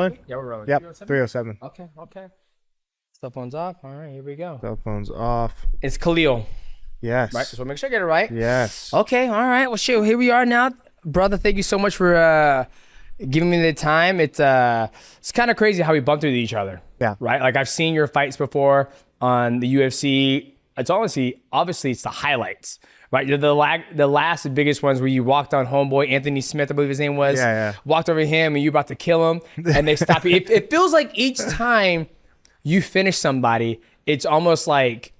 rolling? Yeah, we're rolling. Yep, 307. Okay. Cell phone's off. All right, here we go. Cell phone's off. It's Khalil. Yes. Right, so make sure I get it right. Yes. Okay, all right. Well, shit, here we are now. Brother, thank you so much for giving me the time. It's kind of crazy how we bumped into each other. Yeah. Right? Like, I've seen your fights before on the UFC. It's obviously it's the highlights. Right, you're the last biggest ones where you walked on homeboy Anthony Smith, I believe his name was. Yeah. Walked over him and you about to kill him, and they stop you. It feels like each time you finish somebody, it's almost like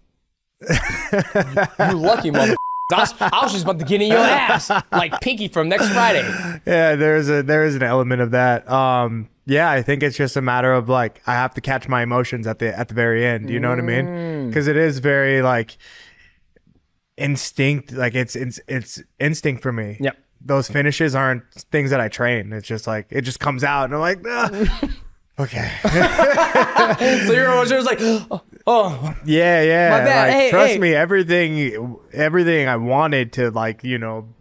you lucky mother. I was just about to get in your ass like Pinky from next Friday. Yeah, there is an element of that. Yeah, I think it's just a matter of like I have to catch my emotions at the very end. You know what I mean? Because it is very like instinct, like it's instinct for me. Yep. Those finishes aren't things that I train. It's just like it just comes out and I'm like, okay. So you're always like, oh yeah. My bad. Like, Hey, trust me, everything I wanted to like,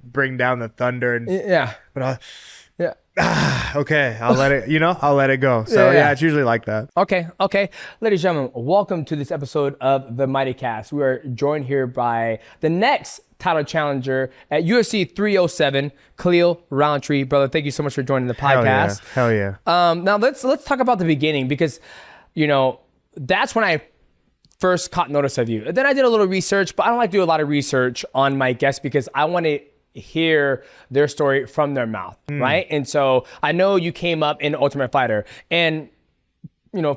bring down the thunder and yeah. but Yeah. okay, I'll let it go. So yeah, it's usually like that. Okay. Ladies and gentlemen, welcome to this episode of the MIGHTYcast. We are joined here by the next title challenger at UFC 307, Khalil Rountree. Brother, thank you so much for joining the podcast. Hell yeah. Now let's talk about the beginning, because that's when I first caught notice of you. And then I did a little research, but I don't like to do a lot of research on my guests because I want to hear their story from their mouth, right? And so I know you came up in Ultimate Fighter, and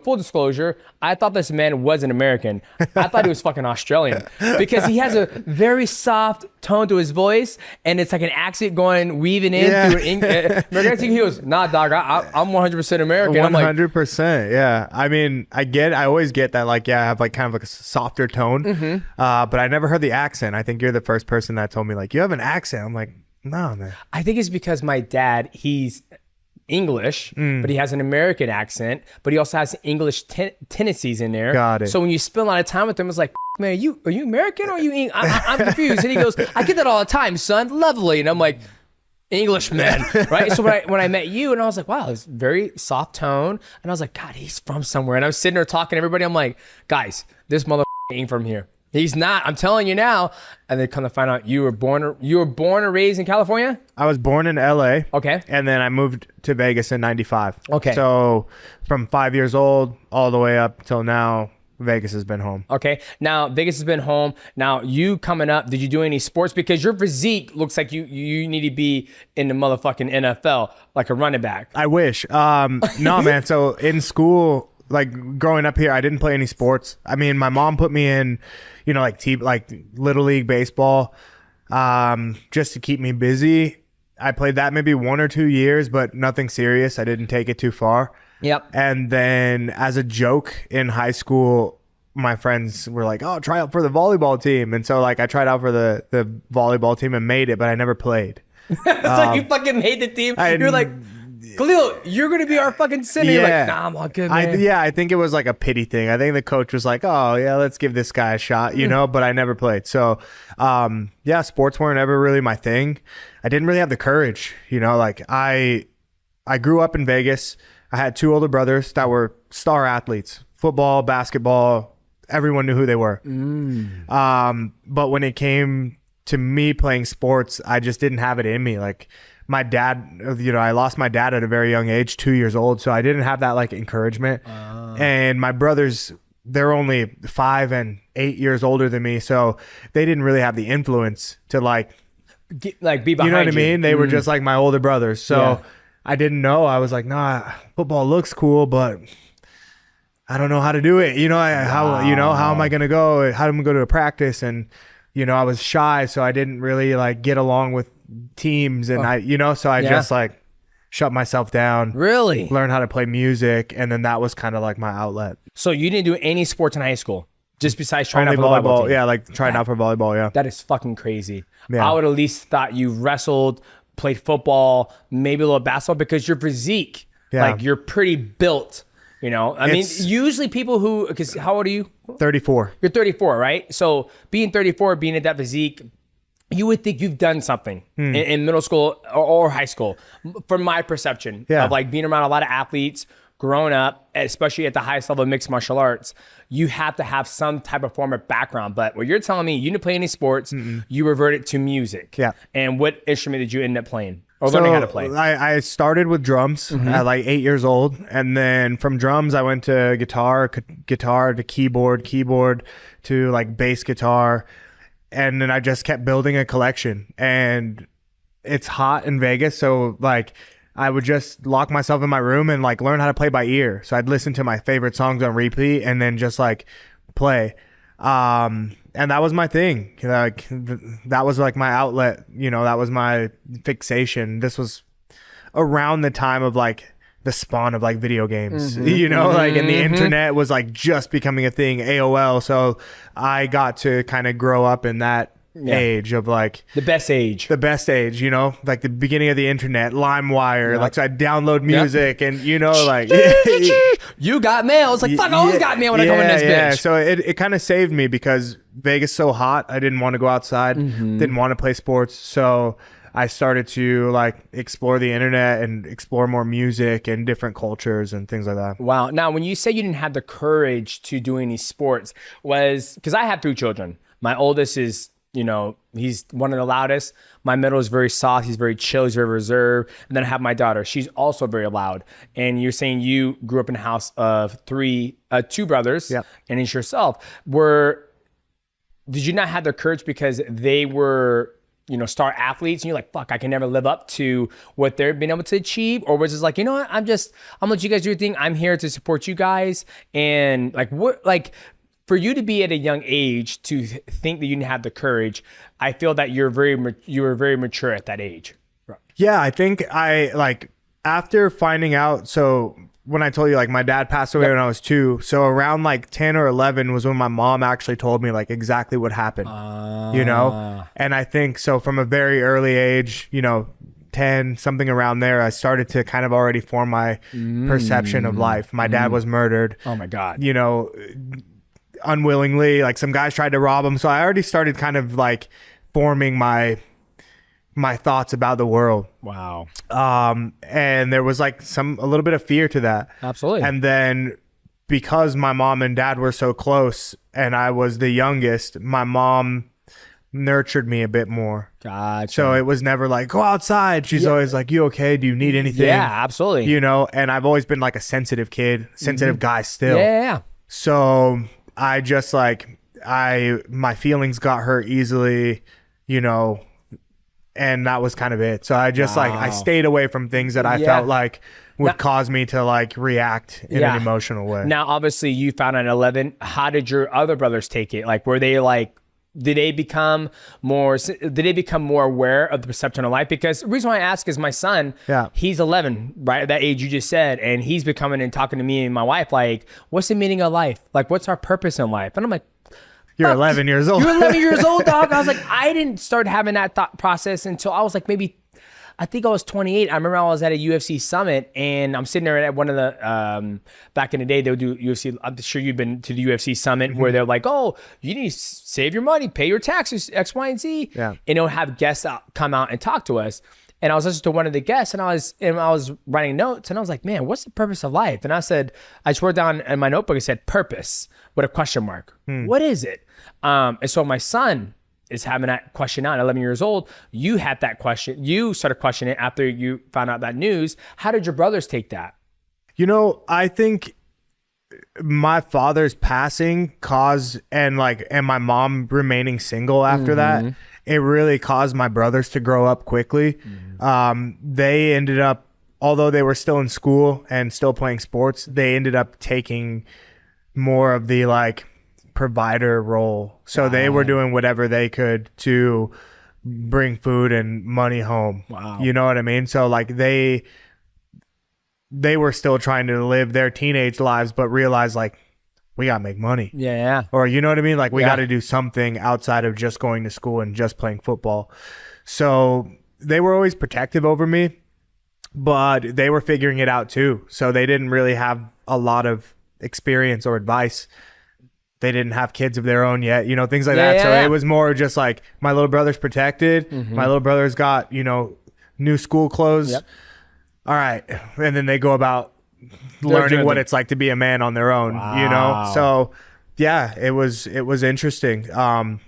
full disclosure, I thought this man was an American. I thought he was fucking Australian because he has a very soft tone to his voice, and it's like an accent weaving in through an American. He goes, nah, dog, I'm 100% American. 100%, yeah. I mean, I always get that, like, I have like kind of like a softer tone, but I never heard the accent. I think you're the first person that told me like, you have an accent. I'm like, no, man. I think it's because my dad, he's English, but he has an American accent, but he also has English tendencies in there. Got it. So when you spend a lot of time with him, it's like, man, are you American or are you I'm confused. And he goes, I get that all the time, son. Lovely. And I'm like, Englishman, right? So when I met you, and I was like, wow, it's very soft tone. And I was like, God, he's from somewhere. And I was sitting there talking to everybody. I'm like, guys, this mother ain't from here. He's not. I'm telling you now. And then come to find out you were born and raised in California? was born in LA. Okay. And then I moved to Vegas in 95. Okay. So from 5 years old all the way up till now, Vegas has been home. Okay. Now Vegas has been home. Now you coming up, did you do any sports? Because your physique looks like you need to be in the motherfucking NFL, like a running back. I wish. No, man. So in school, like growing up here, I didn't play any sports. I mean, my mom put me in, like little league baseball, just to keep me busy. I played that maybe 1 or 2 years, but nothing serious. I didn't take it too far. Yep. And then as a joke in high school, my friends were like, oh, try out for the volleyball team. And so like I tried out for the volleyball team and made it, but I never played. So you fucking made the team. You're like, Khalil, you're going to be our fucking center. You're like, nah, I'm all good, man. I think it was like a pity thing. I think the coach was like, oh, yeah, let's give this guy a shot, but I never played. So, sports weren't ever really my thing. I didn't really have the courage, like I grew up in Vegas. I had 2 older brothers that were star athletes, football, basketball, everyone knew who they were. But when it came to me playing sports, I just didn't have it in me. Like, my dad, I lost my dad at a very young age, 2 years old. So I didn't have that like encouragement. And my brothers, they're only 5 and 8 years older than me. So they didn't really have the influence to be behind you. You know what I mean? They were just like my older brothers. So I didn't know. I was like, nah, football looks cool, but I don't know how to do it. How am I going to go? How am I going to go to a practice? And, I was shy. So I didn't really like get along with teams, and I just like shut myself down, really learn how to play music, and then that was kind of like my outlet. So you didn't do any sports in high school, just besides trying out for volleyball team? Yeah, like trying out for volleyball. Yeah, that is fucking crazy. I would at least thought you wrestled, played football, maybe a little basketball, because your physique, like you're pretty built. I mean, usually people who, because how old are you? 34. You're 34, right? So being 34, being at that physique, you would think you've done something in middle school or high school, from my perception of like being around a lot of athletes, grown up, especially at the highest level of mixed martial arts, you have to have some type of form of background. But what you're telling me, you didn't play any sports, you reverted to music. Yeah. And what instrument did you end up playing or learning how to play? I started with drums at like 8 years old. And then from drums, I went to guitar to keyboard to like bass guitar. And then I just kept building a collection. And it's hot in Vegas. So like, I would just lock myself in my room and like learn how to play by ear. So I'd listen to my favorite songs on repeat and then just like play. And that was my thing. Like that was like my outlet, that was my fixation. This was around the time of like the spawn of like video games, and the internet was like just becoming a thing, AOL. So I got to kind of grow up in that age of like the best age, like the beginning of the internet, LimeWire. Like, so I download music and like you got mail. It's like, fuck, I always got mail when I come in this bitch. So it kind of saved me because Vegas so hot. I didn't want to go outside, didn't want to play sports. So I started to like explore the internet and explore more music and different cultures and things like that. Wow. Now, when you say you didn't have the courage to do any sports, was because I have 3 children. My oldest is, he's one of the loudest. My middle is very soft. He's very chill. He's very reserved. And then I have my daughter. She's also very loud. And you're saying you grew up in a house of 2 brothers, and it's yourself. Did you not have the courage because they were, star athletes and you're like, fuck, I can never live up to what they've been able to achieve? Or was it like, you know what? I'm gonna let you guys do your thing. I'm here to support you guys. And for you to be at a young age to think that you didn't have the courage, I feel that you were very mature at that age. Yeah, I think after finding out, so when I told you like my dad passed away when I was 2, so around like 10 or 11 was when my mom actually told me like exactly what happened, and I think so from a very early age, 10, something around there, I started to kind of already form my perception of life. My dad was murdered. Oh my God. Unwillingly, like some guys tried to rob him. So I already started kind of like forming my thoughts about the world. Wow. And there was like a little bit of fear to that. Absolutely. And then because my mom and dad were so close and I was the youngest, my mom nurtured me a bit more. Gotcha. So it was never like, go outside. She's always like, you okay? Do you need anything? Yeah, absolutely. And I've always been like a sensitive kid, sensitive guy still. Yeah. So I just my feelings got hurt easily, and that was kind of it. So I just I stayed away from things that I felt like would cause me to like react in an emotional way. Now, obviously you found out at 11, how did your other brothers take it? Like, were they like, did they become more aware of the perception of life? Because the reason why I ask is my son, he's 11, right at that age you just said, and he's been coming and talking to me and my wife like, what's the meaning of life? Like, what's our purpose in life? And I'm like, you're 11 years old. You're 11 years old, dog. I was like, I didn't start having that thought process until I was like I think I was 28. I remember I was at a UFC summit and I'm sitting there at one of the, back in the day, they would do UFC. I'm sure you've been to the UFC summit where they're like, oh, you need to save your money, pay your taxes, X, Y, and Z. Yeah. And they'll have guests come out and talk to us. And I was listening to one of the guests and I was writing notes and I was like, man, what's the purpose of life? And I just wrote down in my notebook, it said purpose with a question mark. What is it? And so my son is having that question out at 11 years old. You had that question. You started questioning it after you found out that news. How did your brothers take that? I think my father's passing and my mom remaining single after that, it really caused my brothers to grow up quickly. They ended up, although they were still in school and still playing sports, they ended up taking more of the provider role. So they were doing whatever they could to bring food and money home. Wow. You know what I mean? So they were still trying to live their teenage lives, but realized we got to make money. Yeah. Or you know what I mean? We got to do something outside of just going to school and just playing football. So they were always protective over me, but they were figuring it out too. So they didn't really have a lot of experience or advice. They didn't have kids of their own yet, things like that. So it was more just my little brother's protected. My little brother's got, new school clothes. Yep. All right. And then they go about learning what it's like to be a man on their own, you know? So yeah, it was interesting.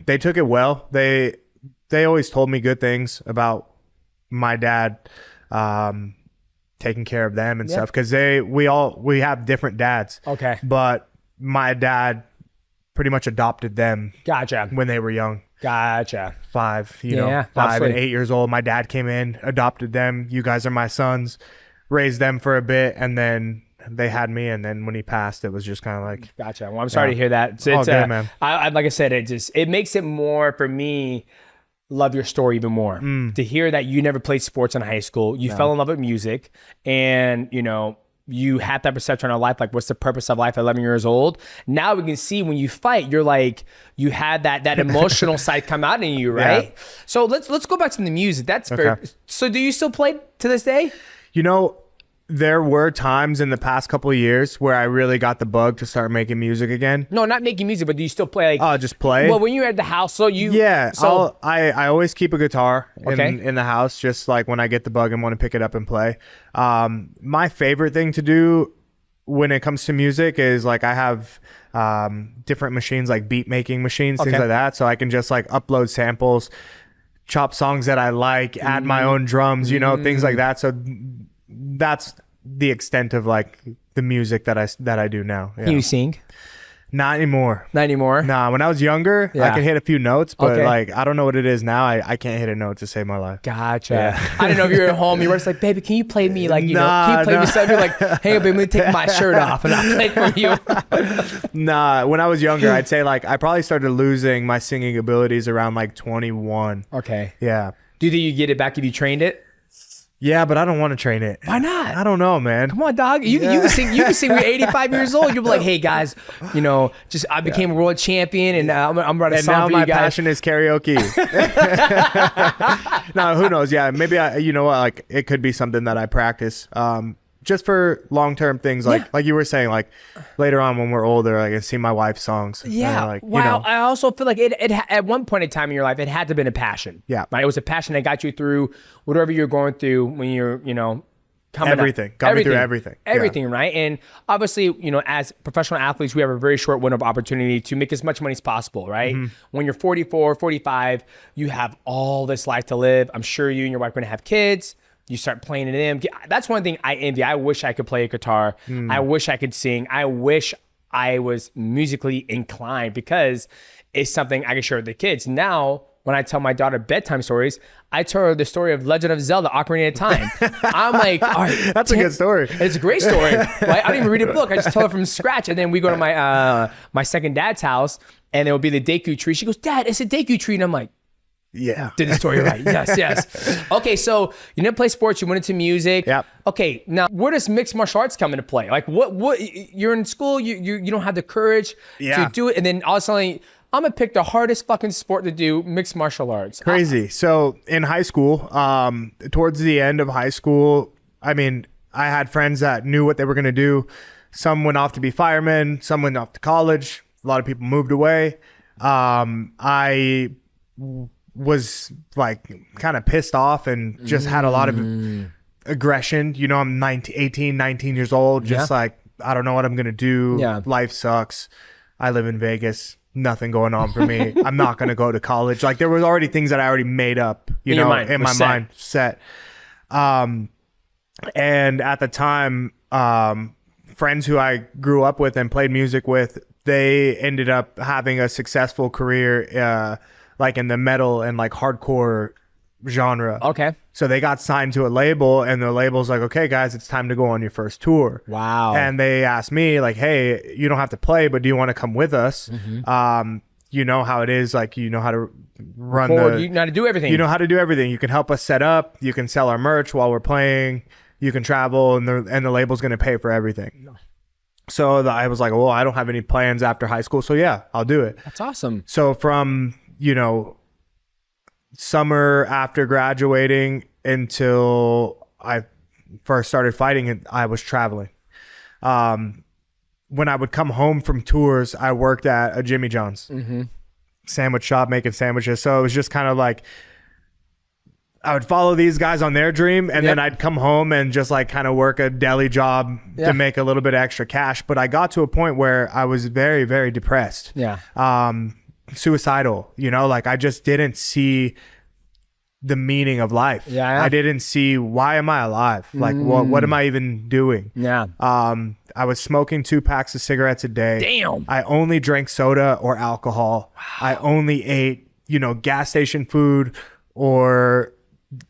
They took it well. They always told me good things about my dad, taking care of them and stuff. Cause we have different dads. Okay. But my dad pretty much adopted them. Gotcha. When they were young. Gotcha. 5 and 8 years old. My dad came in, adopted them. You guys are my sons. Raised them for a bit, and then they had me. And then when he passed, it was just kind of like, gotcha. Well, I'm sorry to hear that. It's good, man. Like I said, it makes it more for me. Love your story even more. To hear that you never played sports in high school, you fell in love with music, and you had that perception of life, like what's the purpose of life at 11 years old. Now we can see when you fight, you're like, you had that emotional side come out in you, right? Yeah. So let's go back to the music. That's very, so do you still play to this day? There were times in the past couple of years where I really got the bug to start making music again. No, not making music, but do you still play? Like, just play. Well, when you're at the house, so you. Yeah, so I always keep a guitar in the house, just like when I get the bug and want to pick it up and play. My favorite thing to do when it comes to music is like I have different machines, like beat making machines, things like that. So I can just like upload samples, chop songs that I like, add my own drums, things like that. So that's the extent of like the music that I do now. Yeah. Can you sing? Not anymore. Not anymore? Nah, when I was younger, I could hit a few notes, but like I don't know what it is now. I can't hit a note to save my life. Gotcha. Yeah. I don't know if you're at home, you were just like, baby, can you play me like, can you play me something? You're like, hey, baby, let me take my shirt off and I'll play for you. Nah, when I was younger, I'd say like I probably started losing my singing abilities around like 21. Okay. Yeah. Do you think you get it back if you trained it? Yeah, but I don't want to train it. Why not? I don't know, man. Come on, dog. You can sing. You can sing when you're 85 years old. You'll be like, hey guys, I became a world champion, and I'm running a song for you guys. And now my passion is karaoke. No, who knows? Yeah, maybe like it could be something that I practice. Just for long-term things, like you were saying, like later on when we're older, like I see my wife's songs. Yeah. Like, wow. I also feel like it at one point in time in your life, it had to have been a passion. Yeah. Right. It was a passion that got you through whatever you're going through when you're, coming everything. up. Got me through everything. Everything, right? And obviously, as professional athletes, we have a very short window of opportunity to make as much money as possible, right? Mm-hmm. When you're 44, 45, you have all this life to live. I'm sure you and your wife are going to have kids. You start playing in them. That's one thing I envy. I wish I could play a guitar. I wish I could sing. I wish I was musically inclined because it's something I can share with the kids. Now, when I tell my daughter bedtime stories, I tell her the story of Legend of Zelda, Ocarina of Time. I'm like, all right. That's a good story. It's a great story. Right? I don't even read a book. I just tell her from scratch. And then we go to my second dad's house, and it will be the deku tree. She goes, Dad, it's a deku tree. And I'm like, yeah. Did the story right. Yes. Okay, so you didn't play sports, you went into music. Yep. Okay, now where does mixed martial arts come into play? Like what you're in school, you don't have the courage to do it, and then all of a sudden I'm gonna pick the hardest fucking sport to do, mixed martial arts. Crazy. So in high school, towards the end of high school, I mean, I had friends that knew what they were gonna do. Some went off to be firemen, some went off to college. A lot of people moved away. I was like kind of pissed off and just had a lot of aggression. I'm 18, 19 years old. Just like, I don't know what I'm going to do. Yeah. Life sucks. I live in Vegas. Nothing going on for me. I'm not going to go to college. Like there was already things that I already made up, in my mind set. And at the time, friends who I grew up with and played music with, they ended up having a successful career, like in the metal and like hardcore genre. Okay. So they got signed to a label, and the label's like, okay, guys, it's time to go on your first tour. Wow. And they asked me like, hey, you don't have to play, but do you want to come with us? Mm-hmm. You know how it is. Like, you know how to run you know how to do everything. You know how to do everything. You can help us set up. You can sell our merch while we're playing. You can travel, and the label's going to pay for everything. So I was like, well, I don't have any plans after high school. So yeah, I'll do it. That's awesome. So from, summer after graduating until I first started fighting, I was traveling. When I would come home from tours, I worked at a Jimmy John's sandwich shop making sandwiches. So it was just kind of like, I would follow these guys on their dream, and then I'd come home and just like kind of work a deli job to make a little bit of extra cash. But I got to a point where I was very, very depressed. Yeah. Suicidal, you know, like I just didn't see the meaning of life. Yeah. I didn't see, why am I alive? Like, what am I even doing? Yeah. I was smoking 2 packs of cigarettes a day. Damn. I only drank soda or alcohol. Wow. I only ate, you know, gas station food or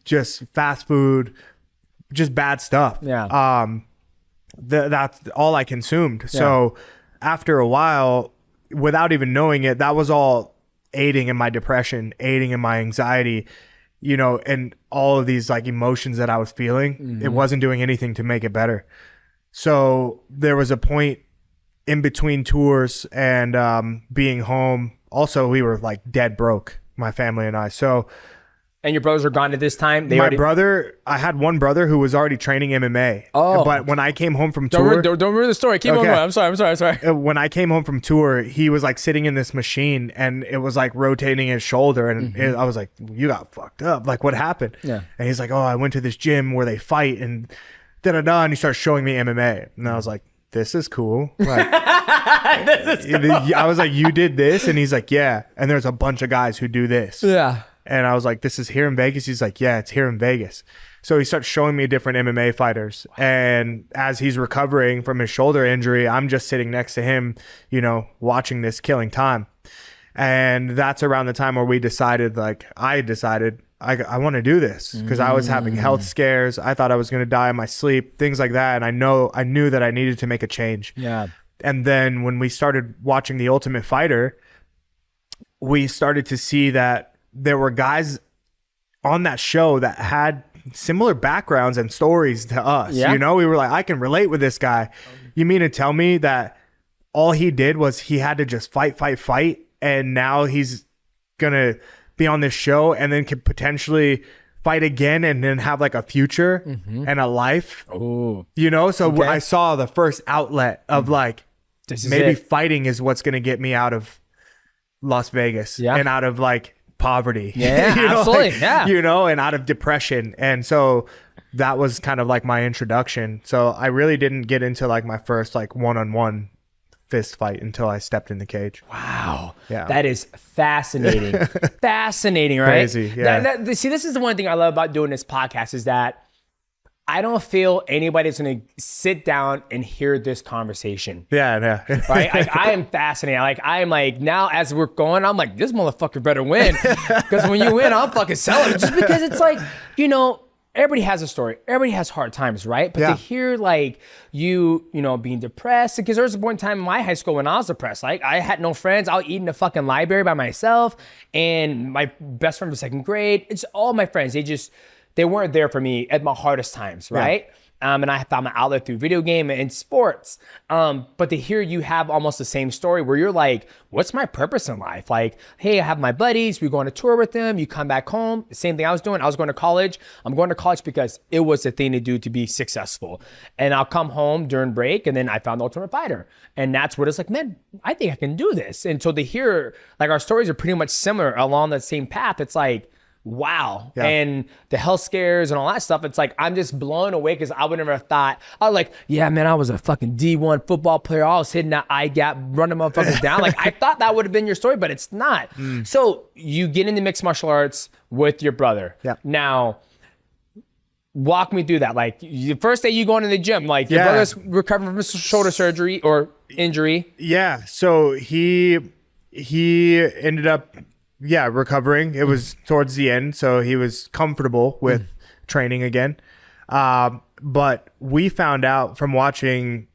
just fast food, just bad stuff. Yeah. That's all I consumed. So after a while, without even knowing it, that was all aiding in my depression, aiding in my anxiety, you know, and all of these like emotions that I was feeling. It wasn't doing anything to make it better. So there was a point in between tours and being home. Also, we were like dead broke, my family and I. So and your brothers are gone at this time? I had one brother who was already training MMA. Oh. But when I came home from tour... Don't ruin the story. Keep on going. I'm sorry. When I came home from tour, he was like sitting in this machine and it was like rotating his shoulder. And I was like, you got fucked up. Like, what happened? Yeah. And he's like, oh, I went to this gym where they fight and da-da-da. And he started showing me MMA. And I was like, this is cool. Like, this is cool. I was like, you did this? And he's like, yeah. And there's a bunch of guys who do this. Yeah. And I was like, this is here in Vegas? He's like, yeah, it's here in Vegas. So he starts showing me different MMA fighters. And as he's recovering from his shoulder injury, I'm just sitting next to him, you know, watching this, killing time. And that's around the time where we decided, like, I decided I want to do this because I was having health scares. I thought I was going to die in my sleep, things like that. And I knew that I needed to make a change. Yeah. And then when we started watching The Ultimate Fighter, we started to see that there were guys on that show that had similar backgrounds and stories to us. You know, we were like, I can relate with this guy. You mean to tell me that all he did was he had to just fight, and now he's gonna be on this show and then could potentially fight again and then have like a future and a life? Oh, you know, so I saw the first outlet of like, maybe fighting is what's gonna get me out of Las Vegas and out of like poverty, absolutely, you know, and out of depression. And so that was kind of like my introduction. So I really didn't get into like my first like one-on-one fist fight until I stepped in the cage. Wow. Yeah. That is fascinating. Fascinating, right? Crazy. Yeah. See, this is the one thing I love about doing this podcast is that I don't feel anybody's going to sit down and hear this conversation. Yeah. Right? Like, I am fascinated. Like, I'm like, now as we're going, I'm like, this motherfucker better win. Because when you win, I'm fucking selling. Just because it's like, you know, everybody has a story. Everybody has hard times, right? But to hear like you know, being depressed, because there was a point in time in my high school when I was depressed. Like, I had no friends. I would eat in the fucking library by myself. And my best friend from second grade, it's all my friends. They weren't there for me at my hardest times, right? And I found my outlet through video game and sports. But to hear you have almost the same story where you're like, what's my purpose in life? Like, hey, I have my buddies. We go on a tour with them. You come back home. The same thing I was doing. I was going to college. I'm going to college because it was the thing to do to be successful. And I'll come home during break and then I found The Ultimate Fighter. And that's what it's like, man, I think I can do this. And so to hear, like, our stories are pretty much similar along that same path. It's like, wow. And the health scares and all that stuff, it's like, I'm just blown away because I would never have thought, I was like, yeah, man, I was a fucking D1 football player. I was hitting that eye gap, running motherfuckers down. Like, I thought that would have been your story, but it's not. So you get into mixed martial arts with your brother. Now, walk me through that. Like, the first day you go into the gym, like, your brother's recovering from shoulder surgery or injury. Yeah. So he ended up recovering. It was towards the end, so he was comfortable with training again. But we found out from watching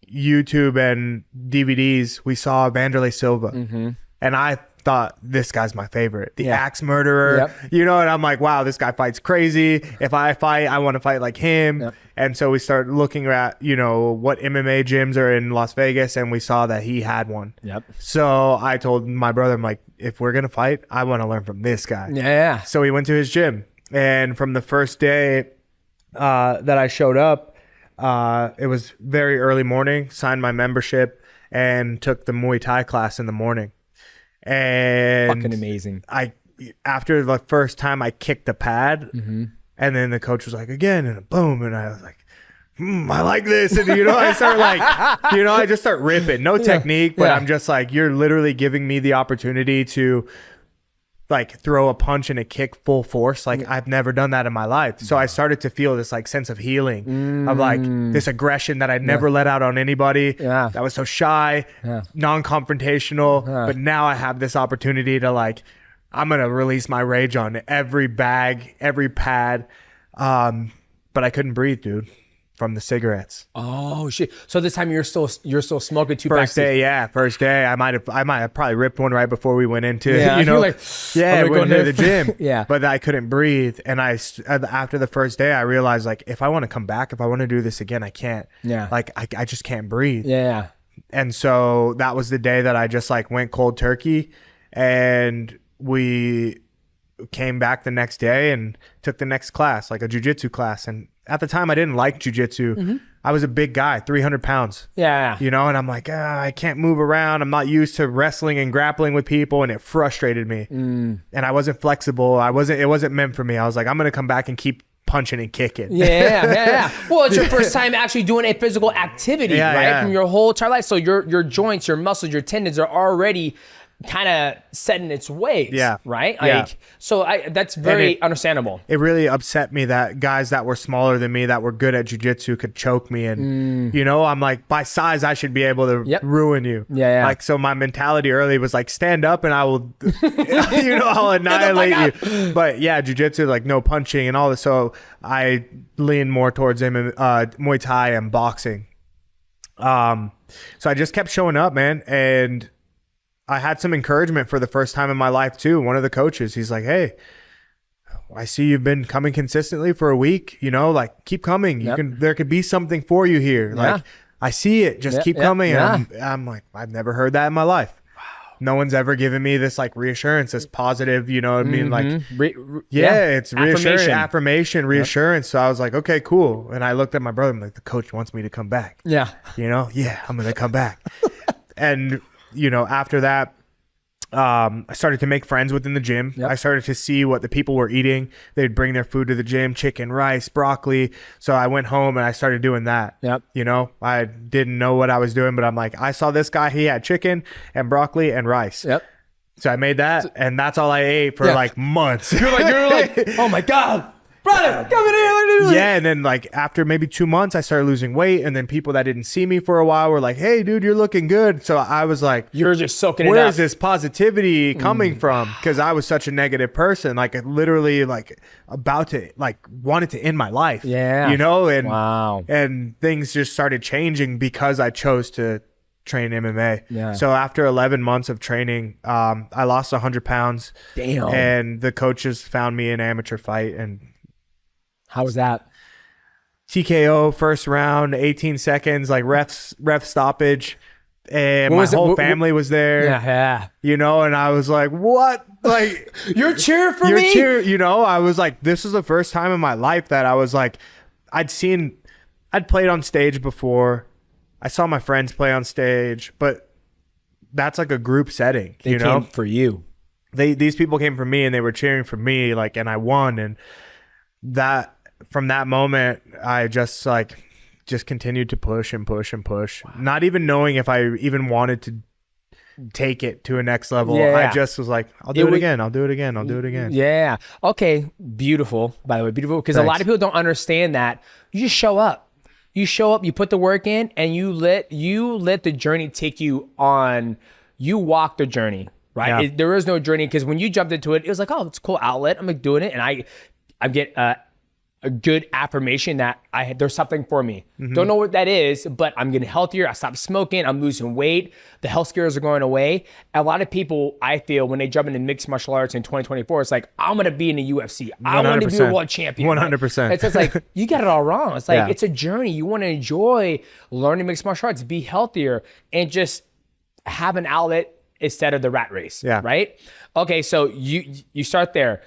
YouTube and DVDs, we saw Vanderlei Silva. And I thought, this guy's my favorite. The axe murderer. You know, and I'm like, wow, this guy fights crazy. If I fight, I want to fight like him. And so we started looking at, you know, what MMA gyms are in Las Vegas, and we saw that he had one. So I told my brother, I'm like, if we're going to fight, I want to learn from this guy. So we went to his gym. And from the first day that I showed up, it was very early morning, signed my membership, and took the Muay Thai class in the morning. And fucking amazing. after the first time I kicked the pad, and then the coach was like, again, and boom, and I was like, I like this, and I start like, I just start ripping, no technique, but I'm just like, you're literally giving me the opportunity to like throw a punch and a kick full force. Like I've never done that in my life. So I started to feel this like sense of healing, of like this aggression that I'd never let out on anybody. That was so shy, non-confrontational. But now I have this opportunity to like, I'm going to release my rage on every bag, every pad. But I couldn't breathe, dude, from the cigarettes. Oh shit! So this time you're still smoking 2 packs. First day, I might have probably ripped one right before we went into like, went to the gym. Yeah, but I couldn't breathe, and after the first day, I realized like if I want to come back, if I want to do this again, I can't. Yeah, like I just can't breathe. Yeah, and so that was the day that I just like went cold turkey, and we came back the next day and took the next class, like a jiu-jitsu class. And at the time I didn't like jiu-jitsu. I was a big guy, 300 pounds. Yeah. And I'm like, I can't move around. I'm not used to wrestling and grappling with people. And it frustrated me. And I wasn't flexible. It wasn't meant for me. I was like, I'm going to come back and keep punching and kicking. Yeah. Well, it's your first time actually doing a physical activity, right? From your whole entire life. So your joints, your muscles, your tendons are already kind of set in its ways, right? Like, so that's very understandable. It really upset me that guys that were smaller than me that were good at jiu-jitsu could choke me, and I'm like, by size I should be able to ruin you. Like, so my mentality early was like, stand up and I will I'll annihilate you. But jiu-jitsu, like no punching and all this, so I leaned more towards Muay Thai and boxing. So I just kept showing up, man, and I had some encouragement for the first time in my life too. One of the coaches, he's like, hey, I see you've been coming consistently for a week, like keep coming. There could be something for you here. Like I see it, just keep coming. And I'm like, I've never heard that in my life. Wow. No one's ever given me this like reassurance, this positive, you know what I mean? Like, it's reassurance, affirmation, reassurance. So I was like, okay, cool. And I looked at my brother, I'm like, the coach wants me to come back. I'm going to come back. And after that, I started to make friends within the gym. I started to see what the people were eating. They'd bring their food to the gym, chicken, rice, broccoli. So I went home and I started doing that. I didn't know what I was doing, but I'm like, I saw this guy, he had chicken and broccoli and rice. So I made that, and that's all I ate for like months. You're like, oh my God. Brother, come in here. Yeah, and then like after maybe 2 months, I started losing weight, and then people that didn't see me for a while were like, "Hey, dude, you're looking good." So I was like, "You're just soaking it up." Where is this positivity coming from? Because I was such a negative person, like literally, like about to like wanted to end my life. And and things just started changing because I chose to train MMA. So after 11 months of training, I lost 100 pounds. Damn. And the coaches found me an amateur fight, and how was that? TKO, first round, 18 seconds, like ref stoppage. And my whole family was there. And I was like, what? Like, you're cheering for me? I was like, this is the first time in my life that I was like, I'd played on stage before. I saw my friends play on stage, but that's like a group setting. They came for you. These people came for me, and they were cheering for me, like, and I won. And from that moment, I just continued to push and push and push, not even knowing if I even wanted to take it to a next level. I just was like, I'll do it again. I'll do it again. I'll do it again. Yeah. Okay. Beautiful. By the way, beautiful. Because a lot of people don't understand that. You just show up. You show up, you put the work in, and you let the journey take you on. You walk the journey, right? There is no journey, because when you jumped into it, it was like, oh, it's a cool outlet. I'm like doing it, and I get a good affirmation that there's something for me. Don't know what that is, but I'm getting healthier. I stopped smoking. I'm losing weight. The health scares are going away. A lot of people, I feel, when they jump into mixed martial arts in 2024, it's like, I'm going to be in the UFC. I want to be a world champion. 100%. It's just like, you got it all wrong. It's like, it's a journey. You want to enjoy learning mixed martial arts, be healthier, and just have an outlet instead of the rat race. Right? Okay, so you start there.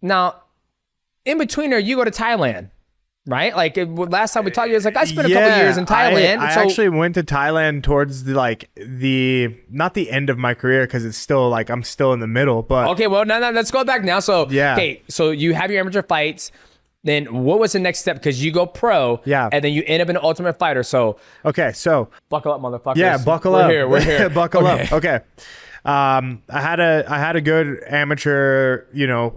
Now, in between there, you go to Thailand. right? Like last time we talked, you was like, I spent a couple years in Thailand. I actually went to Thailand towards the not the end of my career because it's still like I'm still in the middle. But okay, well, no, let's go back now. So okay, so you have your amateur fights. Then what was the next step? Because you go pro, and then you end up in an Ultimate Fighter. So okay, so buckle up, motherfuckers. Yeah, buckle up. We're here. Buckle up. Okay. I had a good amateur,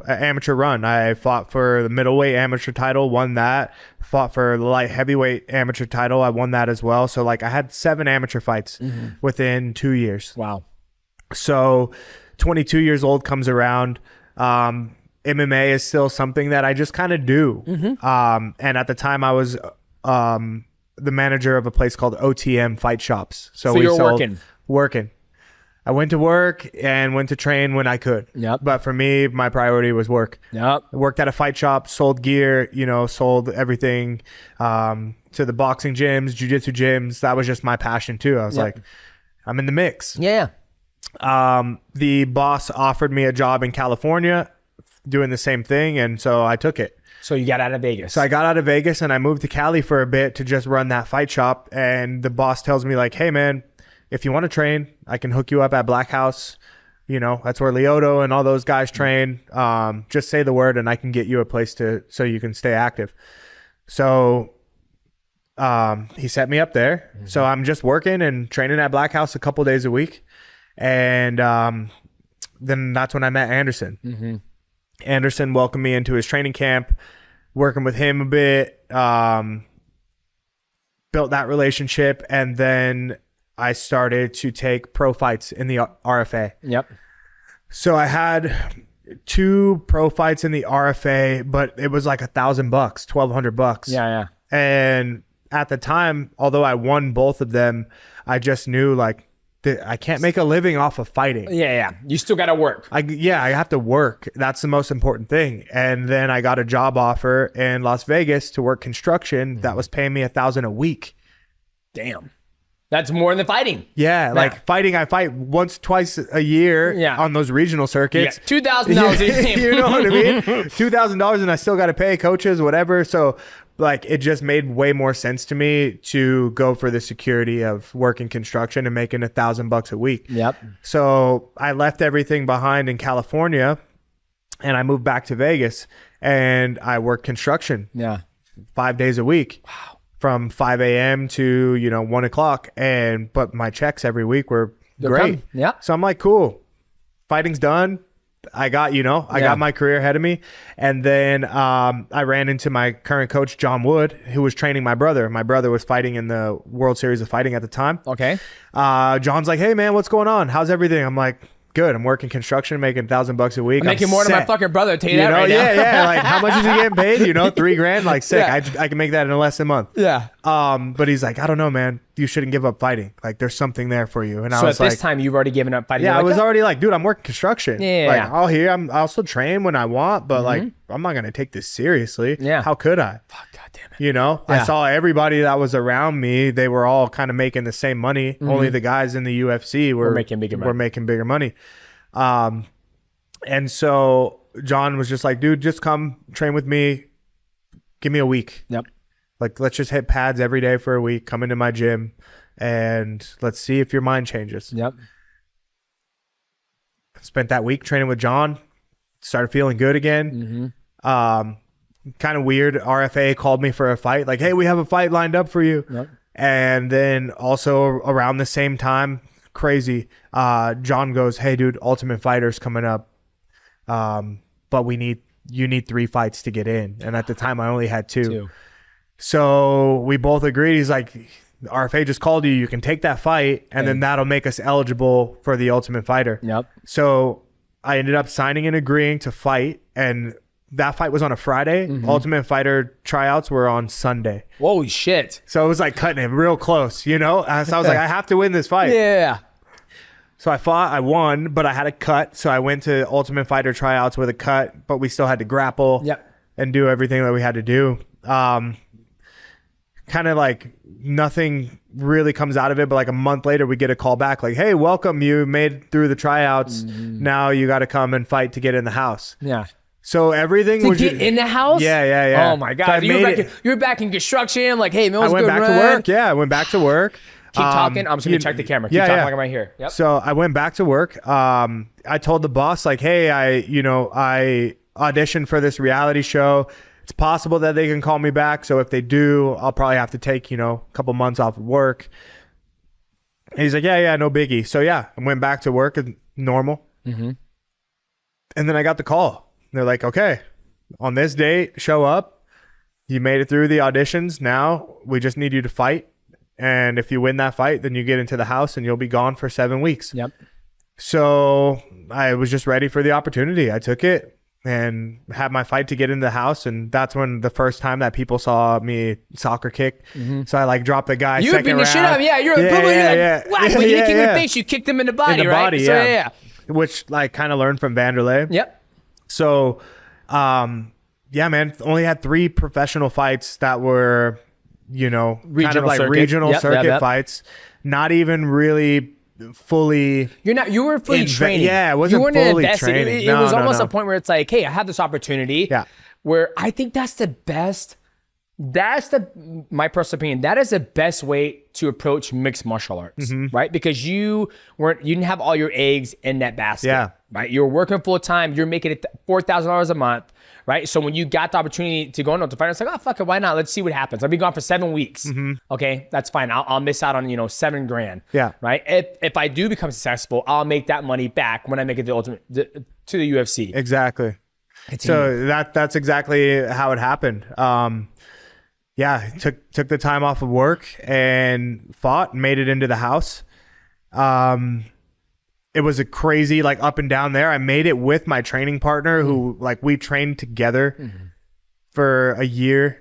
amateur run. I fought for the middleweight amateur title, won that. Fought for the light heavyweight amateur title. I won that as well. So like I had 7 amateur fights within 2 years. Wow. So 22 years old comes around. MMA is still something that I just kind of do. And at the time I was the manager of a place called OTM Fight Shops. So we sold, working. I went to work and went to train when I could. Yep. But for me, my priority was work. Yep. I worked at a fight shop, sold gear, sold everything to the boxing gyms, jiu-jitsu gyms. That was just my passion too. I was like, I'm in the mix. Yeah. The boss offered me a job in California doing the same thing. And so I took it. So you got out of Vegas. So I got out of Vegas and I moved to Cali for a bit to just run that fight shop. And the boss tells me like, hey man, if you want to train, I can hook you up at Black House. That's where Lyoto and all those guys train. Just say the word and I can get you a place so you can stay active. So he set me up there. So I'm just working and training at Black House a couple days a week. And then that's when I met Anderson. Anderson welcomed me into his training camp, working with him a bit, built that relationship. And then I started to take pro fights in the RFA. Yep. So I had 2 pro fights in the RFA, but it was like $1,000, $1,200. Yeah. And at the time, although I won both of them, I just knew like I can't make a living off of fighting. Yeah. You still got to work. I have to work. That's the most important thing. And then I got a job offer in Las Vegas to work construction that was paying me $1,000 a week. Damn. That's more than fighting. Yeah, like fighting, I fight once, twice a year on those regional circuits. Yeah, $2,000 a game. You know what I mean? $2,000 and I still got to pay coaches, whatever. So like it just made way more sense to me to go for the security of working construction and making $1,000 a week. Yep. So I left everything behind in California and I moved back to Vegas and I worked construction. Yeah. 5 days a week. Wow. From 5 a.m. to 1 o'clock, but my checks every week were great. Yeah. So I'm like, cool, fighting's done. I got I got my career ahead of me, and then I ran into my current coach John Wood, who was training my brother. My brother was fighting in the World Series of Fighting at the time. Okay. John's like, hey man, what's going on? How's everything? I'm like, good. I'm working construction, making $1,000 a week. I'm making more than my fucking brother. Tell you that right now. Yeah. Like, how much is he getting paid? $3,000. Like, sick. Yeah. I can make that in less than a month. Yeah. But he's like, I don't know, man. You shouldn't give up fighting. Like, there's something there for you. And I was at like, this time, you've already given up fighting. Yeah, I was already like, dude, I'm working construction. Yeah. Like, I'll still train when I want, but like, I'm not gonna take this seriously. Yeah. How could I? Fuck, God damn it. Yeah. I saw everybody that was around me. They were all kind of making the same money. Only the guys in the UFC were making bigger money. And so John was just like, dude, just come train with me. Give me a week. Yep. Like, let's just hit pads every day for a week. Come into my gym and let's see if your mind changes. Yep. Spent that week training with John. Started feeling good again. Kind of weird. RFA called me for a fight. Like, hey, we have a fight lined up for you. Yep. And then also around the same time, crazy, John goes, hey dude, Ultimate Fighter's coming up, but you need 3 fights to get in. And at the time I only had 2. So we both agreed. He's like, RFA just called you, you can take that fight and then that'll make us eligible for the Ultimate Fighter. Yep. So I ended up signing and agreeing to fight, and that fight was on a Friday. Ultimate Fighter tryouts were on Sunday. Holy shit. So it was like cutting it real close, So I was like, I have to win this fight. Yeah. So I fought, I won, but I had a cut. So I went to Ultimate Fighter tryouts with a cut, but we still had to grapple and do everything that we had to do. Kind of like nothing really comes out of it, but like a month later we get a call back like, hey, welcome, you made through the tryouts. Now you got to come and fight to get in the house. Yeah. So everything to was get in the house. Yeah. Oh my So I god, made it. you're back in construction. Like, hey, man, what's I went good, back run? to work. Yeah, I went back to work. Keep talking. I'm just gonna check the camera. Keep talking like I'm right here. Yep. So I went back to work. I told the boss like, hey, I auditioned for this reality show. It's possible that they can call me back. So if they do, I'll probably have to take, a couple months off of work. And he's like, yeah, no biggie. So yeah, I went back to work as normal. Mm-hmm. And then I got the call. They're like, okay, on this date, show up. You made it through the auditions. Now we just need you to fight. And if you win that fight, then you get into the house and you'll be gone for 7 weeks. Yep. So I was just ready for the opportunity. I took it and had my fight to get into the house. And that's when the first time that people saw me soccer kick. Mm-hmm. So I like dropped the guy. You were beating the shit out of him. Yeah, you're like, whack. When you kick him in the face, you kicked him in the body, right? So, yeah. Which like kind of learned from Vanderlei. Yep. So, yeah, man, only had 3 professional fights that were, regional circuit fights. Not even really fully. You were fully training. Yeah, it wasn't fully training. It was almost a point where it's like, hey, I have this opportunity. Yeah. Where I think that's the best. My personal opinion. That is the best way to approach mixed martial arts, right? Because you didn't have all your eggs in that basket. Yeah. Right. You're working full time. You're making it $4,000 a month. Right. So when you got the opportunity to go into the fight, it's like, oh, fuck it. Why not? Let's see what happens. I'll be gone for 7 weeks. Mm-hmm. Okay. That's fine. I'll miss out on, $7,000. Yeah. Right. If I do become successful, I'll make that money back when I make it to the UFC. Exactly. So that's exactly how it happened. Yeah, took the time off of work and fought and made it into the house. It was a crazy like up and down there. I made it with my training partner who like we trained together for a year.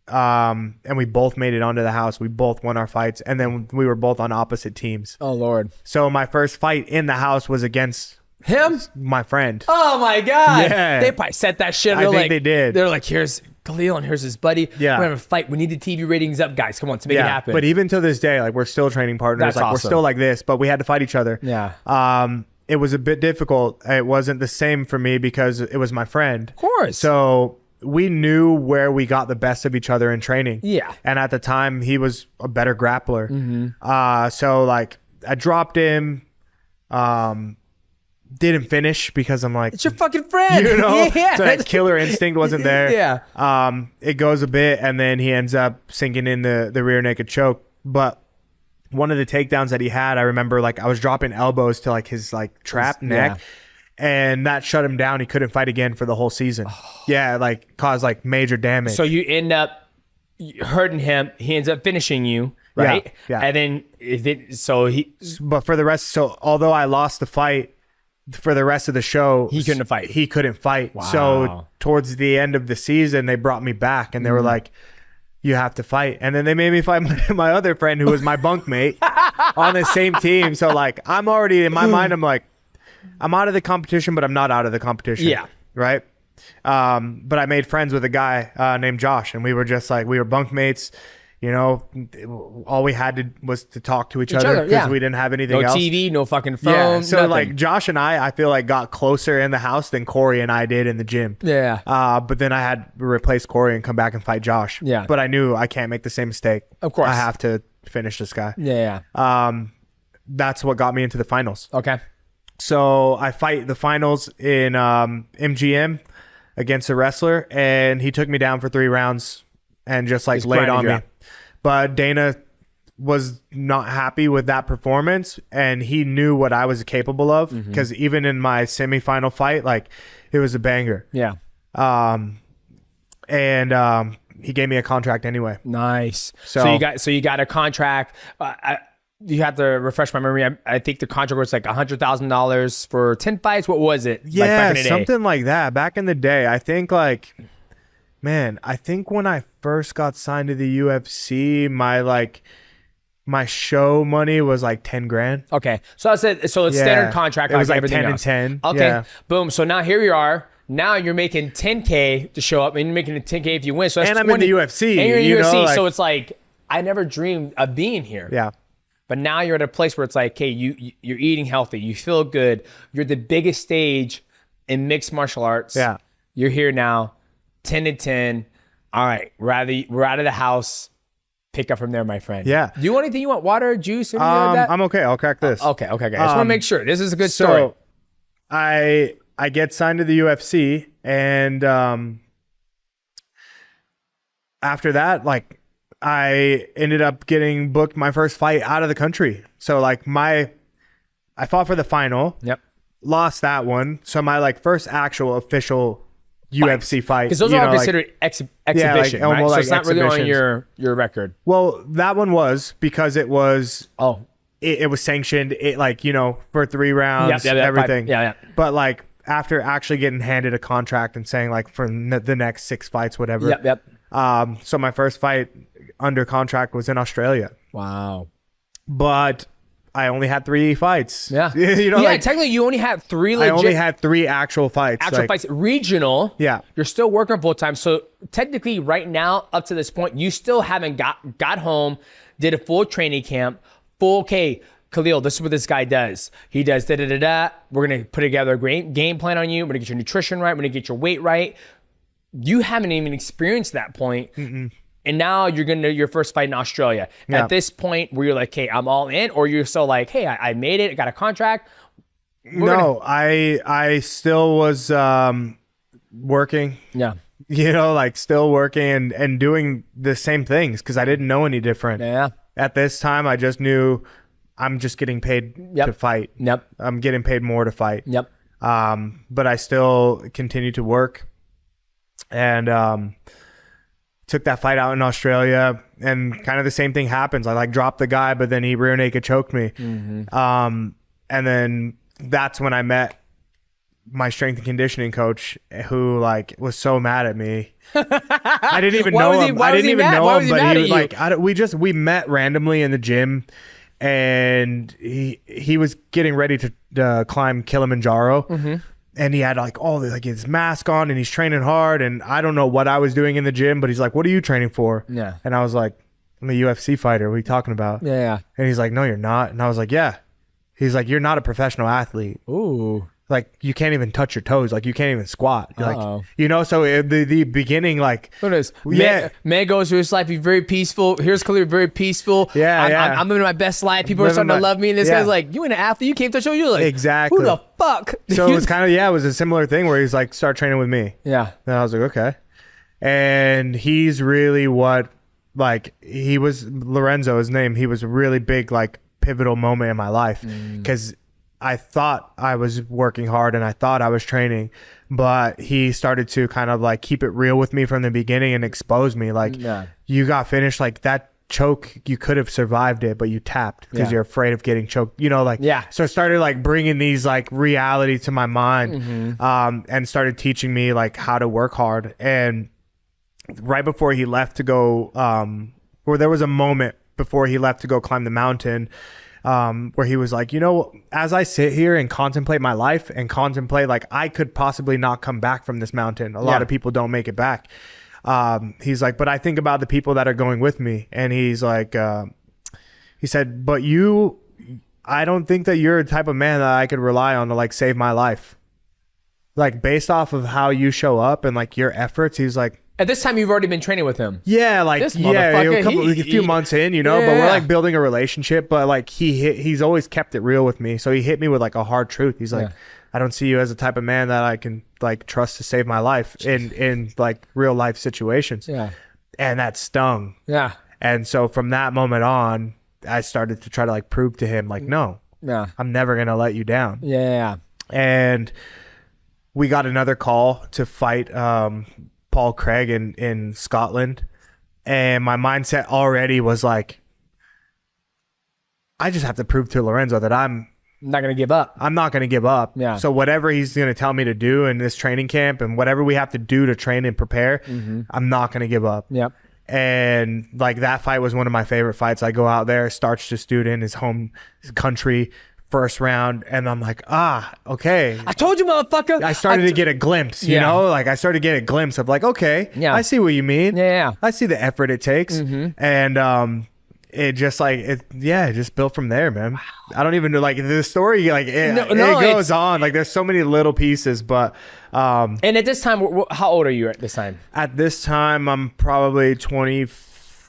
And we both made it onto the house. We both won our fights. And then we were both on opposite teams. Oh, Lord. So my first fight in the house was against him, my friend. Oh, my God. Yeah. They probably set that shit. I think they did. They're like, here's Khalil and here's his buddy. Yeah. We're going to fight. We need the TV ratings up, guys. Come on, to make it happen. But even to this day, like we're still training partners. That's like awesome. We're still like this, but we had to fight each other. Yeah. It was a bit difficult. It wasn't the same for me because it was my friend. Of course. So we knew where we got the best of each other in training. Yeah. And at the time, he was a better grappler. Mm-hmm. So like I dropped him. Didn't finish because I'm like, it's your fucking friend. Yeah. So that killer instinct wasn't there. Yeah. It goes a bit and then he ends up sinking in the rear naked choke. But one of the takedowns that he had, I remember like I was dropping elbows to like his like trap neck and that shut him down. He couldn't fight again for the whole season. Yeah. Like caused like major damage. So you end up hurting him. He ends up finishing you. Right. Yeah. And then, but for the rest, so although I lost the fight, for the rest of the show, he couldn't fight. He couldn't fight. Wow. So towards the end of the season, they brought me back and they were like, you have to fight. And then they made me fight my other friend who was my bunkmate on the same team. So like, I'm already in my mind, I'm like, I'm out of the competition, but I'm not out of the competition. Yeah. Right. But I made friends with a guy named Josh and we were just like, we were bunkmates. All we had was to talk to each other because we didn't have anything else. No TV, no fucking phone. Yeah. So nothing. like Josh and I feel like got closer in the house than Corey and I did in the gym. Yeah. But then I had to replace Corey and come back and fight Josh. Yeah. But I knew I can't make the same mistake. Of course. I have to finish this guy. Yeah. That's what got me into the finals. Okay. So I fight the finals in MGM against a wrestler and he took me down for 3 rounds and just like laid on me. But Dana was not happy with that performance and he knew what I was capable of because even in my semifinal fight, like it was a banger. Yeah. And he gave me a contract anyway. Nice. So you got a contract. You have to refresh my memory. I think the contract was like $100,000 for 10 fights. What was it? Yeah, like back in the day? Something like that. Back in the day, I think like... Man, I think when I first got signed to the UFC, my show money was like 10 grand. Okay. So it's standard contract. It was like 10 else. and 10. Okay. Yeah. Boom. So now here you are. Now you're making $10K to show up and you're making $10K if you win. So that's and I'm in the UFC. And you're in the UFC. So it's like, I never dreamed of being here. Yeah. But now you're at a place where it's like, hey, you're eating healthy. You feel good. You're the biggest stage in mixed martial arts. Yeah. You're here now, 10 to 10. All right, we're out of the house. Pick up from there, my friend. Yeah. Do you want anything? You want water, juice, anything like that? I'm okay. I'll crack this. Okay. I just want to make sure. This is a good story. So I get signed to the UFC, and after that, like, I ended up getting booked my first fight out of the country. So like I fought for the final. Yep. Lost that one. So my like first actual official UFC fight. Because those are all considered exhibition, right? So it's not really on your record. Well, that one was because it was it was sanctioned. It like, you know, for 3 rounds, everything. Yeah. But like after actually getting handed a contract and saying like for the next 6 fights, whatever. Yep. So my first fight under contract was in Australia. Wow. But I only had 3 fights. Yeah. You know, like, technically you only had 3 legit. I only had 3 actual fights. Fights. Regional. Yeah. You're still working full time. So technically right now, up to this point, you still haven't got home, did a full training camp, okay, Khalil, this is what this guy does. He does da-da-da-da. We're going to put together a game plan on you. We're going to get your nutrition right. We're going to get your weight right. You haven't even experienced that point. Mm-mm. And now you're going to your first fight in Australia. Yeah. At this point where you're like, hey, I'm all in, or you're still like, hey, I made it. I got a contract. I still was working. Yeah. You know, like still working and doing the same things because I didn't know any different. Yeah. At this time, I just knew I'm just getting paid to fight. Yep. I'm getting paid more to fight. Yep. But I still continue to work and took that fight out in Australia, and kind of the same thing happens. I like dropped the guy, but then he rear naked choked me. Mm-hmm. And then that's when I met my strength and conditioning coach, who like was so mad at me. I didn't even know him. I didn't even know him, but he like we met randomly in the gym, and he was getting ready to climb Kilimanjaro. Mm-hmm. And he had like all the, like his mask on, and he's training hard. And I don't know what I was doing in the gym, but he's like, "What are you training for?" Yeah. And I was like, "I'm a UFC fighter. What are you talking about?" Yeah. And he's like, "No, you're not." And I was like, "Yeah." He's like, "You're not a professional athlete. Ooh. Like you can't even touch your toes. Like you can't even squat. Like, you know." So the beginning, like, what is? Man goes through his life. He's very peaceful. Here's Khalil, very peaceful. Yeah. I'm living my best life. People are starting to love me. And this guy's like, "You ain't an athlete. You can't touch your." You're like, exactly. Who the fuck? So it was kind of it was a similar thing where he's like, "Start training with me." Yeah. And I was like, okay. And he's really he was Lorenzo, his name. He was a really big, like, pivotal moment in my life because I thought I was working hard and I thought I was training, but he started to kind of like keep it real with me from the beginning and expose me. Like, you got finished, like that choke, you could have survived it, but you tapped because you're afraid of getting choked, you know, like, so I started like bringing these like reality to my mind, and started teaching me like how to work hard. And right before he left to go, or there was a moment before he left to go climb the mountain, where he was like, you know, as I sit here and contemplate my life and contemplate like I could possibly not come back from this mountain. A lot of people don't make it back. He's like, but I think about the people that are going with me. And he's like, he said, but I don't think that you're a type of man that I could rely on to like save my life. Like based off of how you show up and like your efforts, he's like, at this time, you've already been training with him. Yeah, like a few months in, you know, but we're like building a relationship. But like he's always kept it real with me. So he hit me with like a hard truth. He's like, I don't see you as the type of man that I can like trust to save my life in like real life situations. Yeah, and that stung. Yeah, and so from that moment on, I started to try to like prove to him like, no, I'm never gonna let you down. Yeah, and we got another call to fight Paul Craig in Scotland, and my mindset already was like, I just have to prove to Lorenzo that I'm not going to give up. I'm not going to give up. Yeah. So whatever he's going to tell me to do in this training camp and whatever we have to do to train and prepare, I'm not going to give up. Yep. And like that fight was one of my favorite fights. I go out there, starch the student, his home country, first round, and I'm like, okay. I told you, motherfucker. I started to get a glimpse, you know? Like I started to get a glimpse of like, okay, I see what you mean. Yeah. I see the effort it takes. And it just like it just built from there, man. Wow. I don't even know, like, the story, like it goes on, like there's so many little pieces, but and at this time, how old are you at this time? At this time I'm probably 26.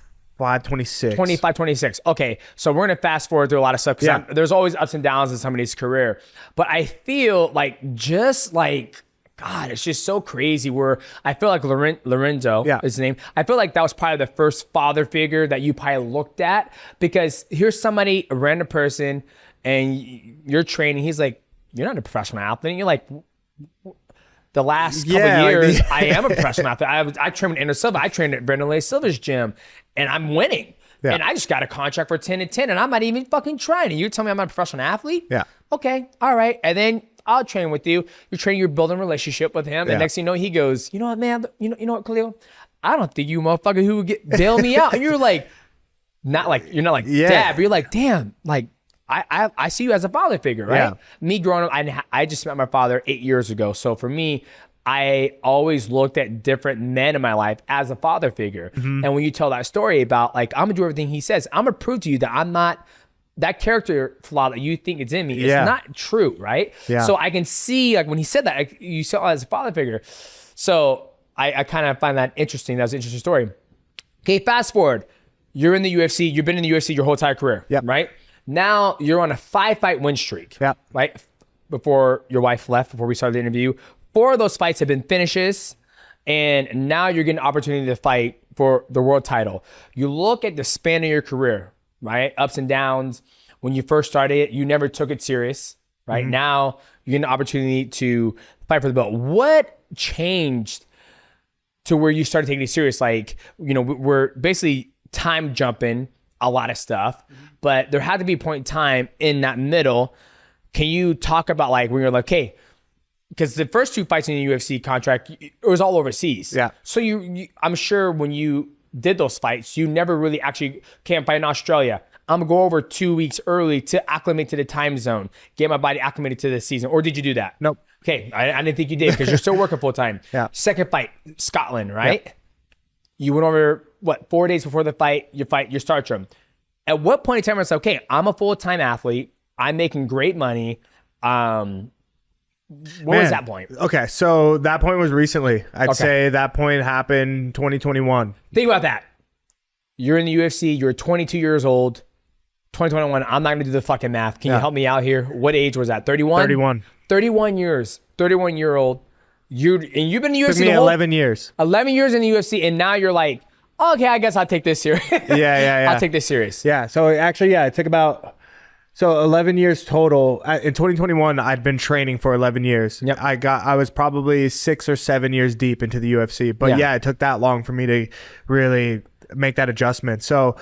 Okay, so we're gonna fast forward through a lot of stuff because there's always ups and downs in somebody's career, but I feel like just like God, it's just so crazy where I feel like Lorenzo is his name. I feel like that was probably the first father figure that you probably looked at, because here's somebody, a random person, and you're training. He's like, you're not a professional athlete. And you're like, the last couple years, I am a professional athlete. I trained with Anderson Silva. I trained at Brendan Lee Silva's gym, and I'm winning. Yeah. And I just got a contract for 10 and 10, and I'm not even fucking trying. And you tell me I'm not a professional athlete? Yeah. Okay, all right. And then I'll train with you. You're training, you're building a relationship with him. And next thing you know, he goes, you know what, man? You know what, Khalil? I don't think you motherfucker who would bail me out. And you're like, you're not like dad, but you're like, damn, like I see you as a father figure, right? Yeah. Me growing up, I just met my father 8 years ago. So for me, I always looked at different men in my life as a father figure. Mm-hmm. And when you tell that story about like, I'm gonna do everything he says, I'm gonna prove to you that I'm not, that character flaw that you think is in me is not true, right? Yeah. So I can see, like when he said that, you saw as a father figure. So I kind of find that interesting. That was an interesting story. Okay, fast forward. You're in the UFC. You've been in the UFC your whole entire career, right? Now you're on a 5-fight win streak, right? Before your wife left, before we started the interview, 4 of those fights have been finishes, and now you're getting an opportunity to fight for the world title. You look at the span of your career, right? Ups and downs. When you first started it, you never took it serious, right? Mm-hmm. Now you get an opportunity to fight for the belt. What changed to where you started taking it serious? Like, you know, we're basically time jumping a lot of stuff, but there had to be a point in time in that middle. Can you talk about like when you're like, okay, because the first 2 fights in the UFC contract, it was all overseas. Yeah. So you I'm sure when you did those fights, you never really actually can't fight in Australia. I'm gonna go over 2 weeks early to acclimate to the time zone, get my body acclimated to the season. Or did you do that? Nope. Okay, I didn't think you did because you're still working full time. Yeah. Second fight, Scotland, right? Yep. You went over 4 days before the fight, your start room. At what point in time was like, okay, I'm a full-time athlete, I'm making great money. What was that point? Okay, so that point was recently. I'd say that point happened 2021. Think about that. You're in the UFC, you're 22 years old, 2021. I'm not going to do the fucking math. Can you help me out here? What age was that? 31? 31. 31 years. 31-year-old. You've been in the UFC Took me 11 years. 11 years in the UFC, and now you're like, oh, okay, I guess I'll take this serious. Yeah. I'll take this serious. Yeah, so actually, it took about... So 11 years total. In 2021, I'd been training for 11 years. Yep. I was probably 6 or 7 years deep into the UFC. But it took that long for me to really make that adjustment. So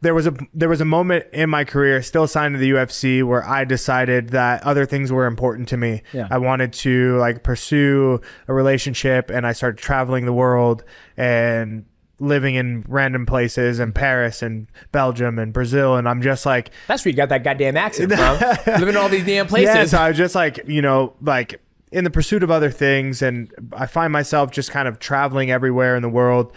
there was a moment in my career, still signed to the UFC, where I decided that other things were important to me. Yeah. I wanted to like pursue a relationship, and I started traveling the world and living in random places in Paris and Belgium and Brazil. And I'm just like, that's where you got that goddamn accent, bro. Living in all these damn places. Yeah, so I was just like, you know, like in the pursuit of other things. And I find myself just kind of traveling everywhere in the world.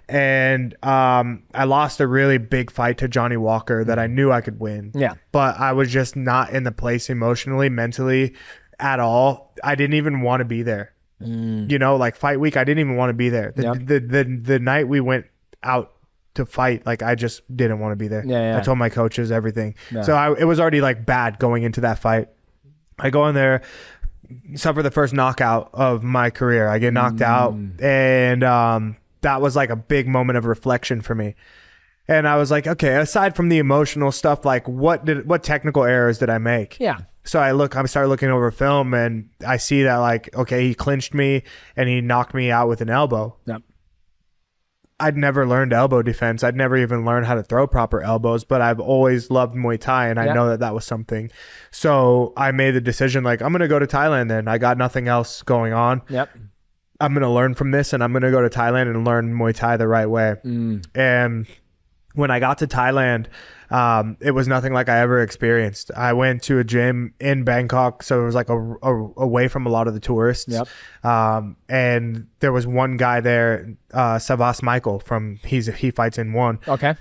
And I lost a really big fight to Johnny Walker that I knew I could win. Yeah. But I was just not in the place emotionally, mentally at all. I didn't even want to be there. You know, like fight week, I didn't even want to be there. The night we went out to fight, like I just didn't want to be there. I told my coaches everything. So it was already like bad going into that fight. I go in there, suffer the first knockout of my career. I get knocked out, and that was like a big moment of reflection for me. And I was like, okay, aside from the emotional stuff, like what technical errors did I make? Yeah. So I started looking over film, and I see that like, okay, he clinched me and he knocked me out with an elbow. Yep. I'd never learned elbow defense. I'd never even learned how to throw proper elbows, but I've always loved Muay Thai, and I know that was something. So I made the decision, like, I'm going to go to Thailand then. I got nothing else going on. Yep. I'm going to learn from this, and I'm going to go to Thailand and learn Muay Thai the right way. And when I got to Thailand, it was nothing like I ever experienced. I went to a gym in Bangkok, so it was like away from a lot of the tourists. Yep. And there was one guy there, Savas Michael he fights in one. Okay.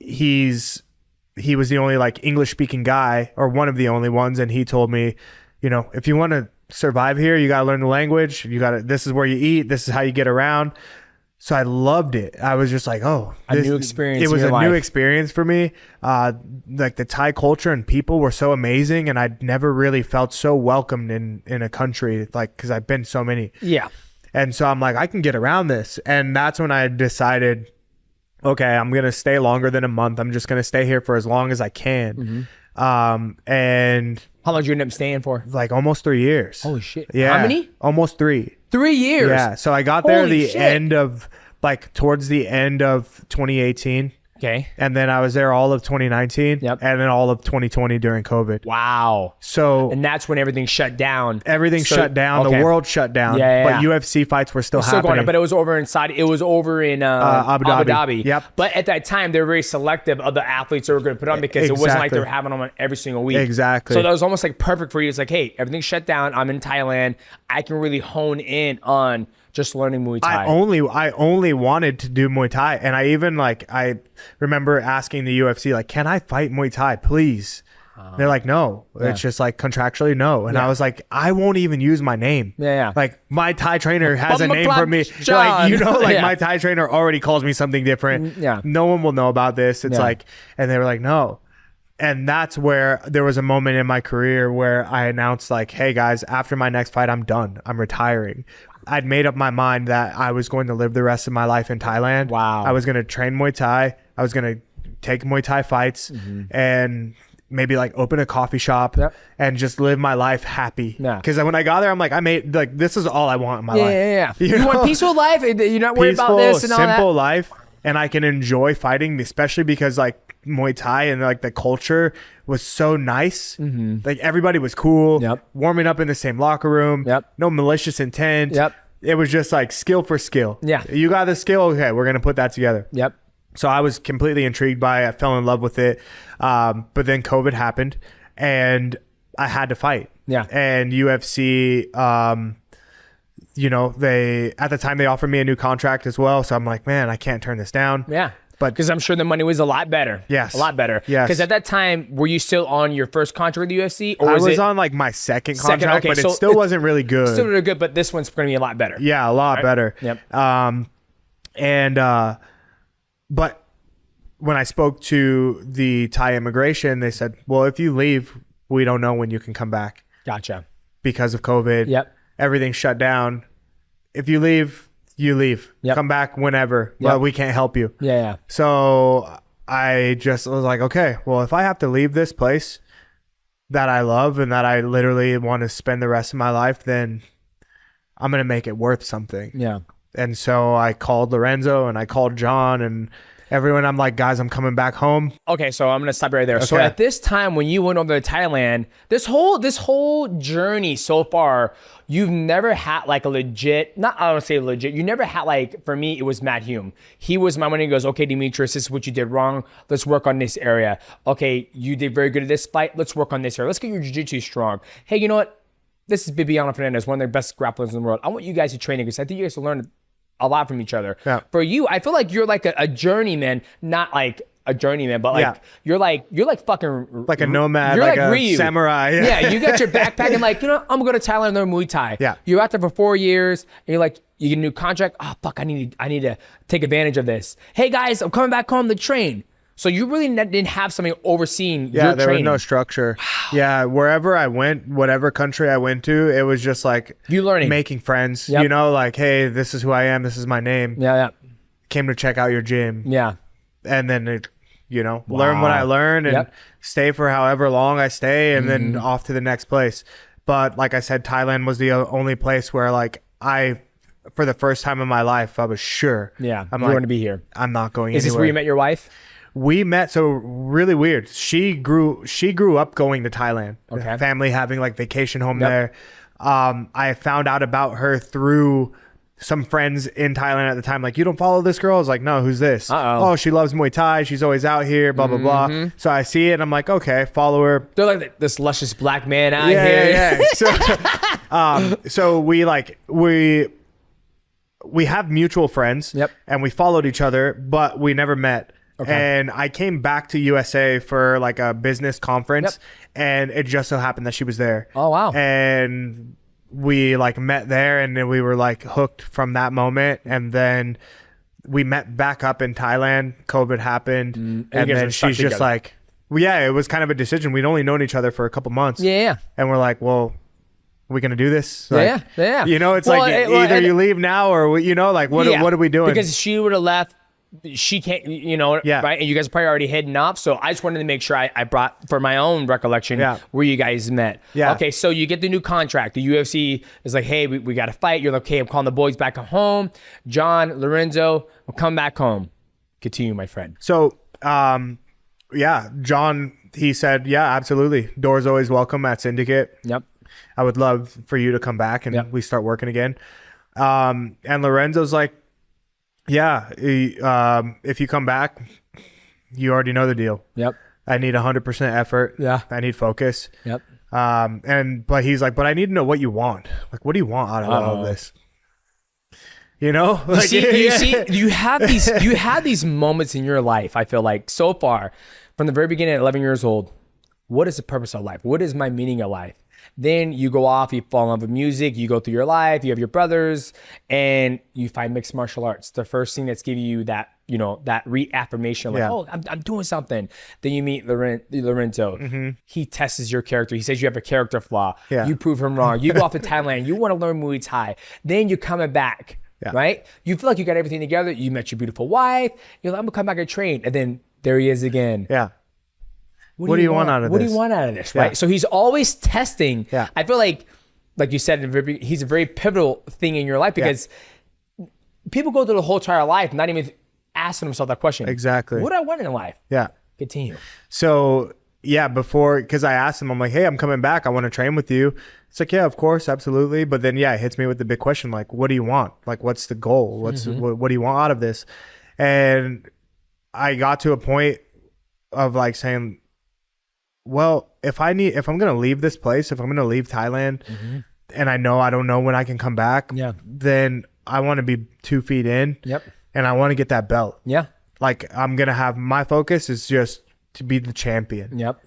he was the only like English speaking guy, or one of the only ones, and he told me, if you want to survive here, you got to learn the language. This is where you eat, this is how you get around. So I loved it. I was just like, oh, a new experience. It was a new experience for me. Like the Thai culture and people were so amazing, and I'd never really felt so welcomed in a country, like, because I've been so many. Yeah. And so I'm like, I can get around this. And that's when I decided, okay, I'm going to stay longer than a month. I'm just going to stay here for as long as I can. And how long did you end up staying for? Like almost 3 years. Holy shit. Yeah. How many? Almost 3. 3 years. Yeah. So I got there Holy shit. towards the end of 2018. Okay. And then I was there all of 2019. Yep. And then all of 2020 during COVID. Wow. So and that's when everything shut down. Everything shut down. Okay. The world shut down. Yeah. But UFC fights were still happening. Going on, but it was over inside. It was over in Abu Dhabi. Yep. But at that time, they were very selective of the athletes they were going to put on, because it wasn't like they were having them on every single week. Exactly. So that was almost like perfect for you. It's like, hey, everything's shut down. I'm in Thailand. I can really hone in on just learning Muay Thai. I only wanted to do Muay Thai, and I even I remember asking the UFC, like, can I fight Muay Thai, please? They're like, no. It's just like contractually no. And I was like, I won't even use my name. Yeah. Like my Thai trainer has a name for me. Zhan. Like my Thai trainer already calls me something different. Yeah. No one will know about this. It's like, and they were like, no. And that's where there was a moment in my career where I announced, like, hey guys, after my next fight, I'm done. I'm retiring. I'd made up my mind that I was going to live the rest of my life in Thailand. Wow. I was going to train Muay Thai. I was going to take Muay Thai fights and maybe like open a coffee shop and just live my life happy. Because when I got there, I'm like, this is all I want in my life. Yeah. You want peaceful life? You're not worried about this and all that? Simple life. And I can enjoy fighting, especially because like Muay Thai and like the culture was so nice. Like everybody was cool. Warming up in the same locker room. No malicious intent. It was just like skill for skill. You got the skill. Okay, we're going to put that together. So I was completely intrigued by it. I fell in love with it. But then COVID happened and I had to fight. And UFC, they at the time they offered me a new contract as well. So I'm like, man, I can't turn this down. But because I'm sure the money was a lot better. Yes. A lot better. Yes. Because at that time, were you still on your first contract with the UFC? Or I was on like my second contract, but it still wasn't really good. Still really good, but this one's going to be a lot better. Yeah, a lot better. But when I spoke to the Thai immigration, they said, well, if you leave, we don't know when you can come back. Gotcha. Because of COVID. Everything's shut down. If you leave, you leave. Come back whenever. Well, we can't help you. So I just was like, okay, well, if I have to leave this place that I love and that I literally want to spend the rest of my life, then I'm going to make it worth something. And so I called Lorenzo and I called John and everyone. I'm like, guys, I'm coming back home. Okay, so I'm gonna stop right there. Okay. So at this time, when you went over to Thailand, this whole journey so far, you've never had like a legit, not I don't want to say legit, you never had like, for me, it was Matt Hume. He was my one who goes, okay, Demetrious, this is what you did wrong. Let's work on this area. Okay, you did very good at this fight. Let's work on this area. Let's get your jiu-jitsu strong. Hey, you know what? This is Bibiano Fernandez, one of the best grapplers in the world. I want you guys to train because I think you guys will learn a lot from each other. For you, I feel like you're like a journeyman, not like a journeyman, but like you're like fucking like a nomad, you're like a Ryu. samurai. You got your backpack and like, I'm gonna go to Thailand and learn Muay Thai. You're out there for 4 years and you're like, you get a new contract. Oh fuck, I need to take advantage of this. Hey guys, I'm coming back home to train. So you really didn't have something overseeing your training. There was no structure. Wow. Wherever I went, whatever country I went to, it was just like you learning, making friends. Like, hey, this is who I am. This is my name. Came to check out your gym. And then learn what I learned and stay for however long I stay, and then off to the next place. But like I said, Thailand was the only place where like for the first time in my life, I was sure. I'm going to be here. I'm not going anywhere. Is this where you met your wife? We met, so really weird. She grew up going to Thailand. Okay. Family having like vacation home there. I found out about her through some friends in Thailand at the time. Like, you don't follow this girl? I was like, no, who's this? Oh, she loves Muay Thai. She's always out here, blah, blah, blah. So I see it and I'm like, okay, follow her. They're like this luscious black man out here. So we have mutual friends and we followed each other, but we never met. And I came back to USA for like a business conference, and it just so happened that she was there. Oh, wow. And we like met there, and then we were like hooked from that moment. And then we met back up in Thailand. COVID happened, and then she's just like, well, yeah, it was kind of a decision. We'd only known each other for a couple months. Yeah. And we're like, well, are we going to do this? Like, yeah. You know, it's either you leave now or, you know, like, what are we doing? Because she would have left. She can't, you know, right? And you guys are probably already heading off. So I just wanted to make sure I brought, for my own recollection, where you guys met. Yeah. Okay, so you get the new contract. The UFC is like, hey, we got to fight. You're like, okay, I'm calling the boys back home. John, Lorenzo, will come back home. Continue, my friend. So, John, he said, yeah, absolutely. Doors always welcome at Syndicate. Yep. I would love for you to come back and we start working again. And Lorenzo's like, yeah, if you come back, you already know the deal. Yep. I need 100% effort. Yeah. I need focus. Yep. But he's like, but I need to know what you want. Like, what do you want out of all of this? You know, like, you have these moments in your life. I feel like so far from the very beginning at 11 years old, what is the purpose of life? What is my meaning of life? Then you go off, you fall in love with music, you go through your life, you have your brothers, and you find mixed martial arts. The first thing that's giving you that, you know, that reaffirmation, like, oh, I'm doing something. Then you meet Lorenzo. Mm-hmm. He tests your character. He says you have a character flaw. Yeah. You prove him wrong. You go off to Thailand. You want to learn Muay Thai. Then you're coming back, right? You feel like you got everything together. You met your beautiful wife. You're like, I'm going to come back and train. And then there he is again. Yeah. What do you want out of this? What do you want out of this, right? So he's always testing. Yeah. I feel like you said, he's a very pivotal thing in your life because people go through the whole entire life not even asking themselves that question. Exactly. What do I want in life? Yeah. Continue. So, because I asked him, I'm like, hey, I'm coming back. I want to train with you. It's like, yeah, of course, absolutely. But then, it hits me with the big question, like, what do you want? Like, what's the goal? What do you want out of this? And I got to a point of like saying, well, if I'm going to leave this place, if I'm going to leave Thailand and I don't know when I can come back, then I want to be 2 feet in and I want to get that belt. Yeah. Like I'm going to have, my focus is just to be the champion. Yep.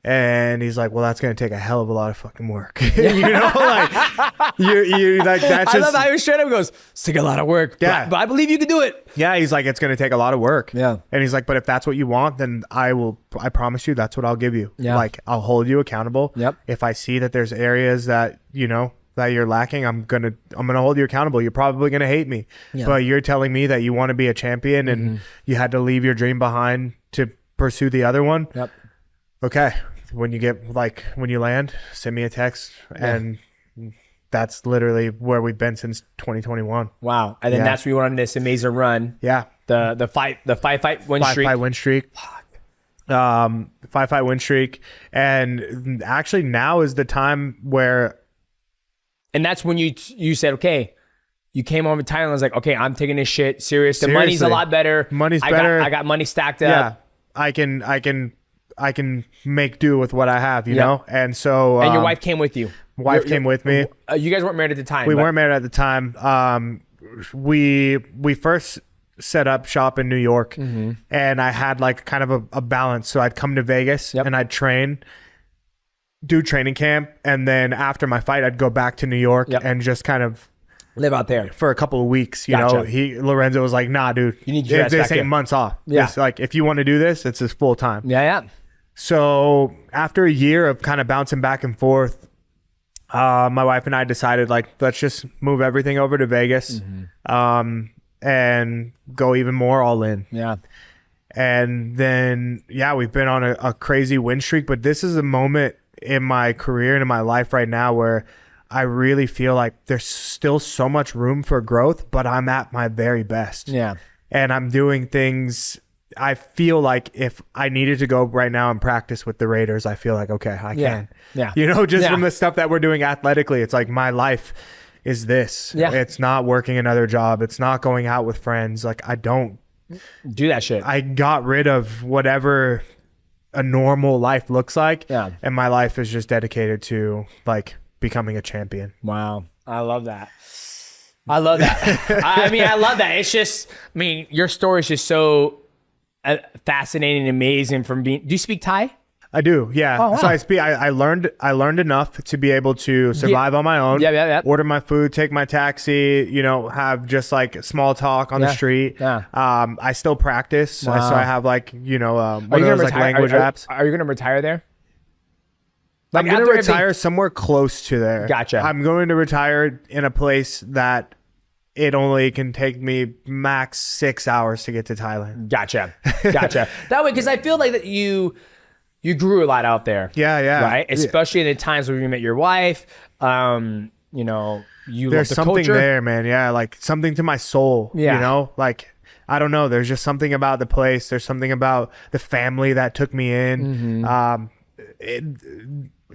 And he's like, well, that's going to take a hell of a lot of fucking work. You know, like you like, that's just. I love how he straight up goes, it's take a lot of work. Yeah. But I believe you can do it. Yeah. He's like, it's going to take a lot of work. Yeah. And he's like, but if that's what you want, then I promise you, that's what I'll give you. Yeah. Like I'll hold you accountable. Yep. If I see that there's areas that, you know, that you're lacking, I'm going to hold you accountable. You're probably going to hate me, but you're telling me that you want to be a champion and you had to leave your dream behind to pursue the other one. Yep. Okay. When you land, send me a text. And that's literally where we've been since 2021. Wow. And then that's where you went on this amazing run. Yeah. The five fight win streak. 5-fight win streak. 5-fight win streak. And actually now is the time where. And that's when you said, okay, you came over to Thailand and was like, okay, I'm taking this shit serious. The money's a lot better. Money's better. I got money stacked up. Yeah. I can make do with what I have, you know? And so... and your wife came with you. Wife came with me. You guys weren't married at the time. We weren't married at the time. We first set up shop in New York and I had like kind of a balance. So I'd come to Vegas and I'd train, do training camp. And then after my fight, I'd go back to New York and just kind of... live out there for a couple of weeks. You know, Lorenzo was like, nah, dude, you need to this ain't months off. Yeah. It's like, if you want to do this, it's just full time. Yeah. So after a year of kind of bouncing back and forth, my wife and I decided like, let's just move everything over to Vegas, and go even more all in. Yeah. And then, we've been on a crazy win streak, but this is a moment in my career and in my life right now where I really feel like there's still so much room for growth, but I'm at my very best. Yeah. And I'm doing things. I feel like if I needed to go right now and practice with the Raiders, I feel like, okay, I can. Yeah. You know, just from the stuff that we're doing athletically, it's like my life is this. Yeah. It's not working another job. It's not going out with friends. Like I don't do that shit. I got rid of whatever a normal life looks like. Yeah. And my life is just dedicated to like becoming a champion. Wow. I love that. I love that. I mean, I love that. It's just, I mean, your story is just so fascinating, amazing from being. Do you speak Thai? I do, yeah. Oh, wow. So I learned enough to be able to survive on my own. Yeah. Order my food, take my taxi, have just like small talk on the street. Yeah. I still practice. Wow. So I have like, one of Are you those gonna like retire? language apps. Are you going to retire there? I'm going to after retire somewhere close to there. Gotcha. I'm going to retire in a place that it only can take me max 6 hours to get to Thailand. Gotcha. That way, because I feel like that you grew a lot out there. Yeah. Right? Especially in the times where you met your wife. You love There's the something culture. there, man. Yeah, like something to my soul. Yeah. Like I don't know. There's just something about the place. There's something about the family that took me in.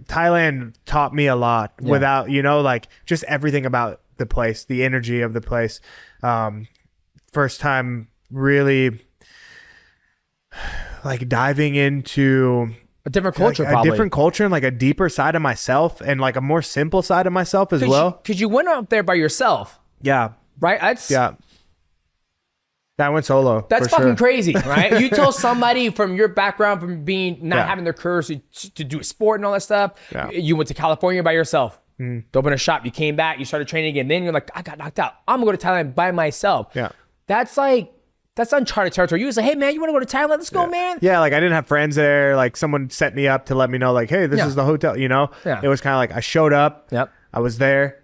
Thailand taught me a lot without, like just everything about the place, the energy of the place. First time really like diving into A different culture, like probably. a different culture and like a deeper side of myself and like a more simple side of myself as well. Because you went out there by yourself, Yeah. right? That went solo. That's for fucking sure. crazy, right? You tell somebody from your background, from being not Yeah. having the courage to do a sport and all that stuff. Yeah. You went to California by yourself. To open a shop. You came back. You started training again. Then you're like, I got knocked out. I'm gonna go to Thailand by myself. Yeah. That's uncharted territory. You was like, hey man, you want to go to Thailand? Let's go, man. Yeah, like I didn't have friends there. Like someone set me up to let me know, like, hey, this Yeah. is the hotel. Yeah. It was kind of like I showed up. Yep. I was there,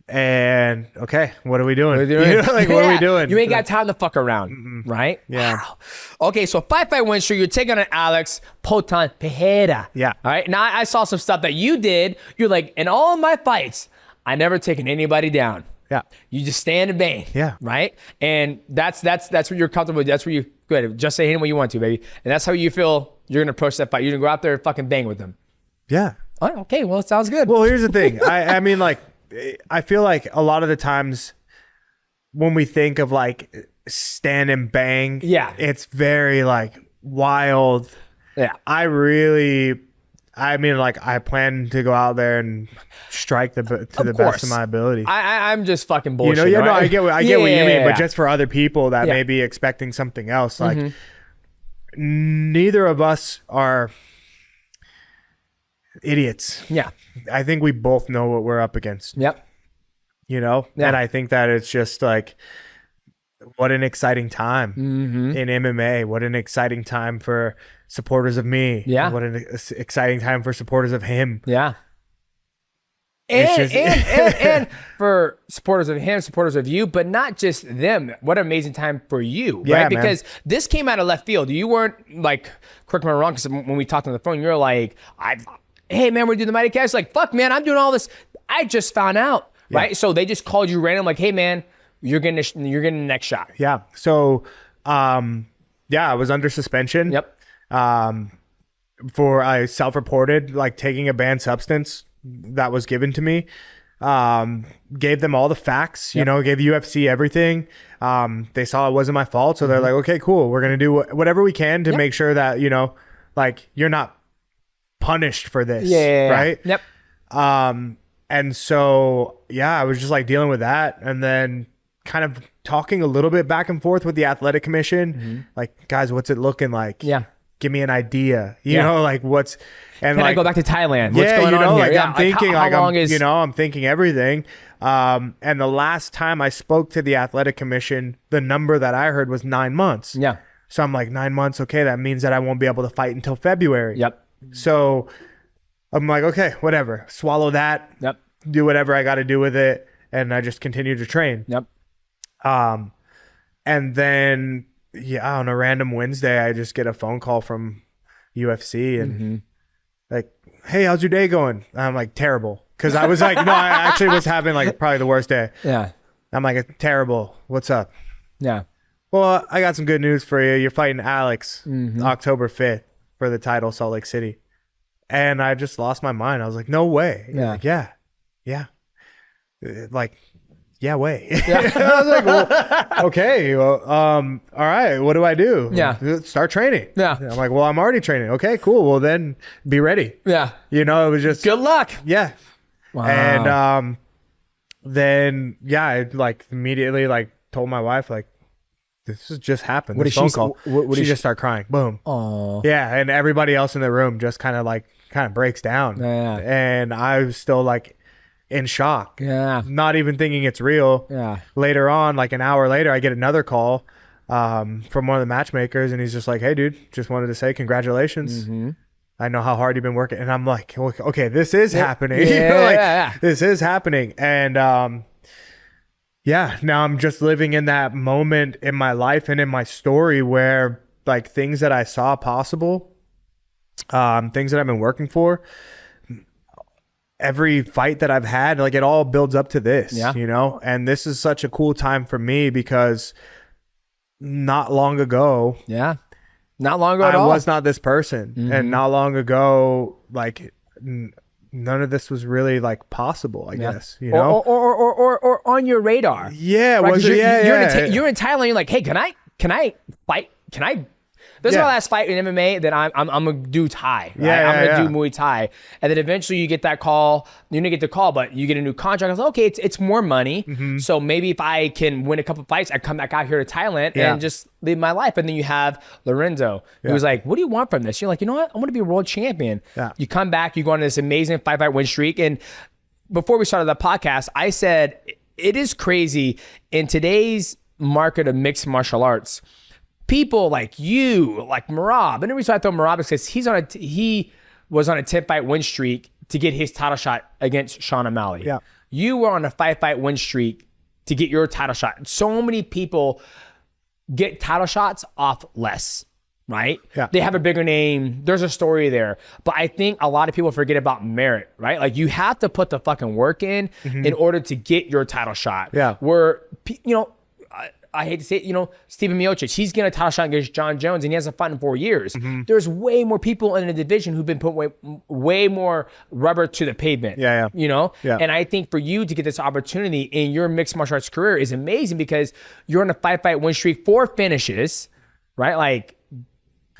and okay, what are we doing? What are we doing? Like, what are we doing? You ain't got time to fuck around, right? Yeah. Wow. Okay, so fight win streak. You're taking on Alex Potan Pereira. Yeah. All right. Now I saw some stuff that you did. You're like, in all my fights, I never taken anybody down. Yeah. You just stand and bang. Yeah. Right. And that's what you're comfortable with. That's where you good. Just say him what you want to, baby. And that's how you feel you're gonna approach that fight. You're gonna go out there and fucking bang with them. Yeah. Oh, okay. Well, it sounds good. Well, here's the thing. I mean, like, I feel like a lot of the times when we think of like stand and bang, Yeah. it's very like wild. Yeah. I mean, like, I plan to go out there and strike to the best course. of my ability. I'm just fucking bullshit. No, right? I get what you mean, Yeah. but just for other people that Yeah. may be expecting something else, like neither of us are idiots. Yeah. I think we both know what we're up against, Yep. Yeah. Yeah. And I think that it's just like, what an exciting time in MMA. What an exciting time for supporters of me. Yeah. What an exciting time for supporters of him. Yeah. It's And, just- and for supporters of him, supporters of you, but not just them. What an amazing time for you, Yeah, right? man. Because this came out of left field. You weren't like, correct me if I'm wrong, because when we talked on the phone, you're like, hey man, we're doing the MIGHTYcast. Like, fuck man, I'm doing all this. I just found out, right? So they just called you random, like, hey man, you're getting the next shot. Yeah. So, I was under suspension. Yep. For I self-reported like taking a banned substance that was given to me. Gave them all the facts, gave UFC everything. They saw it wasn't my fault. So they're like, okay, cool. We're going to do whatever we can to make sure that, like you're not punished for this. Yeah. Right. Yep. And so, I was just like dealing with that and then kind of talking a little bit back and forth with the athletic commission. Like, guys, what's it looking like? Yeah. Give me an idea, like what's, and Can like, I go back to Thailand? What's going on here? like Yeah, I'm thinking, how long is I'm thinking everything. And the last time I spoke to the athletic commission, the number that I heard was 9 months. Yeah. So I'm like, 9 months. Okay. That means that I won't be able to fight until February. Yep. So I'm like, okay, whatever, swallow that, Yep. do whatever I got to do with it. And I just continue to train. Yep. And then, on a random Wednesday, I just get a phone call from UFC and like, hey, how's your day going? And I'm like, terrible. Cause I was like, no, I actually was having like probably the worst day. Yeah. I'm like, terrible. What's up? Yeah. Well, I got some good news for you. You're fighting Alex October 5th for the title, Salt Lake City. And I just lost my mind. I was like, no way. Yeah. Like, yeah. Like, yeah, way. I was like, well, okay. Well, all right. What do I do? Yeah. Start training. Yeah. I'm like, well, I'm already training. Okay, cool. Well, then be ready. Yeah. It was just, Good luck. yeah. Wow. And then, I like immediately like told my wife, like, this has just happened. What This did phone she say? call. What did She she- just started crying. Boom. Oh, Yeah, and everybody else in the room just kind of breaks down. Yeah. And I was still like in shock. yeah, Not even thinking it's real. yeah. Later on, like an hour later, I get another call from one of the matchmakers, and he's just like, "Hey, dude, just wanted to say congratulations. Mm-hmm. I know how hard you've been working." And I'm like, "Okay, this is happening. Yeah, You know, like, yeah. this is happening." And yeah, now I'm just living in that moment in my life and in my story where like things that I saw possible, things that I've been working for, every fight that I've had, like it all builds up to this, Yeah. you know? And this is such a cool time for me because not long ago, Yeah. Not long ago at I all. was not this person. And not long ago, like none of this was really like possible, I guess, you know? or on your radar. Yeah, Right, was 'cause it? you're in Thailand. You're like, hey, can I fight? Can I? This is Yeah. my last fight in MMA. Then I'm gonna do Thai. Right? Yeah, I'm gonna yeah. do Muay Thai, and then eventually you get that call. You didn't get the call, but you get a new contract. I was like, okay, it's more money. Mm-hmm. So maybe if I can win a couple fights, I come back out here to Thailand Yeah. and just live my life. And then you have Lorenzo, who was like, what do you want from this? You're like, you know what? I want to be a world champion. Yeah. You come back, you go on this amazing fight win streak, and before we started the podcast, I said it is crazy in today's market of mixed martial arts. People like you, like Merab, and the reason I throw Merab is because he was on a 10-fight win streak to get his title shot against Sean O'Malley. Yeah. You were on a 5-fight win streak to get your title shot. So many people get title shots off less, right? Yeah. They have a bigger name. There's a story there. But I think a lot of people forget about merit, right? Like you have to put the fucking work in order to get your title shot. Yeah. Where, you know, I hate to say it, you know, Stephen Miocic, he's getting a title shot against John Jones and he hasn't fought in 4 years. There's way more people in the division who've been put way more rubber to the pavement. Yeah. You know? Yeah. And I think for you to get this opportunity in your mixed martial arts career is amazing because you're on a 5-fight win streak, 4 finishes, right? Like,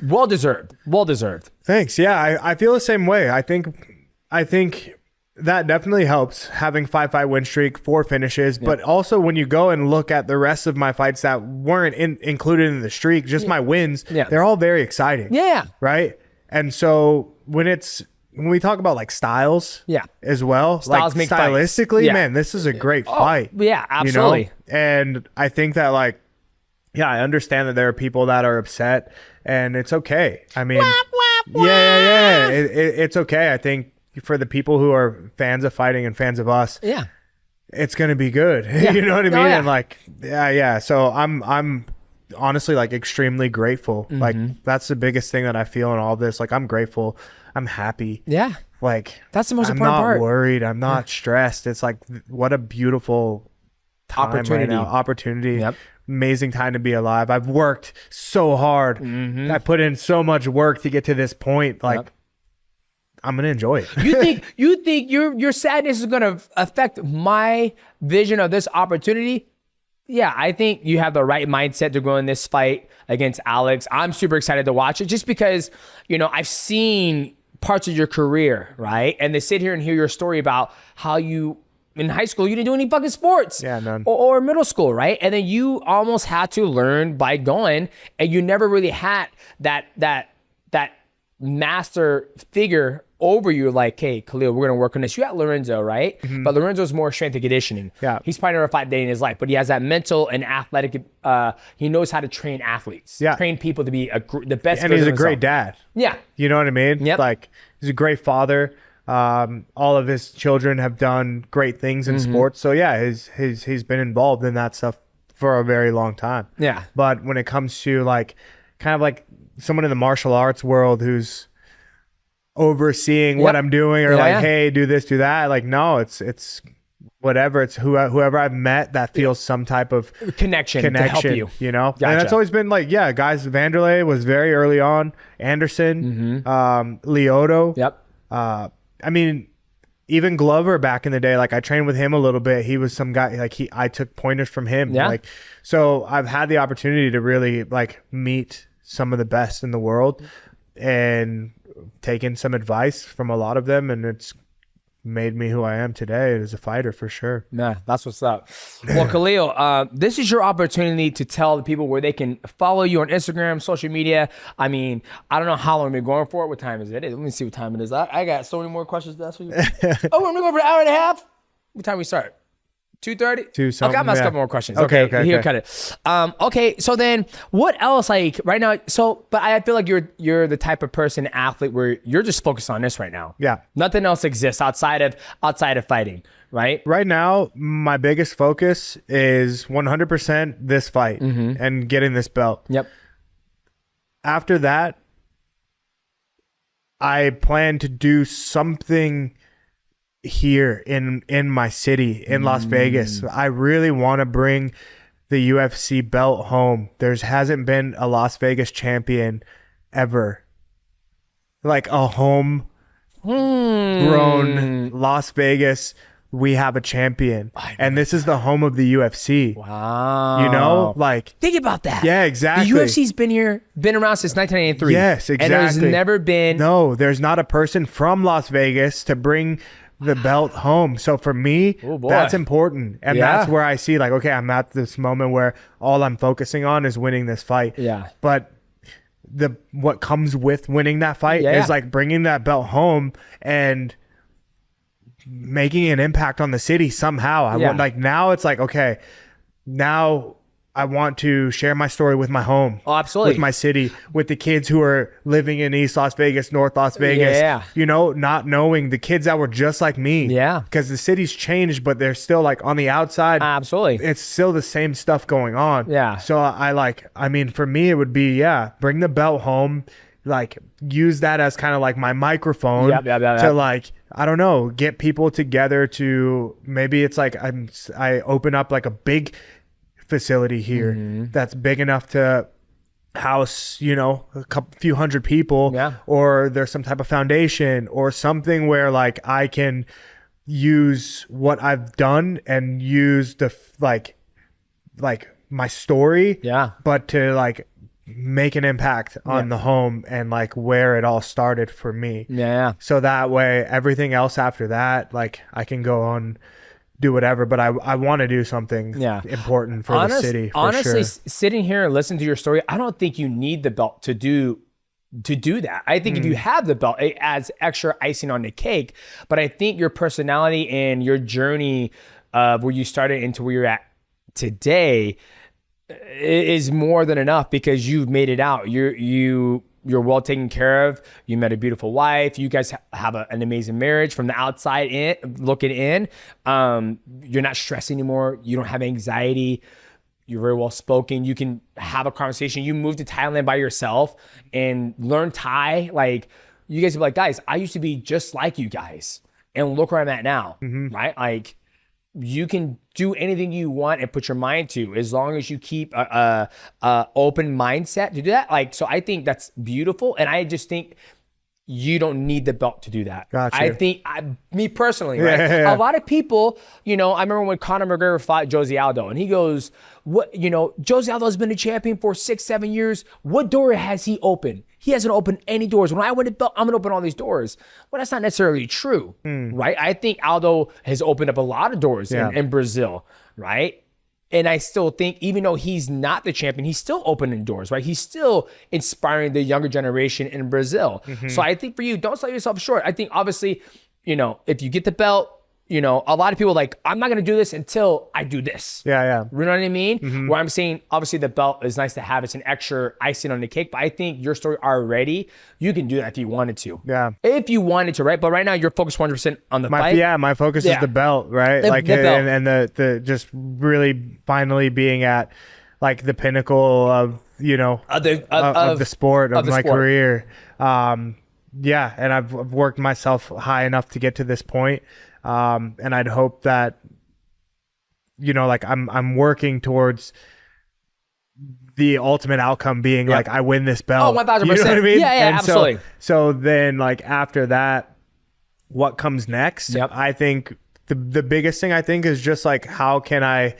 well deserved. Well deserved. Thanks. Yeah, I feel the same way. I think that definitely helps, having 5-fight win streak, 4 finishes. But also when you go and look at the rest of my fights that weren't included in the streak, just my wins, they're all very exciting. Yeah. Right. And so when we talk about like styles, as well, Styles like make fights. stylistically, Yeah. man, this is a great fight. Yeah, absolutely. You know? And I think that like, yeah, I understand that there are people that are upset, and it's okay. I mean, yeah. It's okay. I think for the people who are fans of fighting and fans of us, it's gonna be good. You know what I mean? yeah. And like, yeah. So I'm honestly like extremely grateful. Like that's the biggest thing that I feel in all this. Like I'm grateful. I'm happy. Yeah. Like That's the most I'm important not part. worried. I'm not stressed. It's like what a beautiful time Opportunity. right now. Opportunity. Yep. Amazing time to be alive. I've worked so hard. I put in so much work to get to this point. Like I'm gonna enjoy it. You think your sadness is gonna affect my vision of this opportunity? Yeah, I think you have the right mindset to go in this fight against Alex. I'm super excited to watch it just because, you know, I've seen parts of your career, right? And to sit here and hear your story about how you in high school you didn't do any fucking sports. Yeah, none. Or middle school, right? And then you almost had to learn by going, and you never really had that master figure over you, like, hey, Khalil, we're gonna work on this. You got Lorenzo, right? But Lorenzo's more strength and conditioning. Yeah. He's probably never fought a day in his life, but he has that mental and athletic. He knows how to train athletes. Yeah. Train people to be the best. And he's version a of great himself. dad. Yeah. You know what I mean? Yep. Like he's a great father. All of his children have done great things in sports. So yeah, he's been involved in that stuff for a very long time. Yeah. But when it comes to like kind of like someone in the martial arts world who's overseeing what I'm doing or hey, do this, do that. Like, no, it's whatever. It's whoever I've met that feels some type of connection to help you. You know? Gotcha. And that's always been like, yeah, guys, Vanderlei was very early on. Anderson, Lyoto. Yep. I mean, even Glover back in the day, like I trained with him a little bit. He was some guy, like I took pointers from him. Yeah. Like, so I've had the opportunity to really like meet some of the best in the world and taken some advice from a lot of them. And it's made me who I am today as a fighter for sure. Nah, that's what's up. Well, Khalil, this is your opportunity to tell the people where they can follow you on Instagram, social media. I mean, I don't know how long we're going for. What time is it? Let me see what time it is. I got so many more questions to ask you. Oh, we're gonna go for an hour and a half. What time we start? 2:30? Okay, I'm asking a couple more questions. Okay. Here, cut it. Okay, so then what else, like right now, but I feel like you're the type of person, athlete, where you're just focused on this right now. Yeah. Nothing else exists outside of fighting, right? Right now, my biggest focus is 100% this fight and getting this belt. Yep. After that, I plan to do something here in my city in Las Vegas. I really want to bring the UFC belt home. Hasn't been a Las Vegas champion ever, like a home grown Las Vegas. We have a champion, and this is the home of the UFC. Wow. You know, like, think about that. Yeah, exactly. The UFC's been around since 1983. Yes, exactly. And there's never been. No, there's not a person from Las Vegas to bring the belt home. So for me, that's important. And that's where I see, like, okay, I'm at this moment where all I'm focusing on is winning this fight. Yeah. But what comes with winning that fight is like bringing that belt home and making an impact on the city somehow. I want, like, now it's like, okay, now I want to share my story with my home. Oh, absolutely. With my city, with the kids who are living in East Las Vegas, North Las Vegas. Yeah. You know, not knowing the kids that were just like me. Yeah. Because the city's changed, but they're still, like, on the outside. Absolutely. It's still the same stuff going on. Yeah. So I mean, for me, it would be, bring the belt home. Like, use that as kind of like my microphone to, like, I don't know, get people together to, maybe it's like I open up like a big facility here that's big enough to house, you know, few hundred people, or there's some type of foundation or something where, like, I can use what I've done and use the like my story, but to, like, make an impact on the home and, like, where it all started for me. So that way everything else after that, like, I can go on, do whatever, but I want to do something important for the city. Honestly, sure. Sitting here and listening to your story, I don't think you need the belt to do that. I think if you have the belt, it adds extra icing on the cake. But I think your personality and your journey of where you started into where you're at today is more than enough, because you've made it out. You're well taken care of. You met a beautiful wife. You guys have an amazing marriage from the outside in, looking in. You're not stressed anymore. You don't have anxiety. You're very well spoken. You can have a conversation. You moved to Thailand by yourself and learn Thai. Like, you guys be like, guys, I used to be just like you guys, and look where I'm at now, right? Like, you can do anything you want and put your mind to, as long as you keep a open mindset to do that. Like, so I think that's beautiful. And I just think you don't need the belt to do that. Gotcha. I think, me personally, right? A lot of people, you know, I remember when Conor McGregor fought Jose Aldo, and he goes, "What, you know, Jose Aldo's been a champion for 6-7 years. What door has he opened? He hasn't opened any doors. When I win a belt, I'm gonna open all these doors." Well, that's not necessarily true, right? I think Aldo has opened up a lot of doors in Brazil, right? And I still think, even though he's not the champion, he's still opening doors, right? He's still inspiring the younger generation in Brazil. So I think for you, don't sell yourself short. I think, obviously, you know, if you get the belt, you know, a lot of people are like, I'm not going to do this until I do this. You know what I mean? Where I'm saying, obviously, the belt is nice to have. It's an extra icing on the cake. But I think your story already, you can do that if you wanted to. If you wanted to, right? But right now, you're focused 100% on the fight. My focus is the belt, right? The belt. And the just really finally being at, like, the pinnacle of, you know, of the sport, of my career. And I've worked myself high enough to get to this point. And I'd hope that, you know, like, I'm working towards the ultimate outcome being like, I win this belt. Oh, 1000%. You know what I mean? Yeah, and absolutely. So then, like, after that, what comes next? I think the biggest thing, I think, is just, like, how can I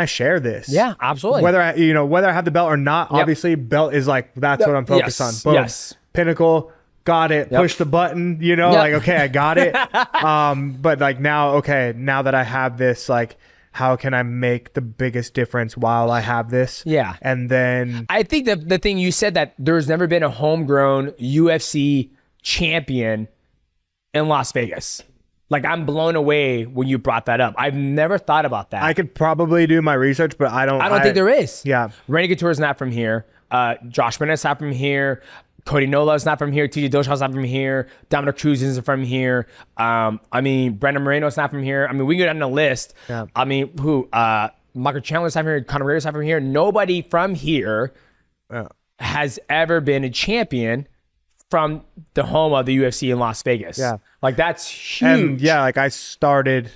share this? Yeah, absolutely. Whether I have the belt or not, obviously belt is, like, that's what I'm focused on. Boom. Pinnacle, got it, push the button, you know, like, okay, I got it. But like now that I have this, like, how can I make the biggest difference while I have this? Yeah. And then I think that the thing you said, that there's never been a homegrown UFC champion in Las Vegas. Like, I'm blown away when you brought that up. I've never thought about that. I could probably do my research, but I don't think there is. Yeah. Randy Couture's not from here. Josh Bennett's not from here. Cody Nola's not from here. TJ Dillshaw's not from here. Dominic Cruz isn't from here. I mean, Brandon Moreno's not from here. I mean, we can go down the list. Yeah. I mean, who? Michael Chandler's not from here. Conor McGregor's not from here. Nobody from here has ever been a champion from the home of the UFC in Las Vegas. Yeah. Like, that's huge. And yeah, like I started.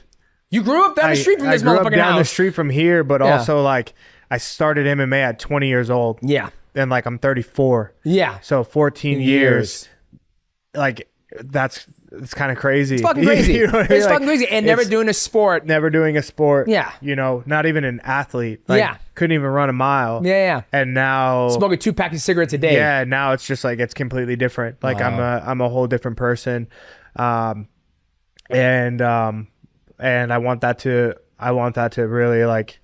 You grew up down the street from this motherfucking house. I grew up down the street from here, but also like I started MMA at 20 years old. Yeah. And like I'm 34. Yeah. So 14 years. Like it's kind of crazy. It's fucking crazy. You know what I mean? It's fucking crazy. And never doing a sport. Never doing a sport. Yeah. You know, not even an athlete. Like, couldn't even run a mile. Yeah. And now smoking 2 packs of cigarettes a day. Yeah. Now it's just like, it's completely different. Like I'm a whole different person. And I want that to really like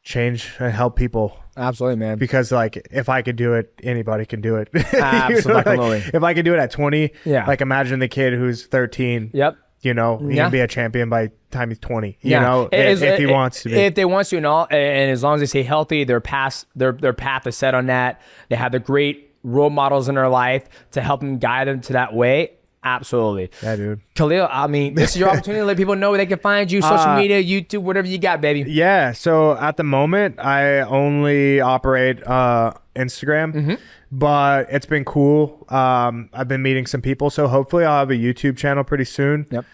change and help people. Absolutely, man. Because like if I could do it, anybody can do it. Absolutely. Like, if I could do it at 20, yeah. Like imagine the kid who's 13. Yep. You know, he can be a champion by the time he's 20. You know, if he wants to be. If they want to, and as long as they stay healthy, their path is set on that. They have the great role models in their life to help them guide them to that way. Absolutely. Yeah, dude. Khalil, I mean, this is your opportunity to let people know where they can find you, social media, YouTube, whatever you got, baby. Yeah. So at the moment, I only operate Instagram, but it's been cool. I've been meeting some people, so hopefully I'll have a YouTube channel pretty soon. Yep.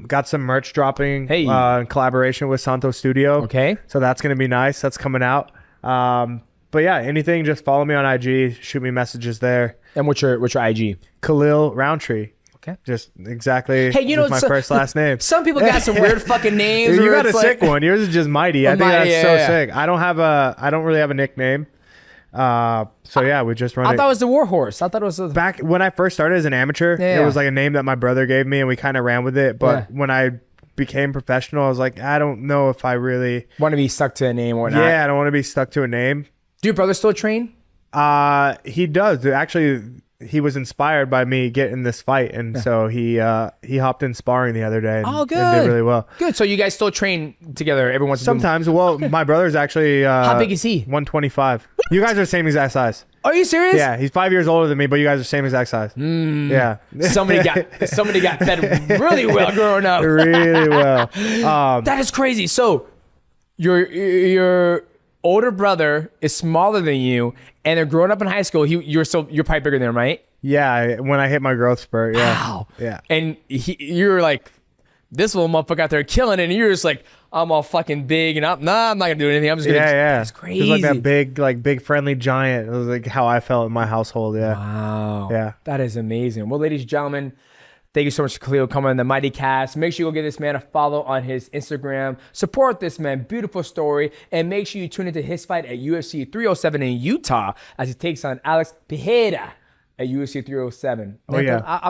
Got some merch dropping in collaboration with Santo Studio. Okay. So that's going to be nice. That's coming out. But yeah, anything, just follow me on IG, shoot me messages there. And what's your IG? Khalil Rountree. Okay. Just exactly. Hey, you know, my first last name. Some people got some weird fucking names. You got a sick one. Yours is just Mighty. I think that's so sick. I don't really have a nickname. So yeah, we just run. I thought it was the Warhorse. I thought it was back when I first started as an amateur. It was like a name that my brother gave me, and we kind of ran with it. But when I became professional, I was like, I don't know if I really want to be stuck to a name or not. Yeah, I don't want to be stuck to a name. Do your brother still train? He does. Actually, he was inspired by me getting this fight, and so he hopped in sparring the other day and did really well. Good. So you guys still train together every once in a while? Sometimes. Well, my brother's actually how big is he? 125. You guys are the same exact size. Are you serious? Yeah, he's 5 years older than me, but you guys are the same exact size. Yeah. Somebody got fed really well growing up. Really well. That is crazy. So your older brother is smaller than you, and they're growing up in high school. You're probably bigger than him, right? Yeah, when I hit my growth spurt. Yeah. Wow. Yeah. And you're like, this little motherfucker out there killing it, and you're just like, I'm all fucking big, and I'm not gonna do anything. I'm just gonna. Yeah. That's crazy. He's like that big friendly giant. It was like how I felt in my household. Yeah. Wow. Yeah. That is amazing. Well, ladies and gentlemen, thank you so much, Khalil, coming on the MIGHTYcast. Make sure you go give this man a follow on his Instagram. Support this man. Beautiful story. And make sure you tune into his fight at UFC 307 in Utah as he takes on Alex Pereira at UFC 307. Oh, yeah.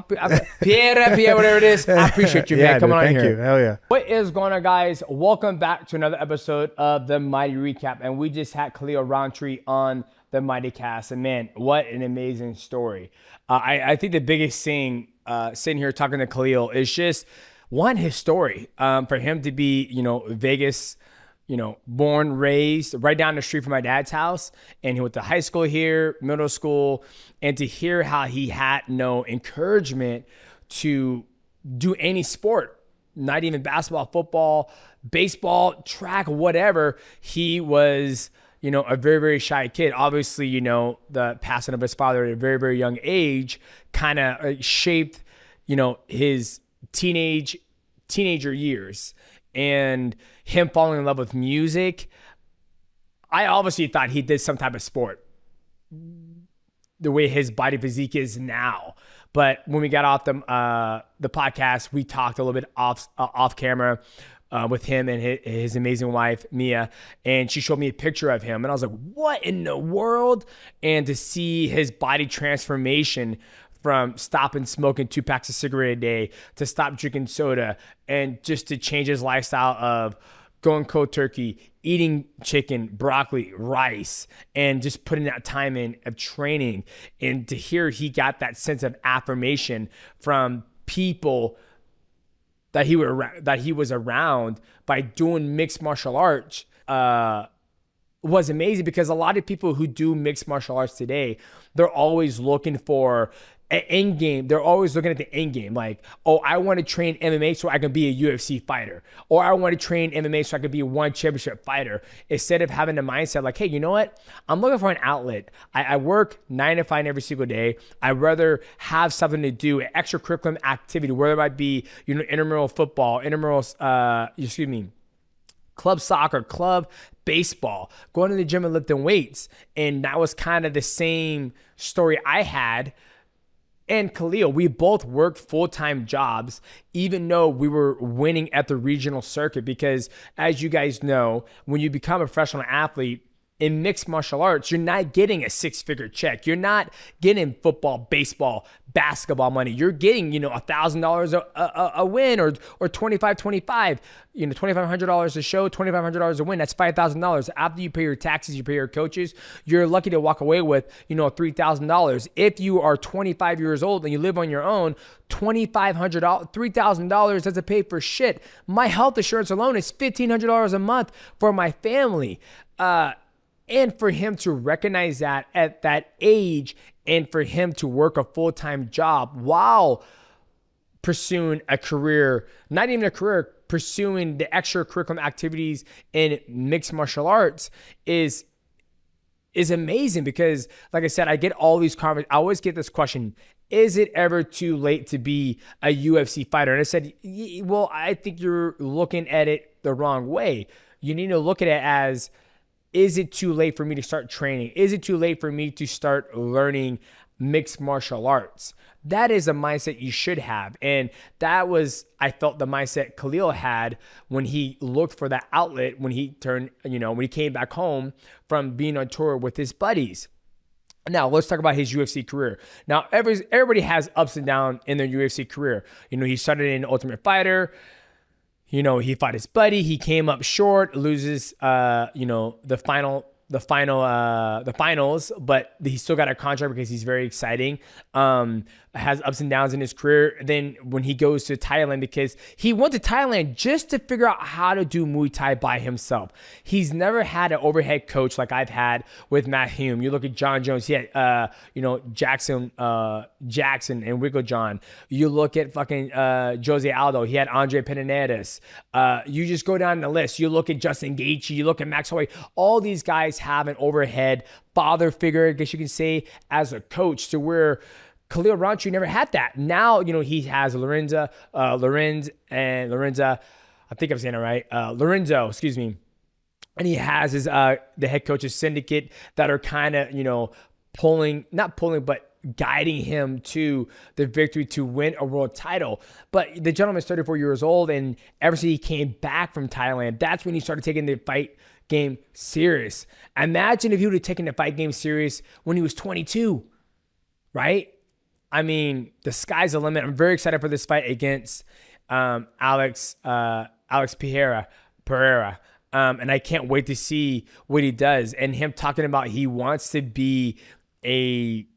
Pereira, whatever it is. I appreciate you, man, coming on here. Thank you. Hell yeah. What is going on, guys? Welcome back to another episode of the Mighty Recap. And we just had Khalil Rountree on the MIGHTYcast. And man, what an amazing story. I think the biggest thing sitting here talking to Khalil is just his story. For him to be, Vegas, born, raised right down the street from my dad's house, and he went to high school here, middle school, and to hear how he had no encouragement to do any sport, not even basketball, football, baseball, track, whatever. He was, a very, very shy kid. Obviously, the passing of his father at a very, very young age kind of shaped, his teenager years, and him falling in love with music. I obviously thought he did some type of sport, the way his body physique is now. But when we got off the podcast, we talked a little bit off camera. with him and his amazing wife, Mia. And she showed me a picture of him. And I was like, what in the world? And to see his body transformation from stopping smoking 2 packs of cigarette a day to stop drinking soda, and just to change his lifestyle of going cold turkey, eating chicken, broccoli, rice, and just putting that time in of training. And to hear he got that sense of affirmation from people that he was around by doing mixed martial arts was amazing, because a lot of people who do mixed martial arts today, they're always looking for an end game. They're always looking at the end game. Like, oh, I want to train MMA so I can be a UFC fighter. Or I want to train MMA so I can be one championship fighter. Instead of having the mindset like, hey, you know what? I'm looking for an outlet. I work 9 to 5 every single day. I'd rather have something to do, an extracurricular activity, whether it might be, intramural football, club soccer, club baseball, going to the gym and lifting weights. And that was kind of the same story I had. And Khalil, we both worked full-time jobs, even though we were winning at the regional circuit, because as you guys know, when you become a professional athlete in mixed martial arts, you're not getting a 6-figure check. You're not getting football, baseball, basketball money. You're getting, $1,000 a win, or $2,525, $2,500 a show, $2,500 a win. That's $5,000. After you pay your taxes, you pay your coaches, you're lucky to walk away with, $3,000. If you are 25 years old and you live on your own, $2,500, $3,000 doesn't pay for shit. My health insurance alone is $1,500 a month for my family. And for him to recognize that at that age, and for him to work a full-time job while pursuing a career, not even a career, pursuing the extracurricular activities in mixed martial arts is amazing. Because like I said, I get all these comments. I always get this question: is it ever too late to be a UFC fighter? And I said, well, I think you're looking at it the wrong way. You need to look at it as, is it too late for me to start training? Is it too late for me to start learning mixed martial arts? That is a mindset you should have. And that was, I felt, the mindset Khalil had when he looked for that outlet, when he when he came back home from being on tour with his buddies. Now, let's talk about his UFC career. Now, everybody has ups and downs in their UFC career. He started in Ultimate Fighter. He fought his buddy. He came up short, loses, the finals, but he still got a contract because he's very exciting. Has ups and downs in his career. Then when he goes to Thailand, because he went to Thailand just to figure out how to do Muay Thai by himself. He's never had an overhead coach like I've had with Matt Hume. You look at John Jones. He had, Jackson and Rico John. You look at fucking Jose Aldo. He had Andre Pederneiras. You just go down the list. You look at Justin Gaethje. You look at Max Holloway. All these guys have an overhead father figure, I guess you can say, as a coach, to where Khalil Rountree never had that. Now, he has Lorenzo, I think I'm saying it right, Lorenzo, excuse me. And he has his the head coach's syndicate that are kind of, not pulling, but guiding him to the victory to win a world title. But the gentleman's 34 years old, and ever since he came back from Thailand, that's when he started taking the fight game serious. Imagine if he would have taken the fight game serious when he was 22, right? I mean, the sky's the limit. I'm very excited for this fight against Alex Pereira. And I can't wait to see what he does. And him talking about he wants to be a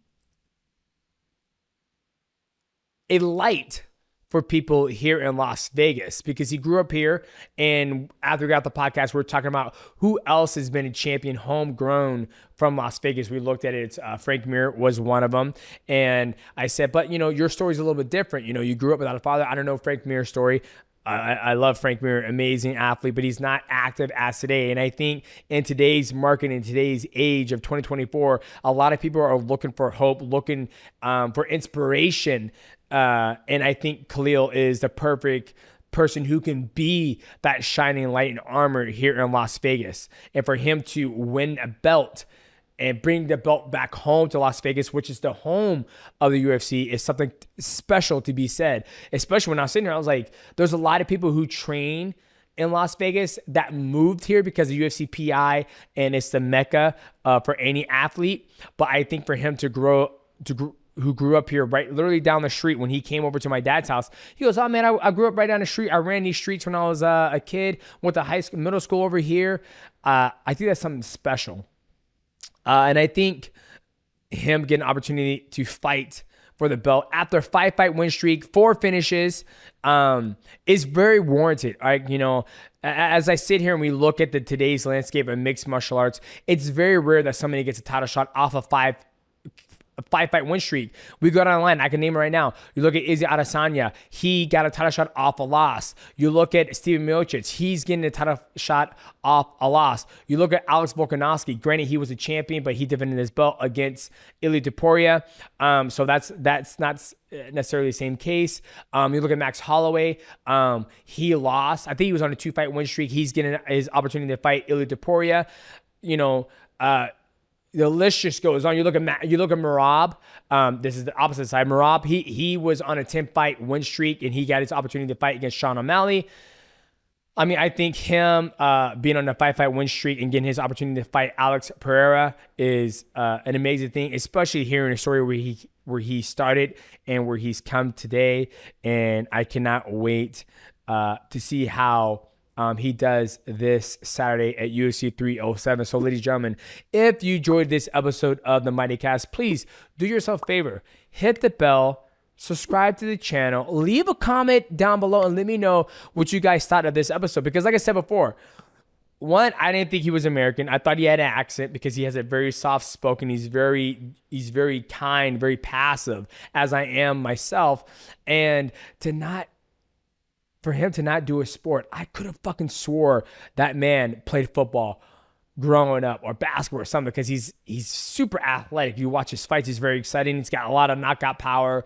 light for people here in Las Vegas, because he grew up here. And after we got the podcast, we're talking about who else has been a champion homegrown from Las Vegas. We looked at it. It's, Frank Mir was one of them. And I said, but your story's a little bit different. You grew up without a father. I don't know Frank Mir's story. I love Frank Mir, amazing athlete, but he's not active as today. And I think in today's market, in today's age of 2024, a lot of people are looking for hope, looking for inspiration. And I think Khalil is the perfect person who can be that shining light and armor here in Las Vegas. And for him to win a belt and bring the belt back home to Las Vegas, which is the home of the UFC, is something special to be said. Especially when I was sitting here, I was like, there's a lot of people who train in Las Vegas that moved here because of UFC PI, and it's the mecca for any athlete. But I think for him who grew up here right literally down the street, when he came over to my dad's house, he goes, oh man, I grew up right down the street. I ran these streets when I was a kid, went to middle school over here. I think that's something special. And I think him getting an opportunity to fight for the belt after 5-fight win streak, 4 finishes, is very warranted. Right? You know, as I sit here and we look at today's landscape of mixed martial arts, it's very rare that somebody gets a title shot off a 5-fight win streak. We go down the line. I can name it right now. You look at Izzy Adesanya. He got a title shot off a loss. You look at Steven Miocic. He's getting a title shot off a loss. You look at Alex Volkanovski. Granted, he was a champion, but he defended his belt against Ilia Topuria. So that's not necessarily the same case. You look at Max Holloway. He lost. I think he was on a 2-fight win streak. He's getting his opportunity to fight Ilia Topuria. You know, the list just goes on. You look at Merab. This is the opposite side. Merab, he was on a 10-fight win streak, and he got his opportunity to fight against Sean O'Malley. I mean, I think him being on a 5-fight win streak and getting his opportunity to fight Alex Pereira is an amazing thing, especially hearing a story where he started and where he's come today. And I cannot wait to see how he does this Saturday at UFC 307. So, ladies and gentlemen, if you enjoyed this episode of the MIGHTYcast, please do yourself a favor. Hit the bell, subscribe to the channel, leave a comment down below, and let me know what you guys thought of this episode. Because like I said before, one, I didn't think he was American. I thought he had an accent because he has a very soft-spoken. He's very kind, very passive, as I am myself. And for him to not do a sport, I could have fucking swore that man played football growing up or basketball or something, because he's super athletic. You watch his fights, he's very exciting. He's got a lot of knockout power.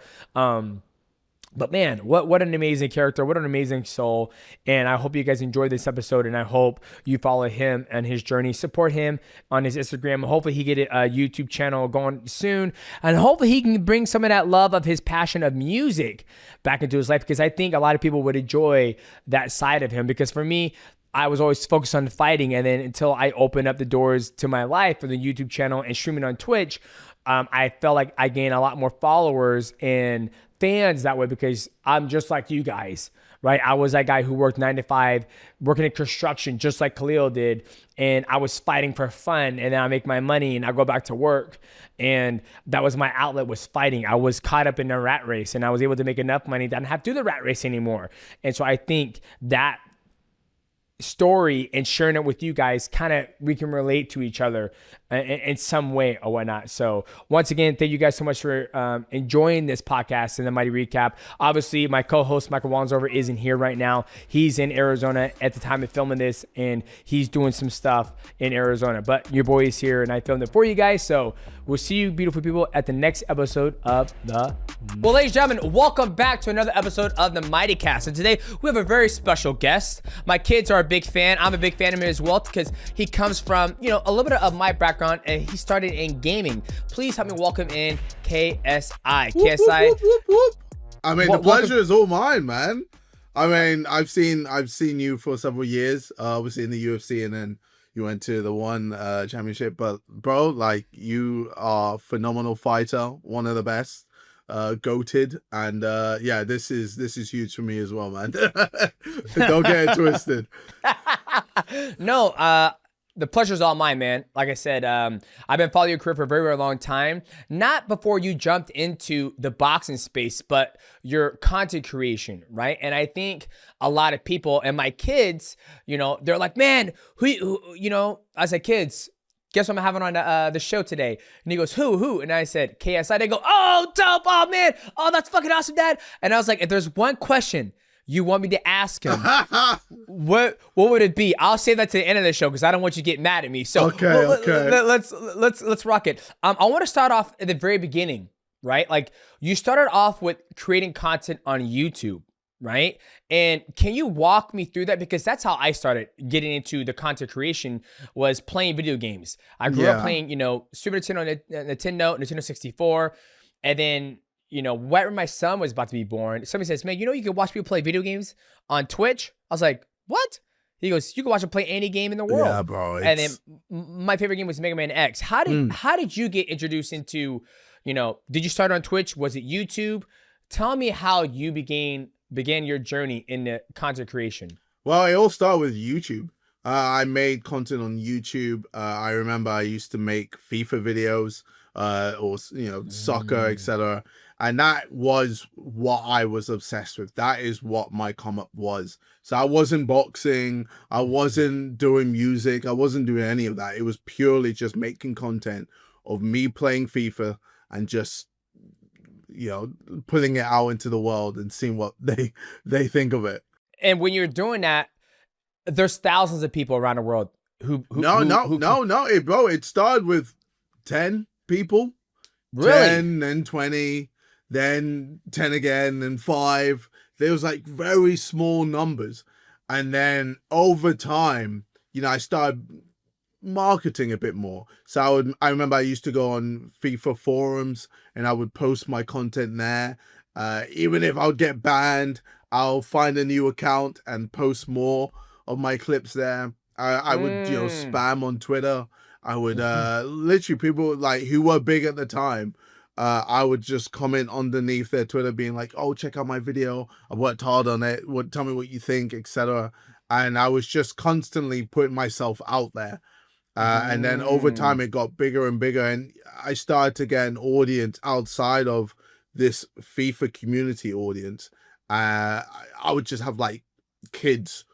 But man, what an amazing character. What an amazing soul. And I hope you guys enjoyed this episode, and I hope you follow him and his journey. Support him on his Instagram. Hopefully he get a YouTube channel going soon. And hopefully he can bring some of that love of his passion of music back into his life, because I think a lot of people would enjoy that side of him. Because for me, I was always focused on fighting. And then until I opened up the doors to my life for the YouTube channel and streaming on Twitch, I felt like I gained a lot more followers and fans that way, because I'm just like you guys, right? I was that guy who worked 9 to 5, working in construction, just like Khalil did. And I was fighting for fun, and then I make my money and I go back to work. And that was my outlet, was fighting. I was caught up in a rat race, and I was able to make enough money that I didn't have to do the rat race anymore. And so I think that story and sharing it with you guys, kind of, we can relate to each other in some way or whatnot. So once again, thank you guys so much for enjoying this podcast and the Mighty Recap. Obviously, my co-host Michael Wansover isn't here right now. He's in Arizona at the time of filming this, and he's doing some stuff in Arizona. But your boy is here, and I filmed it for you guys. So we'll see you beautiful people at the next episode of the... Well, ladies and gentlemen, welcome back to another episode of the MIGHTYcast. And today we have a very special guest. My kids are a big fan. I'm a big fan of him as well, because he comes from, you know, a little bit of my background, and he started in gaming. Please help me welcome in KSI. Whoop, KSI. whoop, whoop, whoop. I mean, the pleasure is all mine, man. I mean, I've seen you for several years, obviously in the UFC, and then you went to the one championship. But bro, like, you are a phenomenal fighter, one of the best, goated, and yeah, this is huge for me as well, man. Don't get it twisted. No, the pleasure's all mine, man. Like I said, I've been following your career for a very, very long time. Not before you jumped into the boxing space, but your content creation, right? And I think a lot of people, and my kids, you know, they're like, man, who you know, I said, kids, guess what I'm having on the show today? And he goes, who? And I said, KSI. They go, oh, dope, oh, man. Oh, that's fucking awesome, Dad. And I was like, if there's one question you want me to ask him, what would it be? I'll save that to the end of the show, because I don't want you to get mad at me. So okay. Let's rock it. I want to start off at the very beginning, right? Like, you started off with creating content on YouTube, right? And can you walk me through that? Because that's how I started getting into the content creation, was playing video games. I grew up playing, you know, Super Nintendo, Nintendo 64, and then, you know, right when my son was about to be born, somebody says, man, you know, you can watch people play video games on Twitch. I was like, what? He goes, you can watch him play any game in the world. Yeah, bro. And then my favorite game was Mega Man X. How did you get introduced into, did you start on Twitch? Was it YouTube? Tell me how you began your journey in the content creation. Well, it all started with YouTube. I made content on YouTube. I remember I used to make FIFA videos, or soccer, etc. And that was what I was obsessed with. That is what my come up was. So I wasn't boxing. I wasn't doing music. I wasn't doing any of that. It was purely just making content of me playing FIFA and just, putting it out into the world and seeing what they think of it. And when you're doing that, there's thousands of people around the world who bro. It started with 10 people, really? 10, then 20, then 10 again, then 5. There was like very small numbers, and then over time, I started marketing a bit more. So I remember I used to go on FIFA forums and I would post my content there. Even if I would get banned, I'll find a new account and post more of my clips there. I would spam on Twitter. I would literally, people like who were big at the time, I would just comment underneath their Twitter being like, oh, check out my video, I worked hard on it, tell me what you think, etc. And I was just constantly putting myself out there. And then over time it got bigger and bigger, and I started to get an audience outside of this FIFA community audience. I would just have like kids,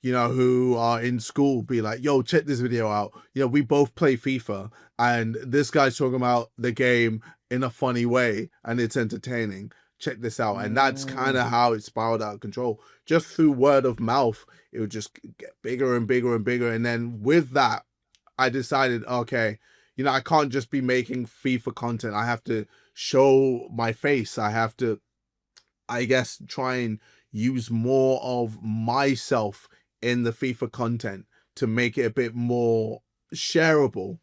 who are in school be like, yo, check this video out. We both play FIFA and this guy's talking about the game in a funny way and it's entertaining. Check this out. And that's kind of how it spiraled out of control. Just through word of mouth, it would just get bigger and bigger and bigger. And then with that, I decided, okay, I can't just be making FIFA content. I have to show my face. I have to, I guess, try and use more of myself in the FIFA content to make it a bit more shareable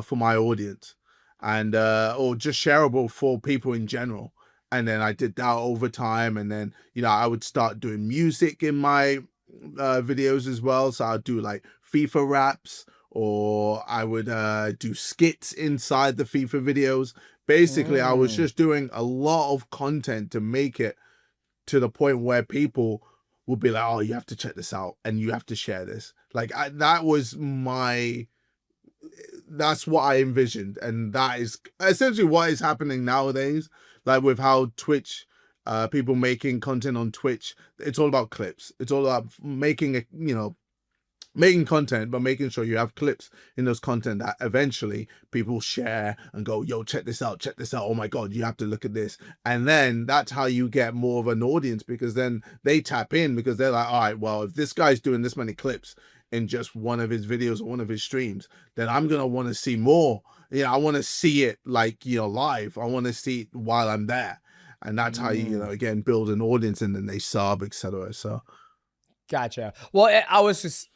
for my audience, and or just shareable for people in general. And then I did that over time, and then I would start doing music in my videos as well. So I'd do like FIFA raps, or I would do skits inside the FIFA videos. Basically, I was just doing a lot of content to make it to the point where people would be like, oh, you have to check this out and you have to share this. Like that's what I envisioned. And that is essentially what is happening nowadays. Like with how Twitch, people making content on Twitch, it's all about clips. It's all about making making content, but making sure you have clips in those content that eventually people share and go, yo, check this out. Oh my God, you have to look at this. And then that's how you get more of an audience, because then they tap in, because they're like, all right, well, if this guy's doing this many clips in just one of his videos or one of his streams, then I'm going to want to see more. I want to see it like, live. I want to see it while I'm there. And that's how you, again, build an audience, and then they sub, etc. So. Gotcha. Well,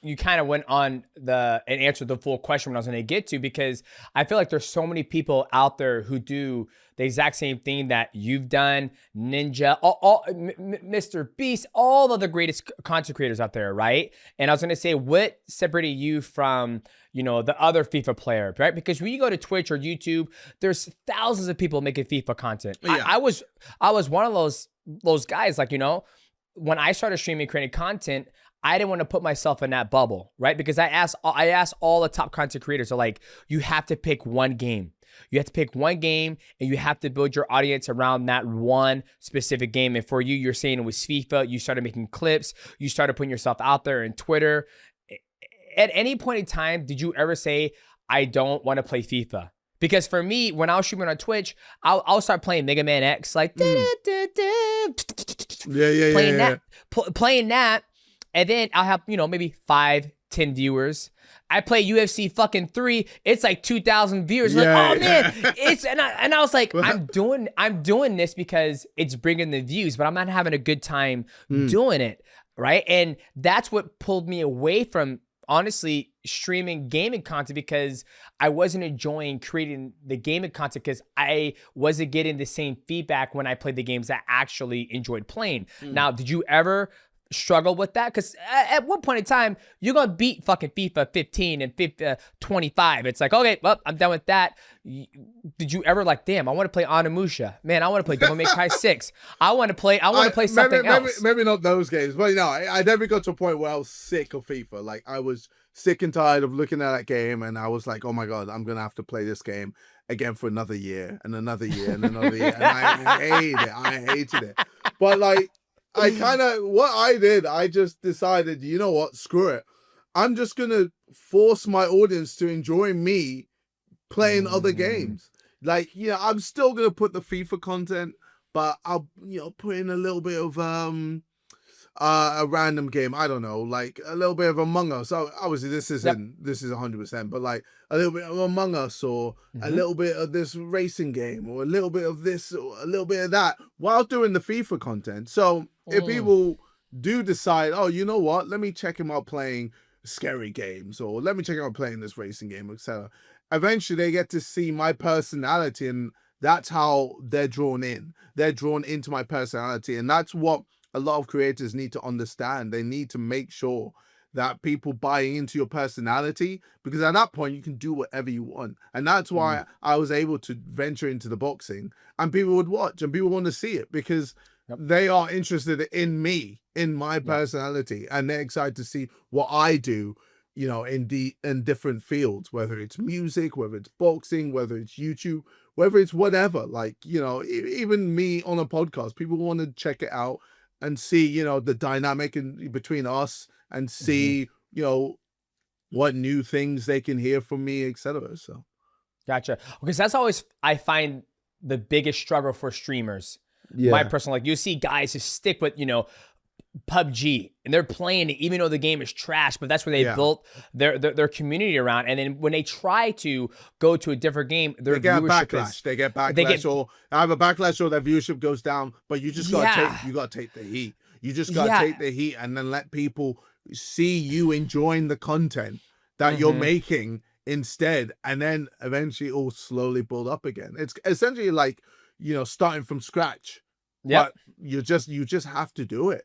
you kind of went on and answered the full question when I was going to get to, because I feel like there's so many people out there who do the exact same thing that you've done, Ninja, Mr. Beast, all of the greatest content creators out there, right? And I was going to say, what separated you from, the other FIFA player, right? Because when you go to Twitch or YouTube, there's thousands of people making FIFA content. Yeah. I was one of those guys, like, when I started streaming, creating content, I didn't want to put myself in that bubble, right? Because I asked all the top content creators, so like, you have to pick one game. You have to pick one game, and you have to build your audience around that one specific game. And for you, you're saying it was FIFA. You started making clips. You started putting yourself out there in Twitter. At any point in time, did you ever say, I don't want to play FIFA? Because for me, when I was streaming on Twitch, I'll start playing Mega Man X, like playing that, and then I'll have maybe 5-10 viewers. I play UFC fucking 3, it's like 2,000 viewers. Like, oh man, and I was like, I'm doing this because it's bringing the views, but I'm not having a good time doing it, right? And that's what pulled me away from, honestly, streaming gaming content, because I wasn't enjoying creating the gaming content, because I wasn't getting the same feedback when I played the games that I actually enjoyed playing. Now, did you ever struggle with that? Because at one point in time, you're going to beat fucking FIFA 15 and FIFA 25. It's like, okay, well, I'm done with that. Did you ever like, damn, I want to play Onimusha. Man, I want to play Devil May Cry 6. I want to play something else. Maybe not those games, but no, I never got to a point where I was sick of FIFA. Like, I was sick and tired of looking at that game, and I was like, oh my God, I'm going to have to play this game again for another year and another year and another year. And I hated it. But like, what I did, I just decided, you know what, screw it. I'm just going to force my audience to enjoy me playing other games. Like, I'm still going to put the FIFA content, but I'll, put in a little bit of a random game. I don't know, like a little bit of Among Us. So obviously this is 100%, but like a little bit of Among Us, or a little bit of this racing game, or a little bit of this, or a little bit of that, while doing the FIFA content. So if people do decide, oh, you know what, let me check him out playing scary games, or let me check him out playing this racing game, etc., eventually they get to see my personality, and that's how they're drawn in. They're drawn into my personality, and that's what a lot of creators need to understand. They need to make sure that people buy into your personality, because at that point you can do whatever you want. And that's why I was able to venture into the boxing, and people would watch and people want to see it, because they are interested in me, in my personality, and they're excited to see what I do, in different fields, whether it's music, whether it's boxing, whether it's YouTube, whether it's whatever. Like, even me on a podcast, people want to check it out and see, the dynamic between us, and see, what new things they can hear from me, etc. So, gotcha. Because that's always, I find, the biggest struggle for streamers. My personal, like, you see guys just stick with, PUBG, and they're playing it even though the game is trash, but that's where they built their community around. And then when they try to go to a different game, their viewership they get backlash, or have a backlash, or their viewership goes down. But you just gotta take the heat. You just gotta take the heat, and then let people see you enjoying the content that you're making instead, and then eventually it will slowly build up again. It's essentially like, starting from scratch. But you just have to do it.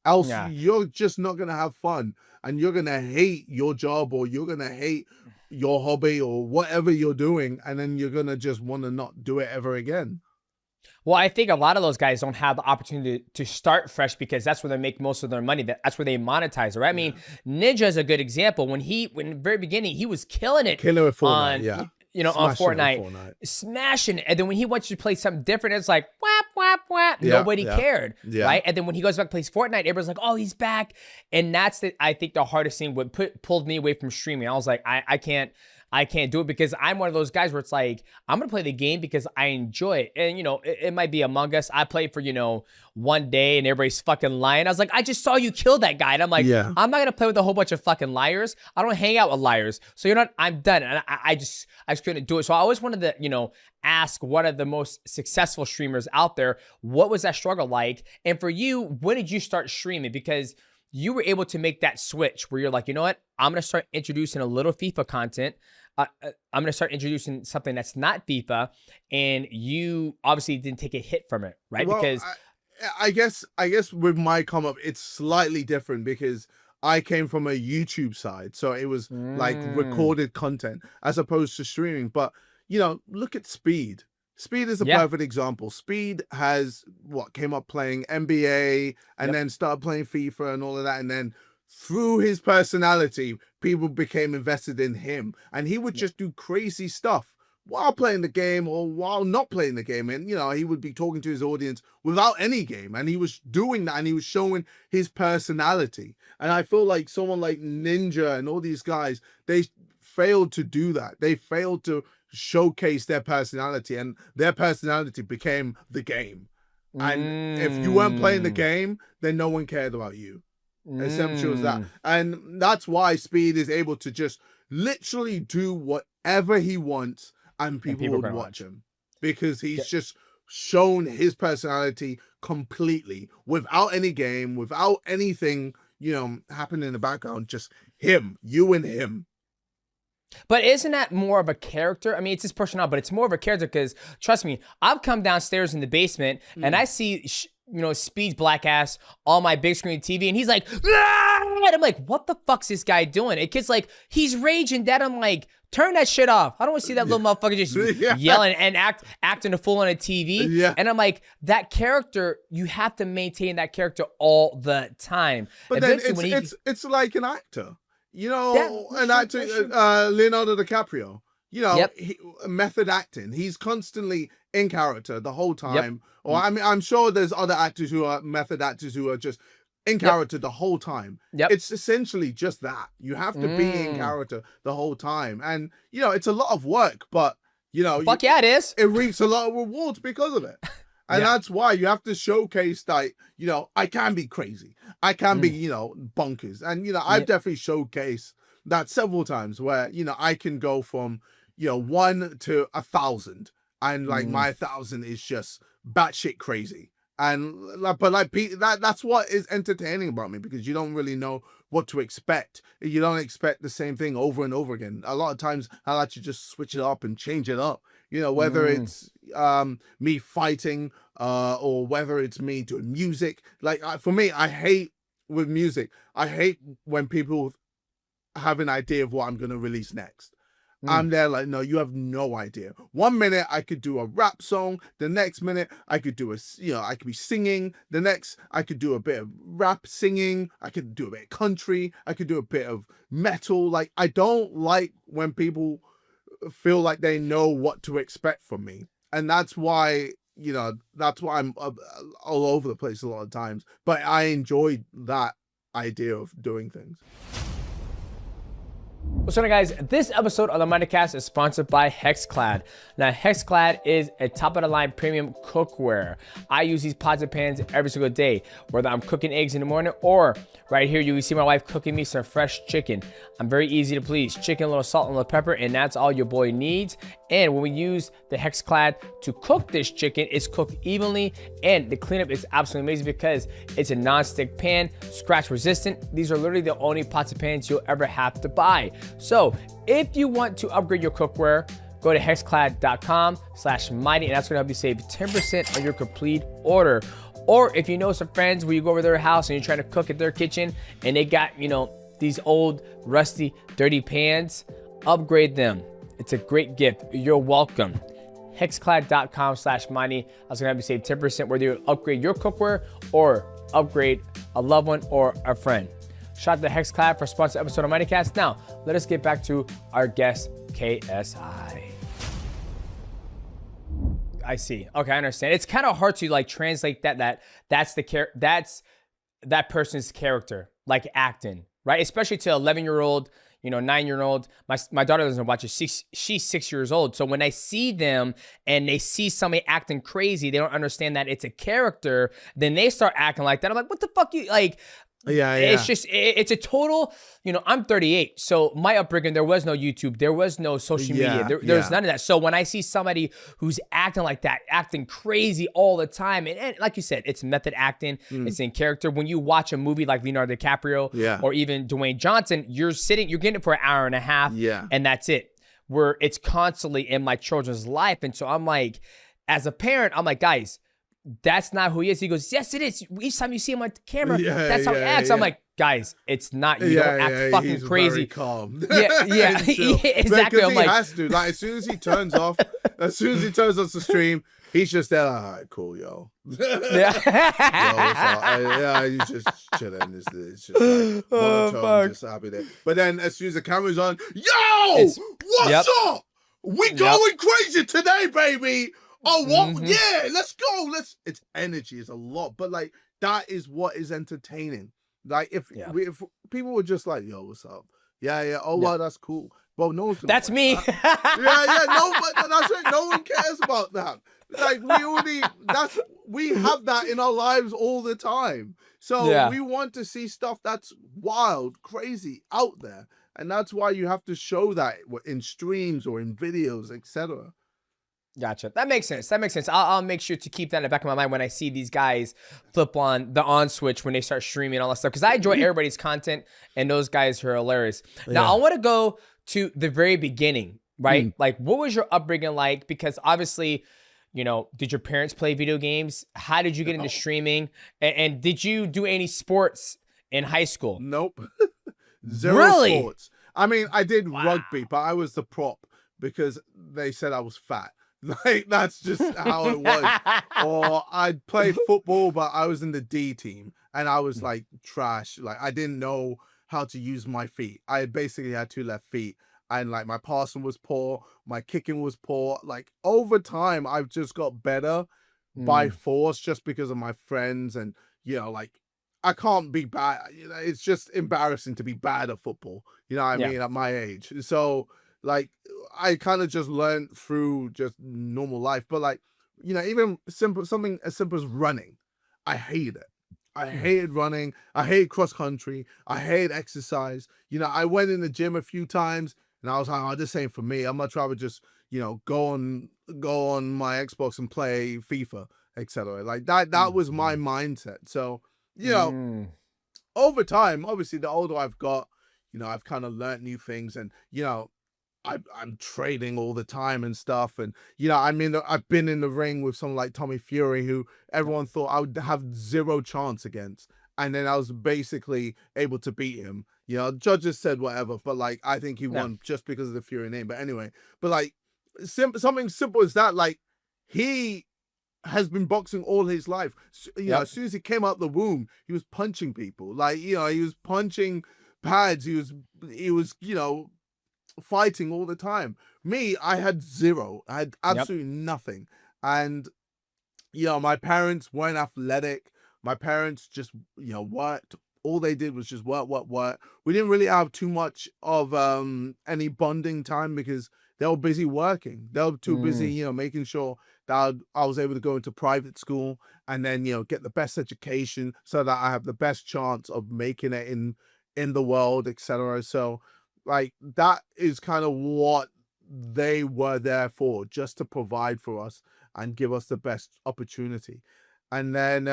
Else you're just not going to have fun, and you're going to hate your job, or you're going to hate your hobby, or whatever you're doing, and then you're going to just want to not do it ever again. Well, I think a lot of those guys don't have the opportunity to start fresh, because that's where they make most of their money. That's where they monetize it, right? I mean, Ninja is a good example. When in the very beginning, he was killing it. Killing with Fortnite, on Fortnite, smashing it. And then when he wants to play something different, it's like, whap, whap, whap. Nobody cared, right? And then when he goes back and plays Fortnite, everyone's like, oh, he's back. And that's, I think, the hardest thing, what pulled me away from streaming. I was like, I can't do it, because I'm one of those guys where it's like, I'm going to play the game because I enjoy it. And, it might be Among Us. I played for, one day, and everybody's fucking lying. I was like, I just saw you kill that guy. And I'm like, I'm not going to play with a whole bunch of fucking liars. I don't hang out with liars. So I'm done. And I just couldn't do it. So I always wanted to, ask one of the most successful streamers out there, what was that struggle like? And for you, when did you start streaming? Because you were able to make that switch where you're like, you know what? I'm going to start introducing a little FIFA content. I'm going to start introducing something that's not FIFA. And you obviously didn't take a hit from it, right? Well, because I guess with my come up, it's slightly different, because I came from a YouTube side. So it was like recorded content as opposed to streaming. But, look at Speed. Speed is a perfect example. Speed came up playing NBA, and then started playing FIFA and all of that. And then through his personality, people became invested in him, and he would just do crazy stuff while playing the game or while not playing the game. And, he would be talking to his audience without any game, and he was doing that, and he was showing his personality. And I feel like someone like Ninja and all these guys, they failed to do that. They failed to showcase their personality, and their personality became the game. And if you weren't playing the game, then no one cared about you. As simple as that. And that's why Speed is able to just literally do whatever he wants, and people would watch him, because he's just shown his personality completely, without any game, without anything, happening in the background. Just him, you and him. But isn't that more of a character? I mean, it's his personality, but it's more of a character, because trust me, I've come downstairs in the basement and I see speeds black ass on my big screen TV, and he's like, "Ah!" And I'm like, what the fuck's this guy doing? And kid's like, he's raging dead. I'm like, turn that shit off. I don't want to see that little motherfucker just yelling and acting a fool on a TV. Yeah. And I'm like, that character, you have to maintain that character all the time. But Eventually, then it's like an actor, an actor, Leonardo DiCaprio. Method acting. He's constantly in character the whole time. Or I mean, I'm sure there's other actors who are method actors who are just in character the whole time. It's essentially just that. You have to be in character the whole time. And, it's a lot of work, but, fuck yeah, it is. It reaps a lot of rewards because of it. And that's why you have to showcase that, I can be crazy. I can be, bonkers. And, I've definitely showcased that several times where, I can go from, 1 to 1,000. And like my 1,000 is just batshit crazy. And that's what is entertaining about me, because you don't really know what to expect. You don't expect the same thing over and over again. A lot of times I like to just switch it up and change it up. Whether it's me fighting or whether it's me doing music. Like for me, I hate with music. I hate when people have an idea of what I'm going to release next. I'm there like, no, you have no idea. 1 minute I could do a rap song. The next minute I could do I could be singing. The next I could do a bit of rap singing. I could do a bit of country. I could do a bit of metal. Like, I don't like when people feel like they know what to expect from me. And that's why, I'm all over the place a lot of times. But I enjoyed that idea of doing things. What's up, guys? This episode of the MIGHTYcast is sponsored by Hexclad. Now, Hexclad is a top-of-the-line premium cookware. I use these pots and pans every single day, whether I'm cooking eggs in the morning or right here, you can see my wife cooking me some fresh chicken. I'm very easy to please. Chicken, a little salt, and a little pepper, and that's all your boy needs. And when we use the Hexclad to cook this chicken, it's cooked evenly, and the cleanup is absolutely amazing because it's a non-stick pan, scratch resistant. These are literally the only pots and pans you'll ever have to buy. So if you want to upgrade your cookware, go to hexclad.com/mighty, and that's gonna help you save 10% on your complete order. Or if you know some friends where you go over their house and you're trying to cook at their kitchen and they got, these old, rusty, dirty pans, upgrade them. It's a great gift. You're welcome. Hexclad.com/mighty. That's gonna help you save 10% whether you upgrade your cookware or upgrade a loved one or a friend. Shout out to Hexclad for sponsoring episode of MIGHTYcast. Now, let us get back to our guest, KSI. I see. Okay, I understand. It's kind of hard to like translate that's that person's character, like acting, right? Especially to 11-year-old, 9-year-old. My daughter doesn't watch it. She's 6 years old. So when I see them and they see somebody acting crazy, they don't understand that it's a character. Then they start acting like that. I'm like, what the fuck you like? Yeah. It's just, it's a total, I'm 38. So my upbringing, there was no YouTube. There was no social media. There's none of that. So when I see somebody who's acting like that, acting crazy all the time, and like you said, it's method acting, it's in character. When you watch a movie like Leonardo DiCaprio or even Dwayne Johnson, you're getting it for an hour and a half and that's it. Where it's constantly in my children's life. And so I'm like, as a parent, I'm like, guys, that's not who he is. He goes, yes, it is. Each time you see him on the camera, that's how he acts. I'm like, guys, it's not. You don't act fucking he's crazy. Very calm. Exactly. I'm he like, has to. Like, as soon as he turns off the stream, he's just there. All right, cool, yo. Yeah. He's just chilling. It's just like monotone, just happy there. But then as soon as the camera's on, what's up? We going crazy today, baby. Oh, what? Yeah, let's go. It's energy. It's a lot. But like, that is what is entertaining. Like, if people were just like, yo, what's up? Yeah. Oh, wow, that's cool. Well, no one's gonna that's me. That. No, that's right. No one cares about that. Like, we have that in our lives all the time. So we want to see stuff that's wild, crazy, out there. And that's why you have to show that in streams or in videos, etc. Gotcha. That makes sense. I'll make sure to keep that in the back of my mind when I see these guys flip on the on switch when they start streaming and all that stuff. Because I enjoy everybody's content, and those guys are hilarious. Now, I want to go to the very beginning, right? Like, what was your upbringing like? Because obviously, did your parents play video games? How did you get into streaming? And did you do any sports in high school? Nope. Zero Really? sports. I mean, I did rugby, but I was the prop because they said I was fat. Like, that's just how it was. Or I'd play football, but I was in the D team and I was like trash. Like, I didn't know how to use my feet. I basically had 2 left feet, and like my passing was poor, my kicking was poor. Like, over time, I've just got better by force just because of my friends. And, like, I can't be bad. It's just embarrassing to be bad at football. You know what I mean? At my age. So, like, I kind of just learned through just normal life. But, like, even something as simple as running, I hate it. I hated running. I hate cross country. I hate exercise. I went in the gym a few times and I was like, oh, this ain't for me. I'm much rather just, go on my Xbox and play FIFA, etc. Like that was my mindset. So, over time, obviously, the older I've got, I've kind of learned new things, and, I'm trading all the time and stuff. And, I mean, I've been in the ring with someone like Tommy Fury, who everyone thought I would have 0 chance against. And then I was basically able to beat him. Judges said whatever, but, like, I think he won just because of the Fury name. But anyway, but, like, something simple as that, like, he has been boxing all his life. As soon as he came out the womb, he was punching people. Like, he was punching pads. He was, fighting all the time. Me, I had 0. I had absolutely nothing. And, my parents weren't athletic. My parents just, worked. All they did was just work. We didn't really have too much of any bonding time because they were busy working. They were too busy, making sure that I was able to go into private school and then, get the best education so that I have the best chance of making it in the world, etc. So, like, that is kind of what they were there for, just to provide for us and give us the best opportunity. And then,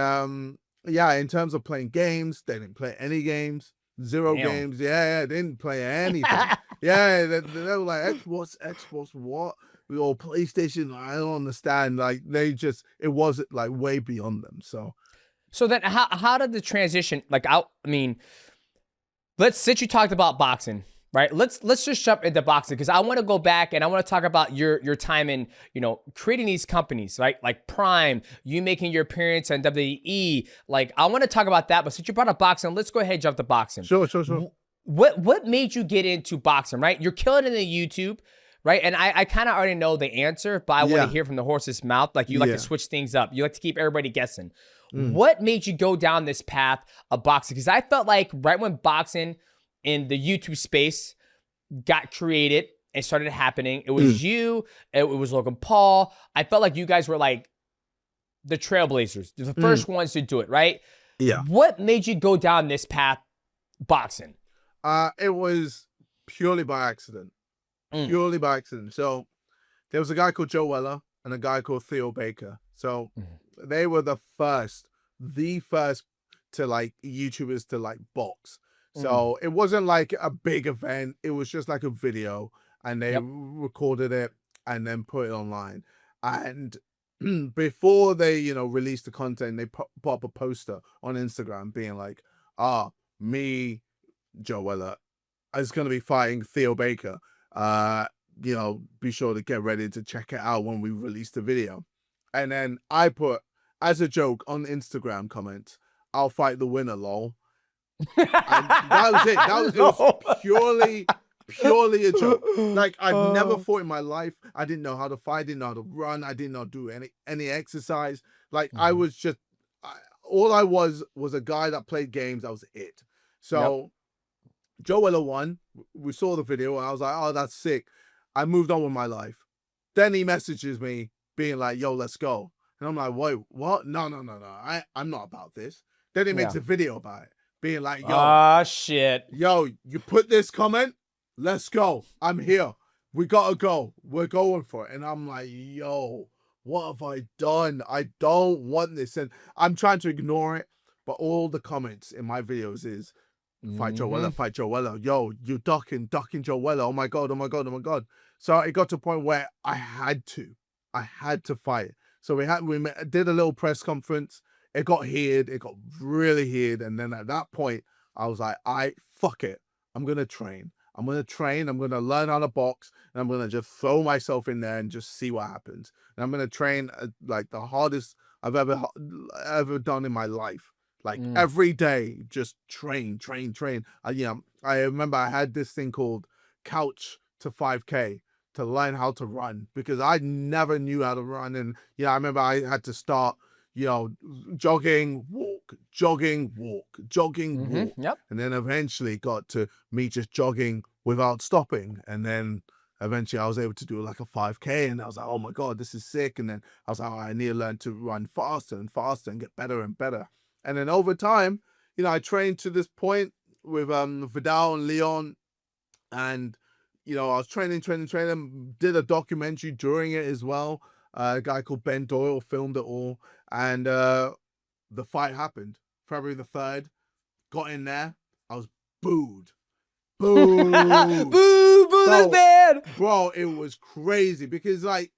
in terms of playing games, they didn't play any games. 0 games. They didn't play anything. They were like, Xbox, what? Or PlayStation, I don't understand. Like, it wasn't, like, way beyond them. So then how did the transition, like, I mean, since you talked about boxing, right? Let's just jump into boxing, because I want to go back and I want to talk about your time in, creating these companies, right? Like Prime, you making your appearance on WWE. Like, I want to talk about that, but since you brought up boxing, let's go ahead and jump to boxing. Sure. What made you get into boxing, right? You're killing it in the YouTube, right? And I kind of already know the answer, but I want to hear from the horse's mouth. Like, you like to switch things up. You like to keep everybody guessing. What made you go down this path of boxing? Because I felt like right when boxing in the YouTube space got created and started happening, it was you, it was Logan Paul. I felt like you guys were like the trailblazers, the first ones to do it, right? Yeah. What made you go down this path, boxing? It was purely by accident. Purely by accident. So there was a guy called Joe Weller and a guy called Theo Baker. So they were the first to, like, YouTubers to, like, box. So it wasn't like a big event. It was just like a video, and they recorded it and then put it online. And before they, released the content, they put up a poster on Instagram being like, me, Joe Weller, is going to be fighting Theo Baker. Be sure to get ready to check it out when we release the video. And then I put, as a joke on Instagram comments, I'll fight the winner, lol. And that was it. It was purely a joke. Like, I've never fought in my life. I didn't know how to fight. I didn't know how to run. I did not do any exercise. Like, I was just, all I was a guy that played games. That was it. So Joe Weller won. We saw the video and I was like, oh, that's sick. I moved on with my life. Then he messages me being like, yo, let's go. And I'm like, wait, what? No. I'm not about this. Then he makes a video about it, being like, yo, shit. Yo, you put this comment, let's go. I'm here. We gotta go. We're going for it. And I'm like, yo, what have I done? I don't want this. And I'm trying to ignore it, but all the comments in my videos is, fight Joe Weller, fight Joe Weller. Yo, you ducking Joe Weller. Oh my God. So it got to a point where I had to fight. So did a little press conference. It got heated. It got really heated. And then at that point, I was like, fuck it. I'm going to train. I'm going to learn how to box, and I'm going to just throw myself in there and just see what happens. And I'm going to train like the hardest I've ever done in my life. Like every day, just train. I remember I had this thing called couch to 5K to learn how to run, because I never knew how to run. And, I remember I had to start, jogging, walk, jogging, walk. Yep. And then eventually got to me just jogging without stopping. And then eventually I was able to do like a 5K, and I was like, oh my God, this is sick. And then I was like, I need to learn to run faster and faster and get better and better. And then over time, I trained to this point with Vidal and Leon, and I was training, did a documentary during it as well. A guy called Ben Doyle filmed it all. And the fight happened. February the 3rd. Got in there. I was booed. Boo! Boo! This man! Bro, it was crazy because, like,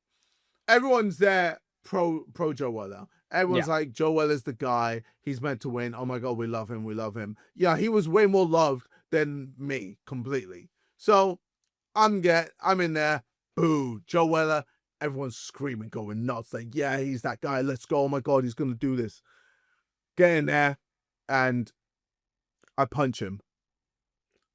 everyone's there pro Joe Weller. Everyone's like, Joe Weller's the guy. He's meant to win. Oh my God, we love him. Yeah, he was way more loved than me completely. So I'm in there. Boo! Joe Weller. Everyone's screaming, going nuts. Like, yeah, he's that guy. Let's go. Oh my God, he's going to do this. Get in there, and I punch him.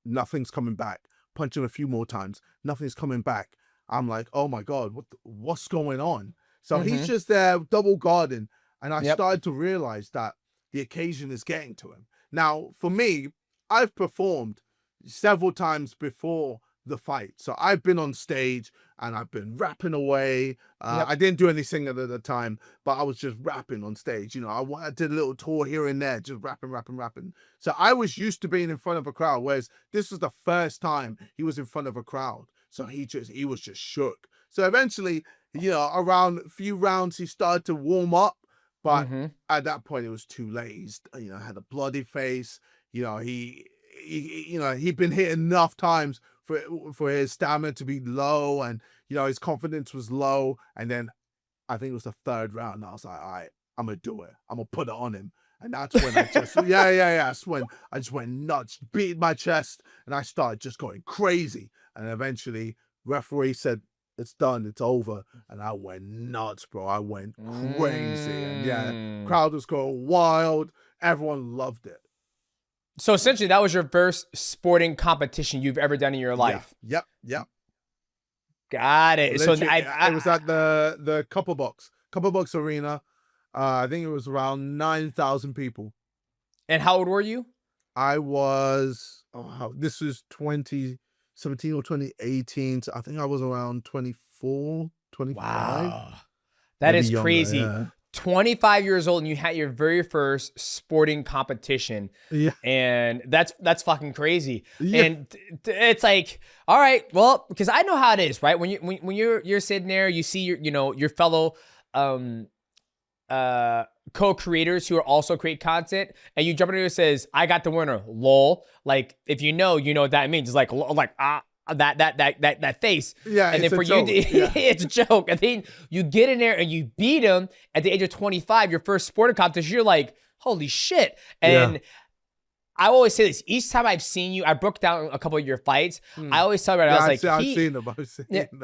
Nothing's coming back. Punch him a few more times. Nothing's coming back. I'm like, oh my God, what's going on? So he's just there, double guarding. And I started to realize that the occasion is getting to him. Now, for me, I've performed several times before the fight. So I've been on stage and I've been rapping away. I didn't do anything at the time, but I was just rapping on stage. I did a little tour here and there, just rapping. So I was used to being in front of a crowd, whereas this was the first time he was in front of a crowd. So he was just shook. So eventually, around a few rounds, he started to warm up, but at that point it was too late. He had a bloody face. He'd been hit enough times for his stamina to be low, and his confidence was low. And then I think it was the 3rd round, and I was like, all right, I'm gonna do it. I'm gonna put it on him. And that's when I just That's when I just went nuts, beat my chest, and I started just going crazy. And eventually referee said, it's done, it's over. And I went nuts, bro. I went crazy. And crowd was going wild. Everyone loved it. So essentially, that was your first sporting competition you've ever done in your life. Yep. Got it. Literally, so it was at the Copper Box Arena. I think it was around 9,000 people. And how old were you? I was. This was 2017 or 2018. So I think I was around 24, 25. Wow, that is younger, crazy. Yeah. 25 years old, and you had your very first sporting competition. Yeah. And that's fucking crazy. Yeah. And it's like, all right, well, because I know how it is, right? When you're sitting there, you see your fellow co-creators who are also create content, and you jump in there and says, I got the winner, lol. Like, if you know what that means. It's like that face. Yeah, and then for you, it's a joke. And then you get in there and you beat him at the age of 25, your first sporting competition. You're like, holy shit. And I always say this, each time I've seen you, I broke down a couple of your fights. I always tell you, I've seen them.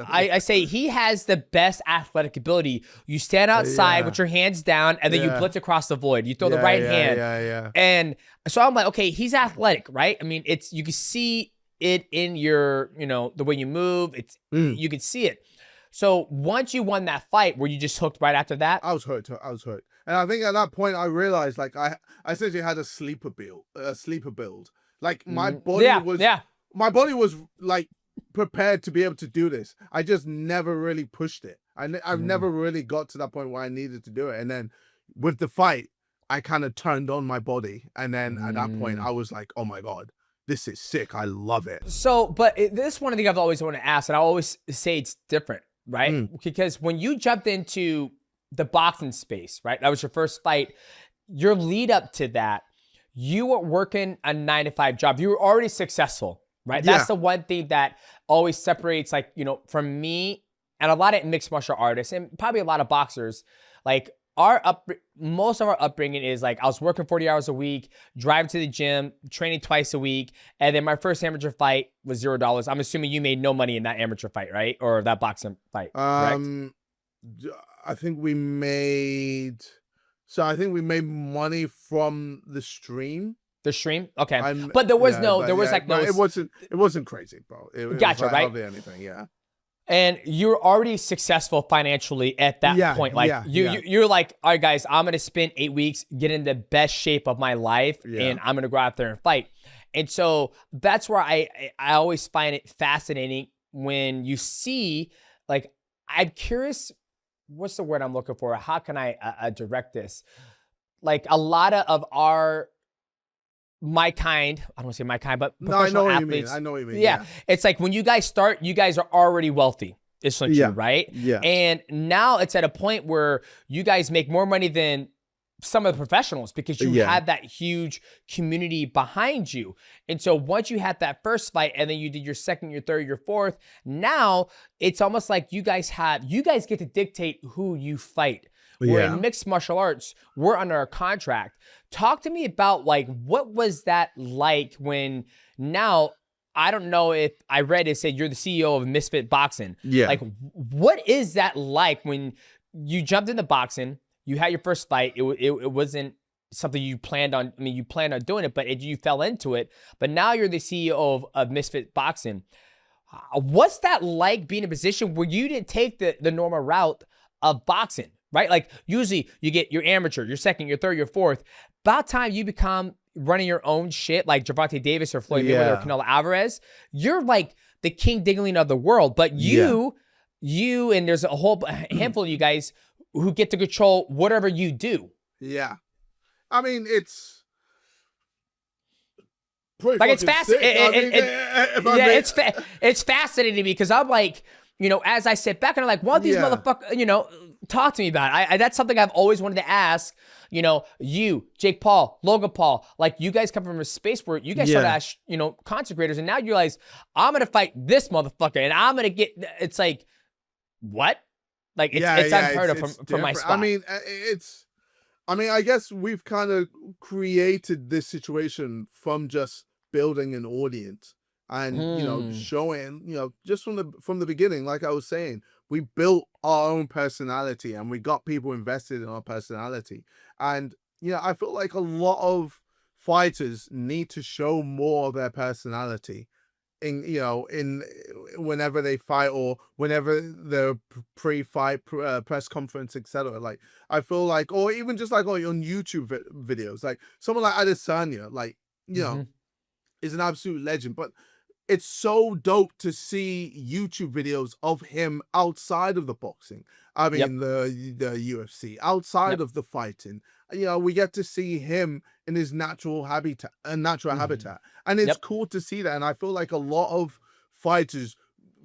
I say he has the best athletic ability. You stand outside with your hands down, and then you blitz across the void. You throw the right hand. And so I'm like, okay, he's athletic, right? I mean, you can see it in your, the way you move. You can see it. So once you won that fight, were you just hooked right after that? I was hooked. And I think at that point I realized, like, I essentially had a sleeper build. Like, my body was like prepared to be able to do this. I just never really pushed it. I've never really got to that point where I needed to do it. And then with the fight, I kind of turned on my body. And then at that point I was like, oh my God, this is sick. I love it. So, but this is one of the things I've always wanted to ask, and I always say it's different, right? Because when you jumped into the boxing space, right? That was your first fight. Your lead up to that, you were working a 9-to-5 job. You were already successful, right? Yeah. That's the one thing that always separates, like, from me and a lot of mixed martial artists, and probably a lot of boxers. like most of our upbringing is like, I was working 40 hours a week, driving to the gym, training twice a week. And then my first amateur fight was $0. I'm assuming you made no money in that amateur fight, right? Or that boxing fight, correct? I think we made money from the stream. The stream? Okay. But there was it wasn't crazy, bro. It gotcha, was like right? hardly anything, yeah. And you're already successful financially at that point. Like you're like, all right, guys, I'm gonna spend 8 weeks getting the best shape of my life, and I'm gonna go out there and fight. And so that's where I always find it fascinating when you see, like, I'm curious, what's the word I'm looking for? How can I direct this? Like a lot of my kind, I don't want to say my kind, but professional athletes. I know what you mean. Yeah. It's like when you guys start, you guys are already wealthy, essentially, right? Yeah. And now it's at a point where you guys make more money than some of the professionals because you had that huge community behind you. And so once you had that first fight and then you did your second, your third, your fourth, now it's almost like you guys get to dictate who you fight. Where in mixed martial arts, we're under a contract. Talk to me about, like, what was that like when now, I don't know if I read it said you're the CEO of Misfit Boxing. Yeah. Like, what is that like when you jumped into boxing, you had your first fight, it wasn't something you planned on, I mean, you planned on doing it, but you fell into it. But now you're the CEO of Misfit Boxing. What's that like being in a position where you didn't take the normal route of boxing? Right? Like usually you get your amateur, your second, your third, your fourth. About time you become running your own shit like Gervonta Davis or Floyd Mayweather or Canelo Alvarez. You're like the King Dingling of the world. But you and there's a whole handful of you guys who get to control whatever you do. Yeah. I mean, it's like it's fascinating. It's fascinating to me because I'm like, you know, as I sit back and I'm like, one of these motherfuckers, you know, talk to me about it. That's something I've always wanted to ask. You know, you, Jake Paul, Logan Paul, like you guys come from a space where you guys started as, you know, content creators, and now you realize I'm gonna fight this motherfucker, and I'm gonna get. It's like, what? Like it's unheard of from my spot. I mean, I guess we've kind of created this situation from just building an audience and you know, showing, you know, just from the beginning, like I was saying, we built our own personality and we got people invested in our personality. And you know, I feel like a lot of fighters need to show more of their personality in whenever they fight or whenever the pre-fight press conference, etc. Like I feel like, or even just like on YouTube videos, like someone like Adesanya, like, you know, is an absolute legend, but it's so dope to see YouTube videos of him outside of the boxing. I mean, the UFC, outside of the fighting. You know, we get to see him in his natural habitat, and it's cool to see that. And I feel like a lot of fighters,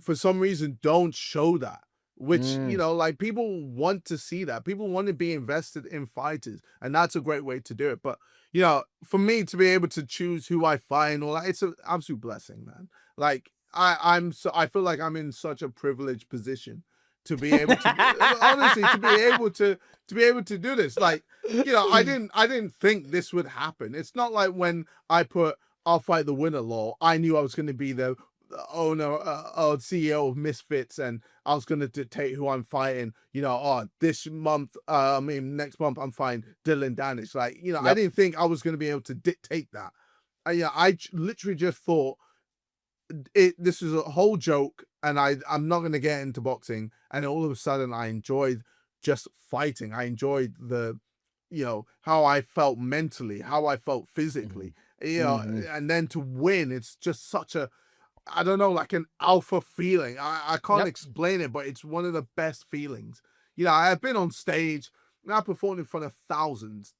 for some reason, don't show that. Which you know, like people want to see that. People want to be invested in fighters, and that's a great way to do it. But you know, for me to be able to choose who I fight and all that, it's an absolute blessing, man. Like I feel like I'm in such a privileged position to be able to honestly to be able to do this. Like, you know, I didn't think this would happen. It's not like when I put "I'll fight the winner" law, I knew I was going to be the owner or CEO of Misfits, and I was going to dictate who I'm fighting. You know, this month, next month I'm fighting Dylan Danish. Like, you know, I didn't think I was going to be able to dictate that. I literally just thought this was a whole joke, and I'm not going to get into boxing. And all of a sudden, I enjoyed just fighting. I enjoyed the, you know, how I felt mentally, how I felt physically. You know, and then to win, it's just such a, I don't know, like an alpha feeling. I can't explain it, but it's one of the best feelings. You know, I've been on stage and I performed in front of thousands,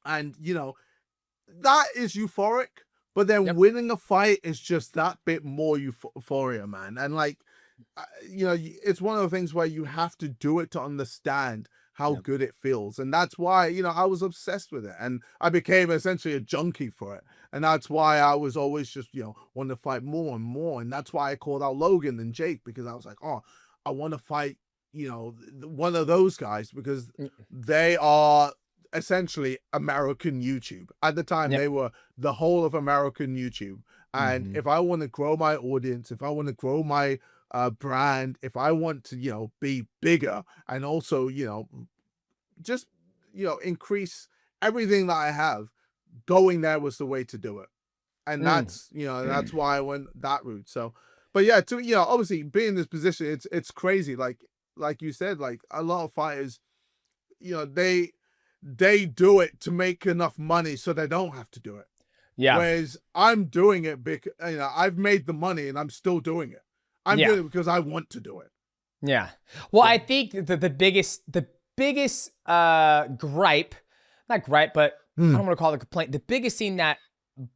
and you know, that is euphoric. But then winning a fight is just that bit more euphoria, man. And like, you know, it's one of the things where you have to do it to understand how good it feels. And that's why, you know, I was obsessed with it, and I became essentially a junkie for it. And that's why I was always just, you know, wanting to fight more and more. And that's why I called out Logan and Jake, because I was like, oh, I want to fight, one of those guys, because they are essentially American YouTube. At the time, they were the whole of American YouTube. And if I want to grow my audience, if I want to grow my brand, if I want to, be bigger and also, just, increase everything that I have, going there was the way to do it. And that's, that's why I went that route. So, but yeah, obviously being in this position, it's crazy. Like you said, like a lot of fighters, they do it to make enough money so they don't have to do it. Yeah. Whereas I'm doing it because, I've made the money and I'm still doing it. I'm doing it because I want to do it. Yeah. Well, I think the biggest gripe, not gripe, but I don't want to call it a complaint. The biggest thing that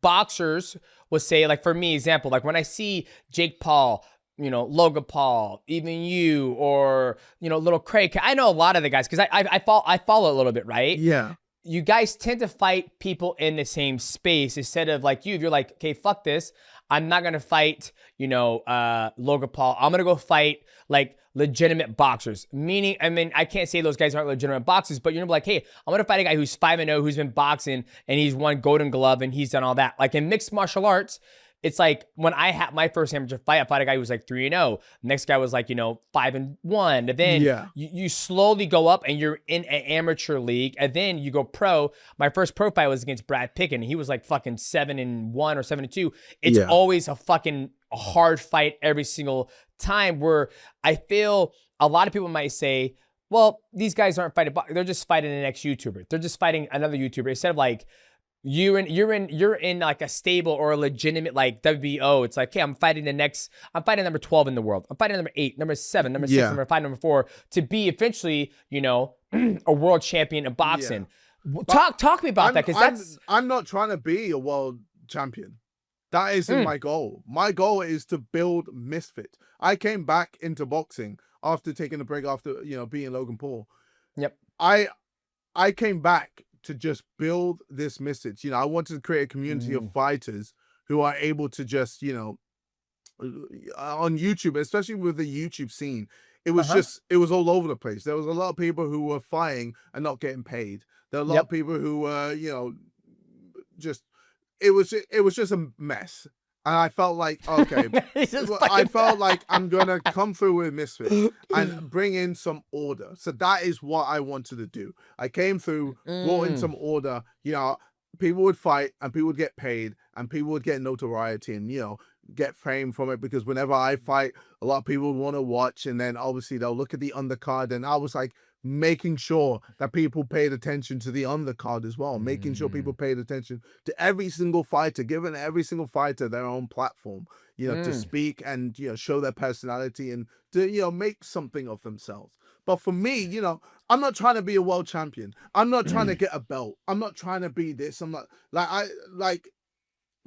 boxers would say, like for me, example, like when I see Jake Paul, Logan Paul, even you, or, little Craig, I know a lot of the guys because I follow a little bit, right? Yeah. You guys tend to fight people in the same space instead of like if you're like, okay, fuck this. I'm not going to fight, Logan Paul. I'm going to go fight like legitimate boxers. Meaning, I can't say those guys aren't legitimate boxers, but you're like, hey, I'm going to fight a guy who's 5-0, who's been boxing and he's won Golden Glove and he's done all that. Like in mixed martial arts, it's like when I had my first amateur fight, I fought a guy who was like 3-0. Next guy was like, 5-1. And then you slowly go up and you're in an amateur league. And then you go pro. My first pro fight was against Brad Pickett. And he was like fucking 7-1 or 7-2. It's always a fucking hard fight every single time, where I feel a lot of people might say, well, these guys aren't fighting. They're just fighting the next YouTuber. They're just fighting another YouTuber. Instead of like, you're in like a stable or a legitimate like WBO. It's like, hey, I'm fighting number 12 in the world. I'm fighting number 8, number 7, number 6, number 5, number 4 to be eventually, a world champion in boxing. Yeah. Talk to me about that, because I'm not trying to be a world champion. That isn't my goal. My goal is to build misfit. I came back into boxing after taking a break after being Logan Paul. Yep. I came back to just build this message. I wanted to create a community of fighters who are able to just, on YouTube, especially with the YouTube scene, it was it was all over the place. There was a lot of people who were fighting and not getting paid. There were a lot of people who were, just, it was just a mess. And I felt like, okay, I felt like I'm going to come through with Misfit and bring in some order. So that is what I wanted to do. I came through, brought in some order. People would fight and people would get paid and people would get notoriety and, get fame from it, because whenever I fight, a lot of people want to watch, and then obviously they'll look at the undercard, and I was like making sure that people paid attention to the undercard as well, making sure people paid attention to every single fighter, giving every single fighter their own platform, to speak and, show their personality and to, make something of themselves. But for me, I'm not trying to be a world champion. I'm not trying to get a belt. I'm not trying to be this. I'm not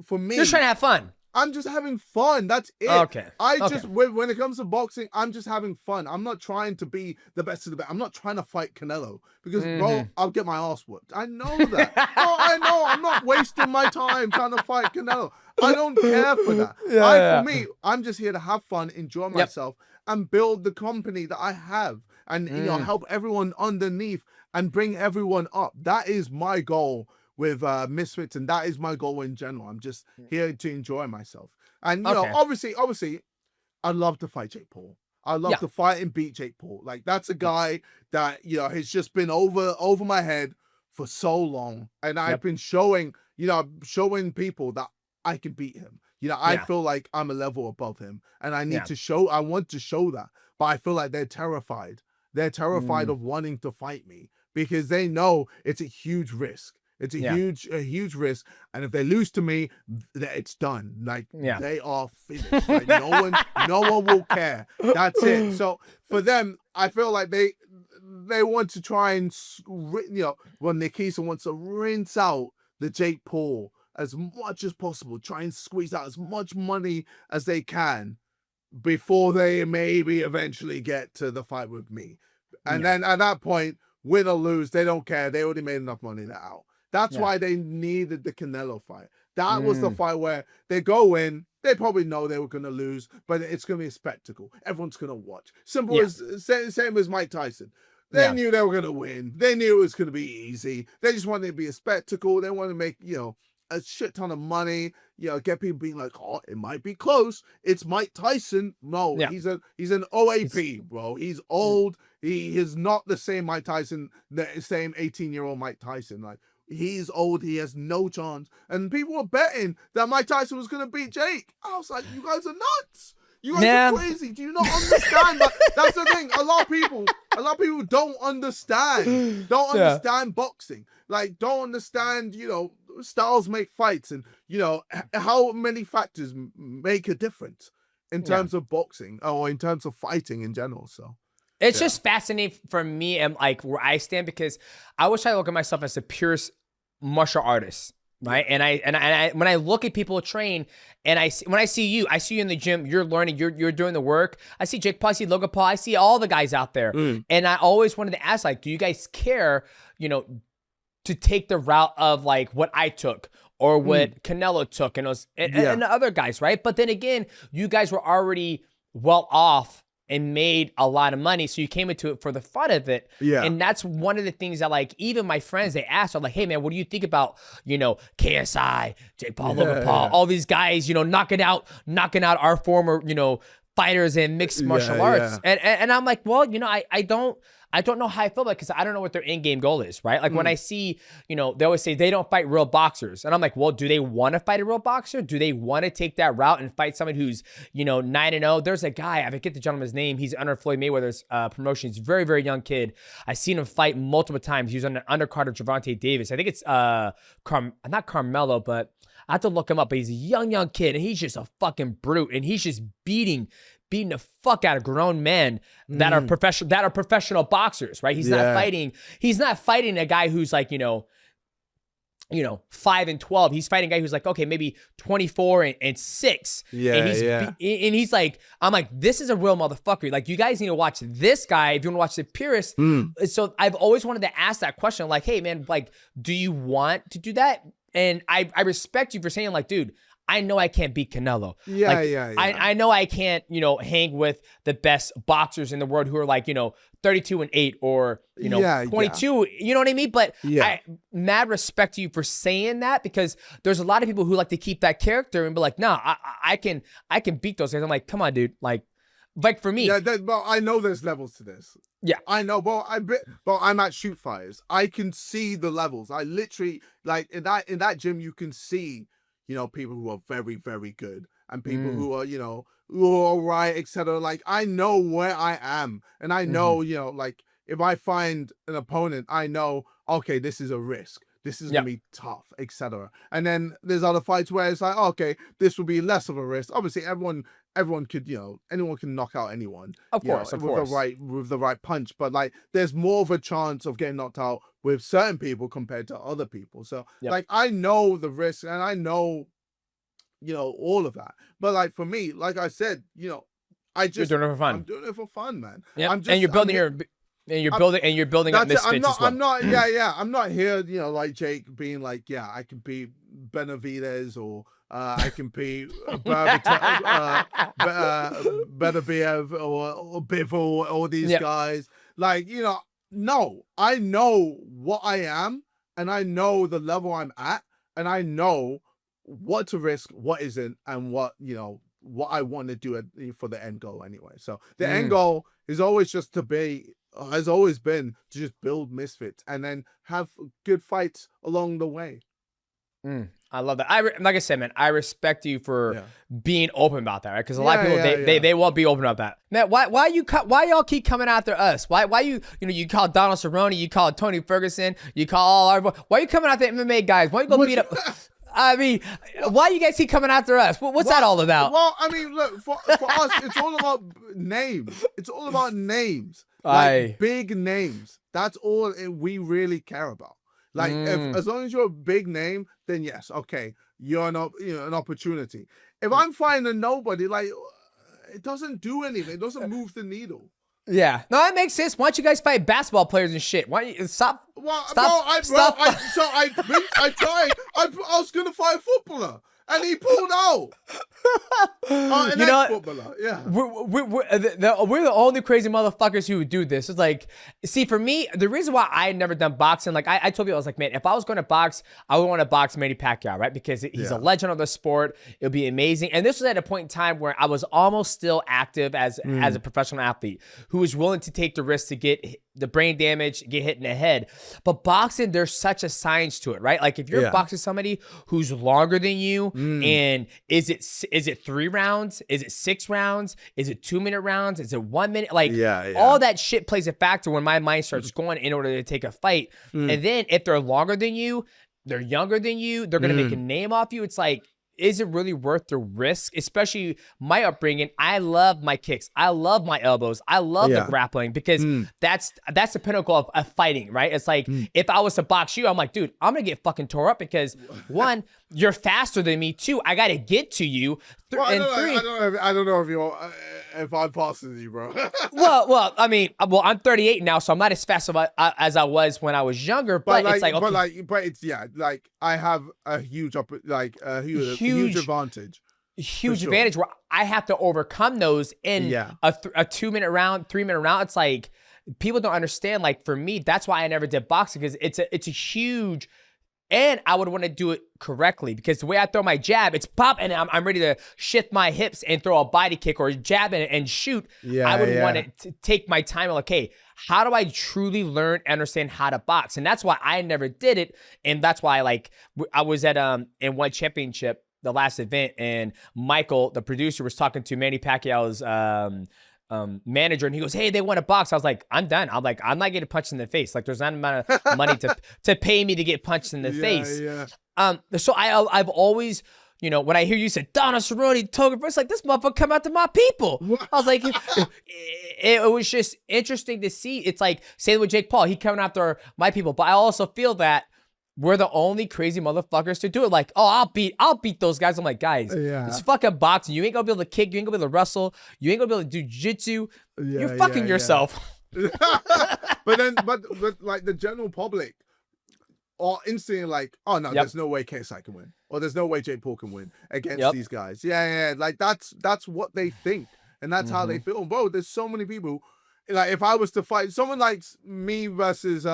for me, you're trying to have fun. I'm just having fun. That's it. Okay. When it comes to boxing, I'm just having fun. I'm not trying to be the best of the best. I'm not trying to fight Canelo because, bro, I'll get my ass whooped. I know that. I know. I'm not wasting my time trying to fight Canelo. I don't care for that. For me, I'm just here to have fun, enjoy myself, and build the company that I have, and help everyone underneath and bring everyone up. That is my goal with Misfits, and that is my goal in general. I'm just here to enjoy myself. And obviously I'd love to fight Jake Paul. I'd love to fight and beat Jake Paul. Like, that's a guy that has just been over my head for so long, and I've been showing people that I can beat him. I feel like I'm a level above him, and I need to show. I want to show that, but I feel like they're terrified. They're terrified of wanting to fight me because they know it's a huge risk. It's a huge risk, and if they lose to me, it's done. Like, they are finished. Like, no one will care. That's it. So for them, I feel like they want to try and Nikisa wants to rinse out the Jake Paul as much as possible. Try and squeeze out as much money as they can before they maybe eventually get to the fight with me. And then at that point, win or lose, they don't care. They already made enough money out. That's why they needed the Canelo fight. That was the fight where they go in, they probably know they were going to lose, but it's going to be a spectacle. Everyone's going to watch. Simple Yeah. as same as Mike Tyson. They knew they were going to win. They knew it was going to be easy. They just wanted it to be a spectacle. They wanted to make, a shit ton of money, get people being like, oh, it might be close. It's Mike Tyson. No, he's an OAP, bro. He's old. He is not the same Mike Tyson, the same 18-year-old Mike Tyson. Like, he's old. He has no chance. And people were betting that Mike Tyson was going to beat Jake. I was like, you guys are nuts. You guys are crazy. Do you not understand? But that's the thing. A lot of people don't understand boxing. Like, don't understand, styles make fights, and how many factors make a difference in terms of boxing or in terms of fighting in general. So it's just fascinating for me and like where I stand, because I wish I look at myself as a purest martial artist. Right. And I when I look at people train, and when I see you in the gym, you're learning, you're doing the work. I see Jake Paul, I see Logan Paul, I see all the guys out there. And I always wanted to ask, like, do you guys care, to take the route of like what I took or what Canelo took and the other guys, right? But then again, you guys were already well off and made a lot of money, so you came into it for the fun of it. And that's one of the things that, like, even my friends, they ask, are like, hey man, what do you think about KSI, Jake Paul, Logan Paul, all these guys, knocking out our former fighters in mixed martial arts. And I'm like, well, I don't know how I feel about it, because I don't know what their end game goal is, right? Like when I see, they always say they don't fight real boxers. And I'm like, well, do they want to fight a real boxer? Do they want to take that route and fight someone who's, 9-0? There's a guy, I forget the gentleman's name. He's under Floyd Mayweather's promotion. He's a very, very young kid. I've seen him fight multiple times. He was on the undercard of Gervonta Davis. I think it's not Carmelo, but I have to look him up. But he's a young kid, and he's just a fucking brute. And he's just beating the fuck out of grown men that are professional boxers, right? He's not fighting a guy who's like, 5 and 12. He's fighting a guy who's like, okay, maybe 24 and 6. And he's like, I'm like, this is a real motherfucker. Like, you guys need to watch this guy if you want to watch the purist. So I've always wanted to ask that question, like, hey man, like, do you want to do that? And I respect you for saying, like, dude, I know I can't beat Canelo. I know I can't, hang with the best boxers in the world who are like, 32-8 or, 22. You know what I mean? But I mad respect to you for saying that, because there's a lot of people who like to keep that character and be like, nah, I can beat those guys. I'm like, come on, dude. Like for me. But I know there's levels to this. Yeah, I know. But I'm at Shoot Fighters. I can see the levels. I literally, like, in that gym, you can see, people who are very, very good, and people who are, who are all right, etc. Like, I know where I am, and I know, like, if I find an opponent, I know, okay, this is a risk. This is gonna be tough, etc. And then there's other fights where it's like, okay, this will be less of a risk. Obviously, everyone could, anyone can knock out anyone. Of course. With the right punch. But like, there's more of a chance of getting knocked out with certain people compared to other people. So like, I know the risk, and I know, all of that. But like, for me, like I said, you're doing it for fun. I'm doing it for fun, man. And you're building up misfits as well. I'm not here, like Jake being like, I can beat Benavidez, or I can beat Beterbiev or Bivol, all these guys. Like, no, I know what I am, and I know the level I'm at, and I know what to risk, what isn't, and what I want to do for the end goal anyway. So the end goal is always just has always been to just build misfits and then have good fights along the way. I love that. Like I said, man, I respect you for being open about that, right? Because a lot of people they won't be open about that. Man, why y'all keep coming after us? Why you call Donald Cerrone, you call Tony Ferguson, you call all our, why you coming after MMA guys? Why you go beat up? I mean, why you guys keep coming after us? What's that all about? Well, I mean, look, for us, it's all about names. It's all about names. Like, big names. That's all we really care about. Like, as long as you're a big name, then yes, okay, you're an opportunity. If I'm fighting a nobody, like, it doesn't do anything. It doesn't move the needle. Yeah, no, that makes sense. Why don't you guys fight basketball players and shit? Why don't you stop? Well, I was gonna fight a footballer, and he pulled out. An You know what? ex-footballer, yeah. We're the only crazy motherfuckers who would do this. It's like, see, for me, the reason why I had never done boxing, like I told you, I was like, man, if I was going to box, I would want to box Manny Pacquiao, right? Because he's a legend of the sport. It would be amazing. And this was at a point in time where I was almost still active as a professional athlete who was willing to take the risk to get the brain damage, get hit in the head. But boxing, there's such a science to it, right? Like if you're boxing somebody who's longer than you, and is it 3 rounds? Is it 6 rounds? Is it 2-minute rounds? Is it 1 minute? Like all that shit plays a factor when my mind starts going in order to take a fight. And then if they're longer than you, they're younger than you, they're gonna make a name off you. It's like, is it really worth the risk? Especially my upbringing. I love my kicks. I love my elbows. I love the grappling because that's the pinnacle of fighting, right? It's like if I was to box you, I'm like, dude, I'm gonna get fucking tore up because 1, you're faster than me. 2, I gotta get to you. Well, And 3, three, I don't know if I'm faster than you, bro. well, I mean, I'm 38 now, so I'm not as fast as I was when I was younger. But it's like, okay. but it's like I have a huge huge advantage. Huge advantage where I have to overcome those in a 2-minute round, 3-minute round. It's like people don't understand. Like for me, that's why I never did boxing because it's a huge. And I would want to do it correctly because the way I throw my jab, it's pop, and I'm ready to shift my hips and throw a body kick or jab and shoot. I would want to take my time and like, hey, how do I truly learn and understand how to box? And that's why I never did it. And that's why I was at in one championship, the last event, and Michael, the producer, was talking to Manny Pacquiao's manager, and he goes, hey, they want to box. I was like, I'm done. I'm like, I'm not getting punched in the face. Like there's not amount of money to pay me to get punched in the face. So I've always, you know, when I hear you say Donna Cerrone, Toga, it's like this motherfucker come out to my people. I was like, it was just interesting to see. It's like same with Jake Paul, he coming after my people, but I also feel that we're the only crazy motherfuckers to do it. Like, oh, I'll beat those guys. I'm like, guys, it's fucking boxing. You ain't gonna be able to kick. You ain't gonna be able to wrestle. You ain't gonna be able to do jiu-jitsu. You're fucking yourself. but like the general public are instantly like, oh no, there's no way KSI can win, or there's no way Jake Paul can win against these guys. Like that's what they think, and that's how they feel. Bro, there's so many people. Like if I was to fight someone like me versus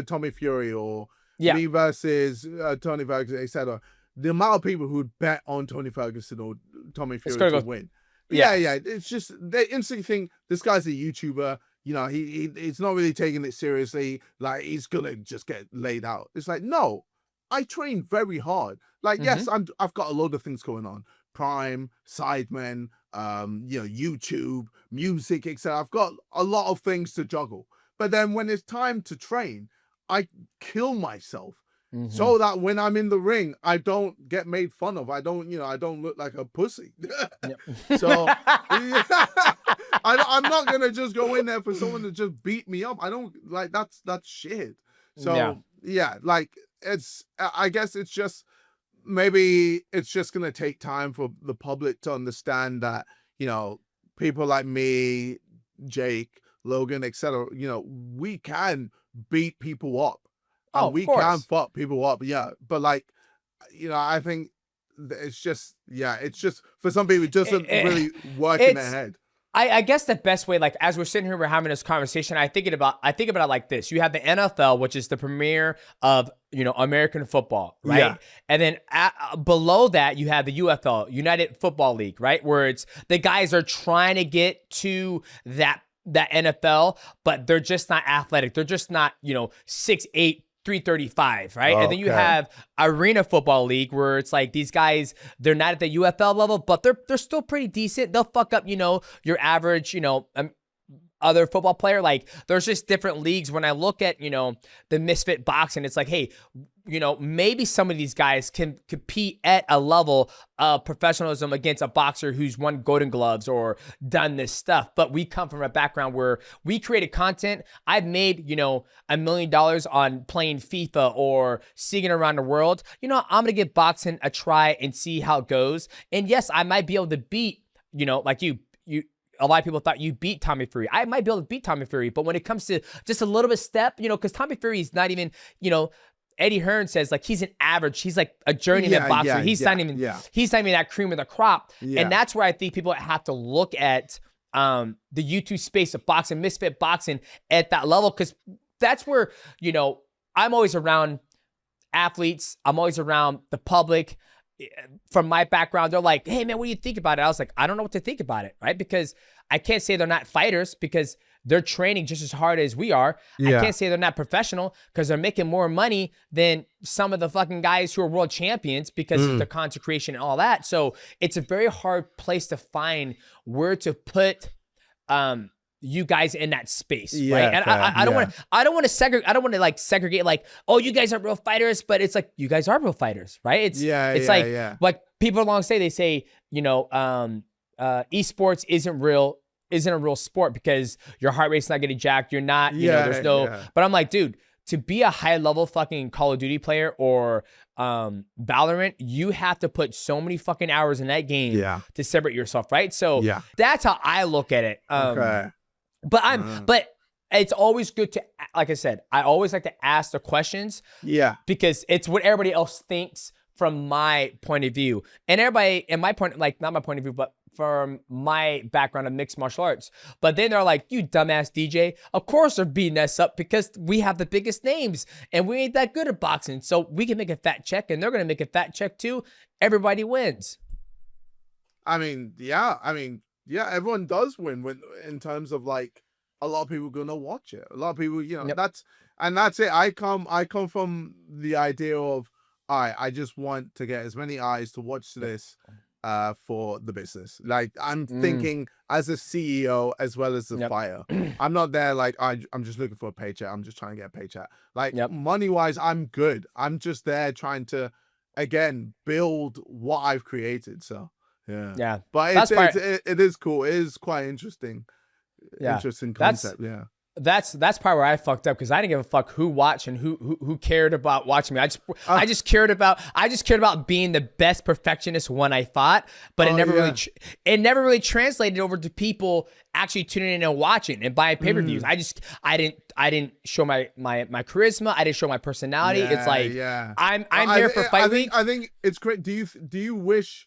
Tommy Fury or me versus Tony Ferguson, etc. The amount of people who'd bet on Tony Ferguson or Tommy Fury to win. It's just they instantly think this guy's a YouTuber. You know, he's not really taking it seriously. Like he's gonna just get laid out. It's like, no, I train very hard. Like yes, I've got a load of things going on. Prime, Sidemen, YouTube, music, etc. I've got a lot of things to juggle. But then when it's time to train, I kill myself so that when I'm in the ring, I don't get made fun of. I don't look like a pussy. So I'm not gonna just go in there for someone to just beat me up. I don't like that's shit. So like I guess it's just maybe it's just gonna take time for the public to understand that, you know, people like me, Jake, Logan, etc. You know, we can beat people up, and we can fuck people up. But like, you know, I think it's just for some people it doesn't really work in their head. I guess the best way, like as we're sitting here, we're having this conversation. I think about it like this: you have the NFL, which is the premier of, you know, American football, right? And then below that, you have the UFL, United Football League, right, where it's the guys are trying to get to that NFL, but they're just not athletic. They're just not, you know, 6'8", 335, right? And then you have Arena Football League, where it's like these guys, they're not at the UFL level, but they're still pretty decent. They'll fuck up, you know, your average, you know, other football player. Like there's just different leagues. When I look at, you know, the misfit boxing, it's like, hey, you know, maybe some of these guys can compete at a level of professionalism against a boxer who's won Golden Gloves or done this stuff. But we come from a background where we created content. I've made, you know, $1 million on playing FIFA or singing around the world. You know, I'm going to give boxing a try and see how it goes. And yes, I might be able to beat, you know, like you a lot of people thought you beat Tommy Fury. I might be able to beat Tommy Fury, but when it comes to just a little bit step, you know, because Tommy Fury is not even, you know, Eddie Hearn says like he's an average. He's like a journeyman boxer. He's not even that cream of the crop. Yeah. And that's where I think people have to look at the YouTube space of boxing, misfit boxing at that level, because that's where, you know, I'm always around athletes. I'm always around the public. From my background, they're like, hey man, what do you think about it? I was like, I don't know what to think about it, right? Because I can't say they're not fighters because they're training just as hard as we are. I can't say they're not professional because they're making more money than some of the fucking guys who are world champions because of the consecration and all that. So it's a very hard place to find where to put you guys in that space, right? And I don't want to segregate like, oh, you guys aren't real fighters, but it's like, you guys are real fighters, right? It's like people along they say, you know, esports isn't a real sport because your heart rate's not getting jacked. You're not, you know, there's no, but I'm like, dude, to be a high level fucking Call of Duty player or Valorant, you have to put so many fucking hours in that game to separate yourself, right? So that's how I look at it. But it's always good to, like I said, I always like to ask the questions. Yeah. Because it's what everybody else thinks from my point of view. And everybody, in my point, like not my point of view, but from my background of mixed martial arts. But then they're like, you dumbass DJ, of course they're beating us up because we have the biggest names and we ain't that good at boxing. So we can make a fat check and they're going to make a fat check too. Everybody wins. I mean, everyone does win when, in terms of like, a lot of people gonna watch it. A lot of people, you know, that's it. I come from the idea of, all right, I just want to get as many eyes to watch this for the business. Like I'm thinking as a CEO as well as the fighter. I'm not there like I'm just looking for a paycheck. I'm just trying to get a paycheck. Like money wise, I'm good. I'm just there trying to, again, build what I've created. So yeah. But it is cool. It is quite interesting. Interesting concept. That's part where I fucked up because I didn't give a fuck who watched and who cared about watching me. I just cared about being the best perfectionist when I fought, but it never really translated over to people actually tuning in and watching and buying pay-per-views. I didn't show my charisma. I didn't show my personality. It's like I'm here for fight week. I think it's great. Do you wish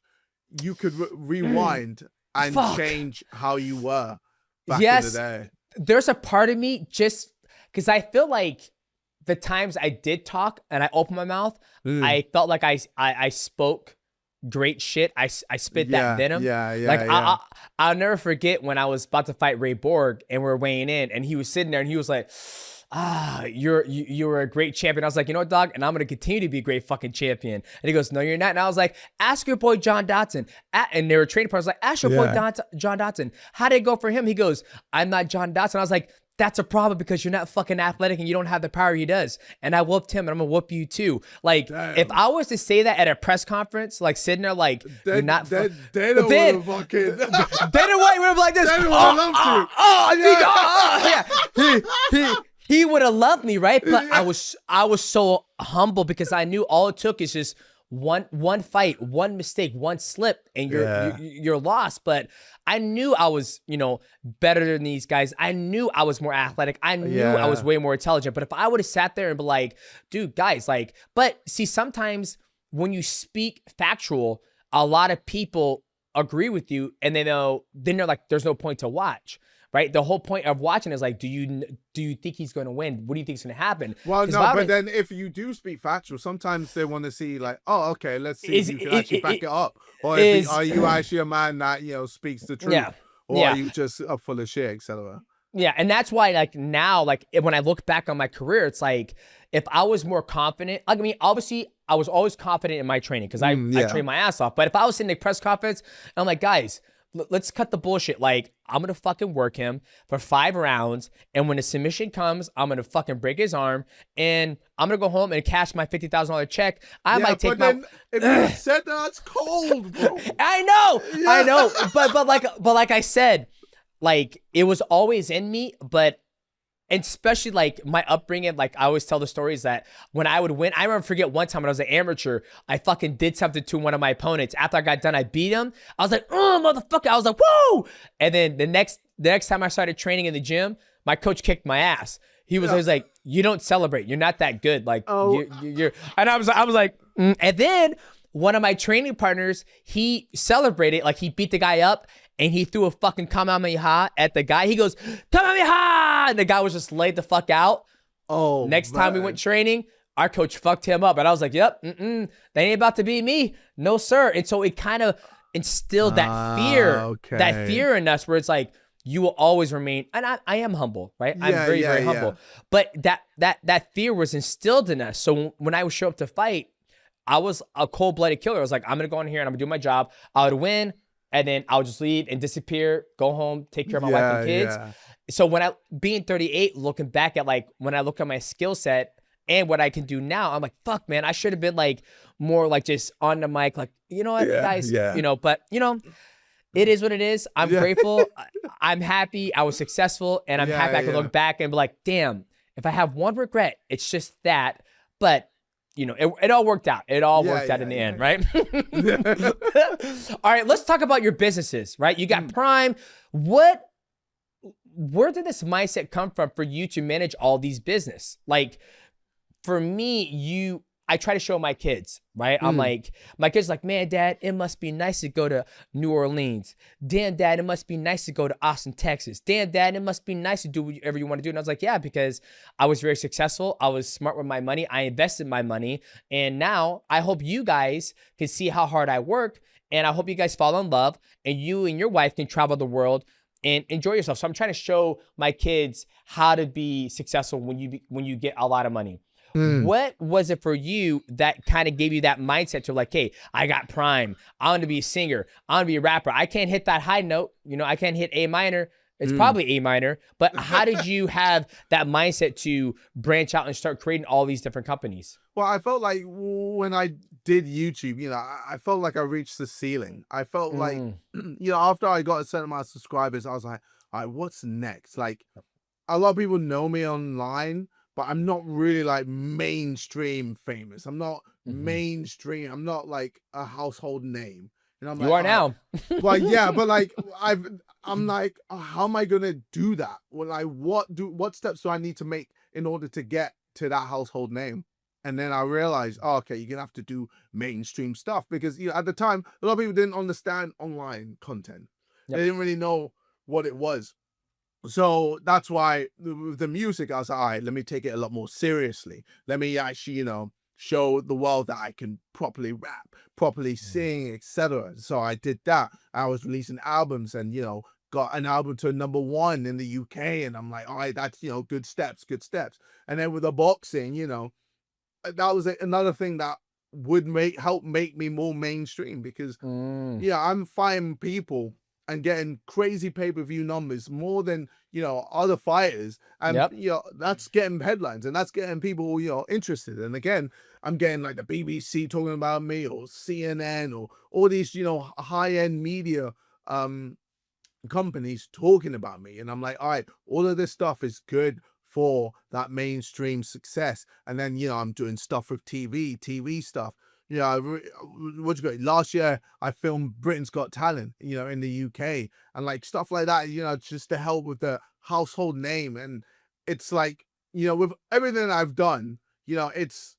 you could rewind and change how you were back in the day? There's a part of me just because I feel like the times I did talk and I opened my mouth, I felt like I spoke great shit. I spit that venom. I'll never forget when I was about to fight Ray Borg and we're weighing in and he was sitting there and he was like, you were a great champion. I was like, you know what, dog? And I'm going to continue to be a great fucking champion. And he goes, no, you're not. And I was like, ask your boy John Dotson. And they were training partners. Like, ask your boy John Dotson. How did it go for him? He goes, I'm not John Dotson. I was like, that's a problem because you're not fucking athletic and you don't have the power he does. And I whooped him and I'm going to whoop you too. Like, if I was to say that at a press conference, like sitting there like, you're not they don't want to fucking... They don't want to like this. They don't want to love to. He would have loved me, right? But I was so humble because I knew all it took is just one fight, one mistake, one slip, and you're lost. But I knew I was, you know, better than these guys. I knew I was more athletic. I knew I was way more intelligent. But if I would have sat there and be like, dude, guys, like, but see, sometimes when you speak factual, a lot of people agree with you, and then they're like, there's no point to watch. Right, the whole point of watching is like, do you think he's going to win? What do you think is going to happen? Well, no, but then if you do speak factual, sometimes they want to see like, oh, okay, let's see if you can actually back it up, or are you actually a man that speaks the truth, or are you just full of shit, etc. Yeah, and that's why like now, like when I look back on my career, it's like if I was more confident. I mean, obviously, I was always confident in my training because I trained my ass off. But if I was in the press conference, I'm like, guys, let's cut the bullshit. Like, I'm going to fucking work him for 5 rounds. And when the submission comes, I'm going to fucking break his arm. And I'm going to go home and cash my $50,000 check. I might take my... If you said that's cold, bro. I know. But like I said, like, it was always in me. But... And especially like my upbringing, like I always tell the stories that when I would win, I remember forget one time when I was an amateur, I fucking did something to one of my opponents. After I got done, I beat him. I was like, oh, motherfucker. I was like, whoa. And then the next time I started training in the gym, my coach kicked my ass. He was always like, you don't celebrate. You're not that good. Like, Oh. you're. And I was like, And then one of my training partners, he celebrated, like he beat the guy up and he threw a fucking kamehameha at the guy. He goes, kamehameha! And the guy was just laid the fuck out. Oh, Next time we went training, our coach fucked him up. And I was like, yep, they ain't about to beat me. No, sir. And so it kind of instilled that fear in us where it's like, you will always remain, and I am humble, right? I'm very, very humble. But that fear was instilled in us. So when I would show up to fight, I was a cold-blooded killer. I was like, I'm gonna go in here and I'm gonna do my job. I would win, and then I would just leave and disappear, go home, take care of my wife and kids. So when being 38, looking back at like, when I look at my skill set and what I can do now, I'm like, fuck, man, I should have been like more like just on the mic, like, you know what, guys, you know, but you know, it is what it is. I'm grateful. I'm happy. I was successful, and I'm happy I can look back and be like, damn, if I have one regret, it's just that. But you know, it all worked out. It all worked out in the end, right? All right, let's talk about your businesses, right? You got Prime. Where did this mindset come from for you to manage all these business? Like, for me, I try to show my kids, right? I'm like, my kids like, man, Dad, it must be nice to go to New Orleans. Damn, Dad, it must be nice to go to Austin, Texas. Damn, Dad, it must be nice to do whatever you want to do. And I was like, yeah, because I was very successful. I was smart with my money. I invested my money. And now I hope you guys can see how hard I work. And I hope you guys fall in love and you and your wife can travel the world and enjoy yourself. So I'm trying to show my kids how to be successful when you get a lot of money. What was it for you that kind of gave you that mindset to like, hey, I got Prime. I want to be a singer. I want to be a rapper. I can't hit that high note. You know, I can't hit A minor. It's probably A minor. But how did you have that mindset to branch out and start creating all these different companies? Well, I felt like when I did YouTube, you know, I felt like I reached the ceiling. I felt like, you know, after I got a certain amount of subscribers, I was like, all right, what's next? Like, a lot of people know me online, but I'm not really like mainstream famous. I'm not mainstream. I'm not like a household name. And I'm you are now. Well, yeah, but like I'm like, oh, how am I gonna do that? Well, like, what steps do I need to make in order to get to that household name? And then I realized, oh, okay, you're gonna have to do mainstream stuff because, you know, at the time a lot of people didn't understand online content. They didn't really know what it was. So that's why with the music, I was like, all right, let me take it a lot more seriously. Let me actually, you know, show the world that I can properly rap, properly sing, etc. So I did that. I was releasing albums and, you know, got an album to #1 in the UK. And I'm like, all right, that's, you know, good steps. And then with the boxing, you know, that was another thing that would help make me more mainstream because, yeah, I'm fighting people and getting crazy pay-per-view numbers more than, you know, other fighters. And, you know, that's getting headlines and that's getting people, you know, interested. And again, I'm getting like the BBC talking about me or CNN or all these, you know, high-end media companies talking about me. And I'm like, all right, all of this stuff is good for that mainstream success. And then, you know, I'm doing stuff with TV stuff. You know, last year I filmed Britain's Got Talent, you know, in the UK and like stuff like that, you know, just to help with the household name. And it's like, you know, with everything I've done, you know, it's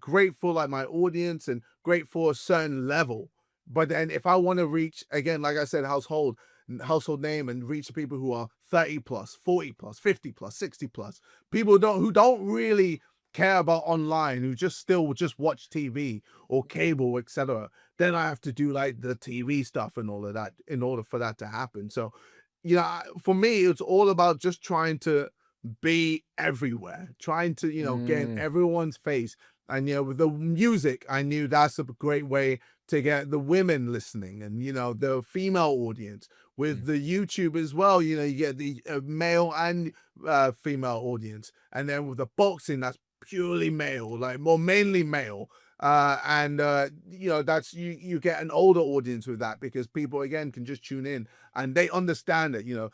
great for like my audience and great for a certain level. But then if I want to reach, again, like I said, household name and reach the people who are 30 plus, 40 plus, 50 plus, 60 plus, people who don't really care about online, who just watch TV or cable, etc., then I have to do like the TV stuff and all of that in order for that to happen. So, you know, for me, it's all about just trying to be everywhere, trying to, you know, get in everyone's face. And, you know, with the music, I knew that's a great way to get the women listening and, you know, the female audience. With the YouTube as well, you know, you get the male and female audience. And then with the boxing, that's purely male, like more mainly male. You know, that's you get an older audience with that because people, again, can just tune in and they understand it, you know,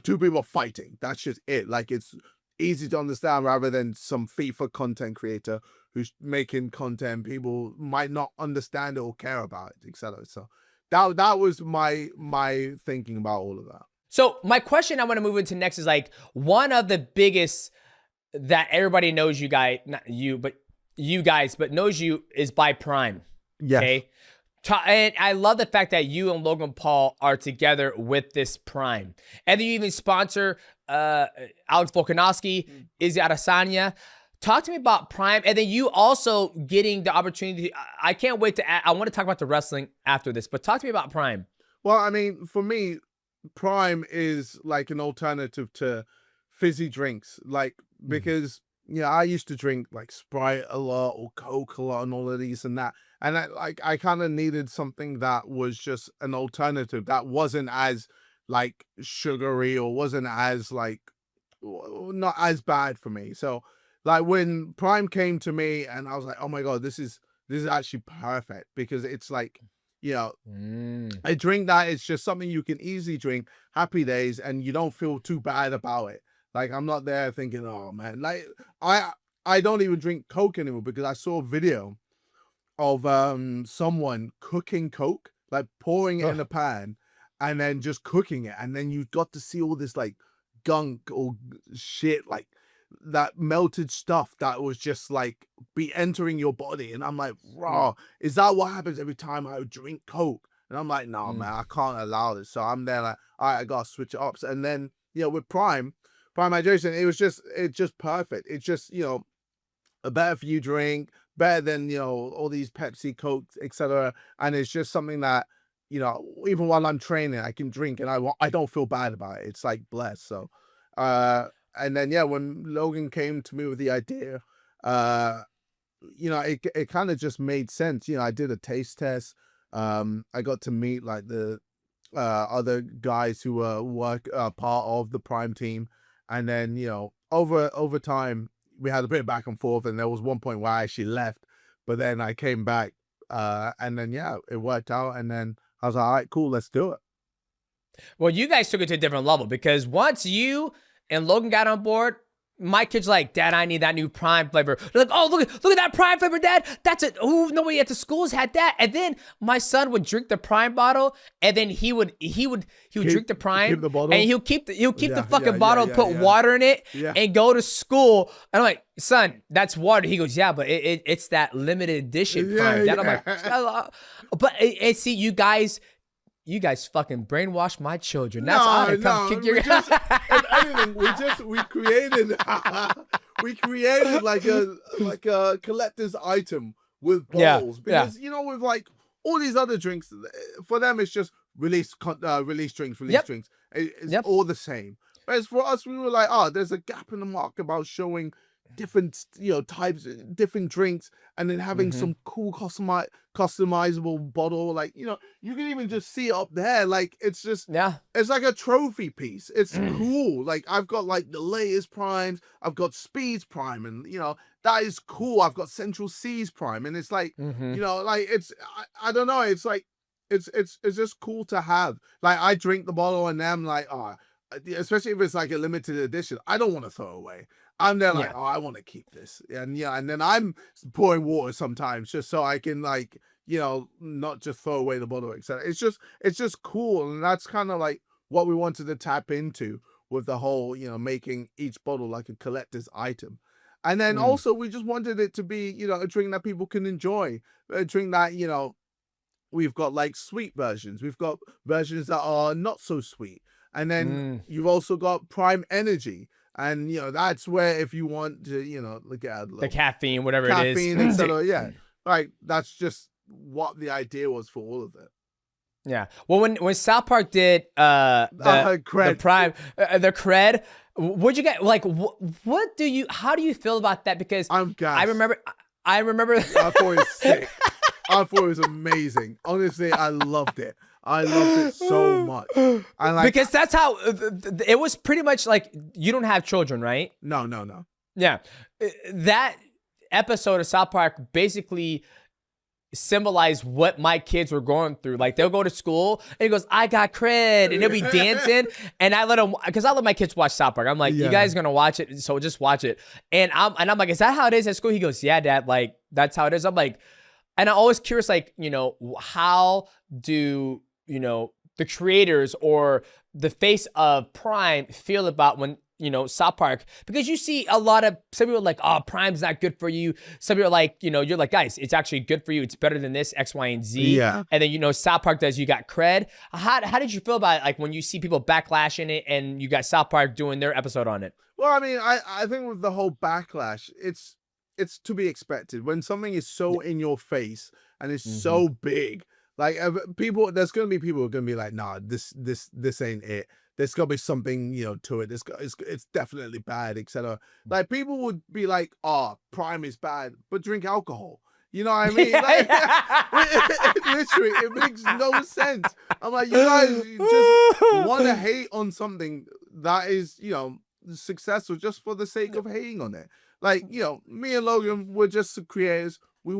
two people fighting. That's just it. Like, it's easy to understand rather than some FIFA content creator who's making content people might not understand it or care about it, etc. So that was my thinking about all of that. So my question I want to move into next is like one of the biggest that everybody knows you guys, not you, but you guys, but knows you is by Prime. Yes. Okay. And I love the fact that you and Logan Paul are together with this Prime. And then you even sponsor Alex Volkanovski, Izzy Adesanya. Talk to me about Prime. And then you also getting the opportunity. I can't wait to, I want to talk about the wrestling after this, but talk to me about Prime. Well, I mean, for me, Prime is like an alternative to fizzy drinks. Like, because, I used to drink like Sprite a lot or Coke a lot and all of these and that. And I kind of needed something that was just an alternative that wasn't as like sugary or wasn't as like, not as bad for me. So like when Prime came to me and I was like, oh my God, this is actually perfect, because it's like, a drink that is just something you can easily drink, happy days, and you don't feel too bad about it. Like, I'm not there thinking, oh man, like I don't even drink Coke anymore, because I saw a video of someone cooking Coke, like pouring it in a pan and then just cooking it, and then you got to see all this like gunk or shit, like that melted stuff that was just like be entering your body. And I'm like, raw, is that what happens every time I drink Coke? And I'm like, no man, I can't allow this. So I'm there like, all right, I gotta switch it up. And then with Prime hydration, it's just perfect. It's just a better for you drink, better than all these Pepsi, Coke, etc. And it's just something that even while I'm training, I can drink, and I don't feel bad about it. It's like blessed. So and then when Logan came to me with the idea, it kind of just made sense. I did a taste test. I got to meet like the other guys who were part of the Prime team, and then over time we had a bit of back and forth, and there was one point where I actually left, but then I came back, and then it worked out, and then I was like, all right, cool, let's do it. Well, you guys took it to a different level, because once you and Logan got on board, my kid's like, Dad, I need that new Prime flavor. They're like, oh, look at that Prime flavor, Dad. That's it. Oh, nobody at the schools had that. And then my son would drink the Prime bottle, and then he would drink the Prime, keep the bottle, and he'll keep the fucking bottle, put water in it, and go to school. And I'm like, son, that's water. He goes, yeah, but it's that limited edition Prime. Dad, I'm like, but see, you guys fucking brainwashed my children. That's how I come kick your ass. If anything, we created like a collector's item with bottles, because with like all these other drinks, for them it's just release drinks. It's all the same. Whereas for us, we were like, there's a gap in the market about showing different types, different drinks, and then having some cool customizable bottle, like you can even just see it up there, like it's just it's like a trophy piece. It's cool. Like I've got like the latest Primes, I've got Speeds Prime, and that is cool. I've got Central Seas Prime, and it's like like it's I don't know, it's like it's just cool to have. Like I drink the bottle and I'm like, especially if it's like a limited edition, I don't want to throw away. I'm there like, I want to keep this. And and then I'm pouring water sometimes just so I can like, not just throw away the bottle, etc. It's just cool. And that's kind of like what we wanted to tap into with the whole, making each bottle like a collector's item. And then also we just wanted it to be, a drink that people can enjoy, a drink that, we've got like sweet versions. We've got versions that are not so sweet. And then you've also got Prime Energy. And, that's where if you want to, look at the caffeine, whatever it is. Caffeine, etc. Like, that's just what the idea was for all of it. Yeah. Well, when South Park did the Prime, the cred, what'd you get? Like, how do you feel about that? Because I'm gassed. I remember. I thought it was sick. I thought it was amazing. Honestly, I loved it. I loved it so much. Because that's how it was pretty much like, you don't have children, right? No. Yeah. That episode of South Park basically symbolized what my kids were going through. Like they'll go to school and he goes, I got cred, and they'll be dancing. And I let them, because I let my kids watch South Park. I'm like, you guys are going to watch it, so just watch it. And I'm like, is that how it is at school? He goes, yeah, Dad, like that's how it is. I'm like, and I'm always curious, like, how do the creators or the face of Prime feel about when South Park, because you see a lot of, some people are like, oh, Prime's not good for you. Some people are like, you're like, guys, it's actually good for you. It's better than this, X, Y, and Z. Yeah. And then, South Park does, you got cred. How did you feel about it? Like when you see people backlashing it and you got South Park doing their episode on it? Well, I mean, I think with the whole backlash, it's to be expected. When something is so in your face and it's so big, like there's going to be people who are going to be like, nah, this ain't it. There's got to be something, to it. It's definitely bad, etc. Like people would be like, oh, Prime is bad, but drink alcohol. You know what I mean? Like, literally, it makes no sense. I'm like, you guys just want to hate on something that is, successful just for the sake of hating on it. Like, me and Logan were just creators. We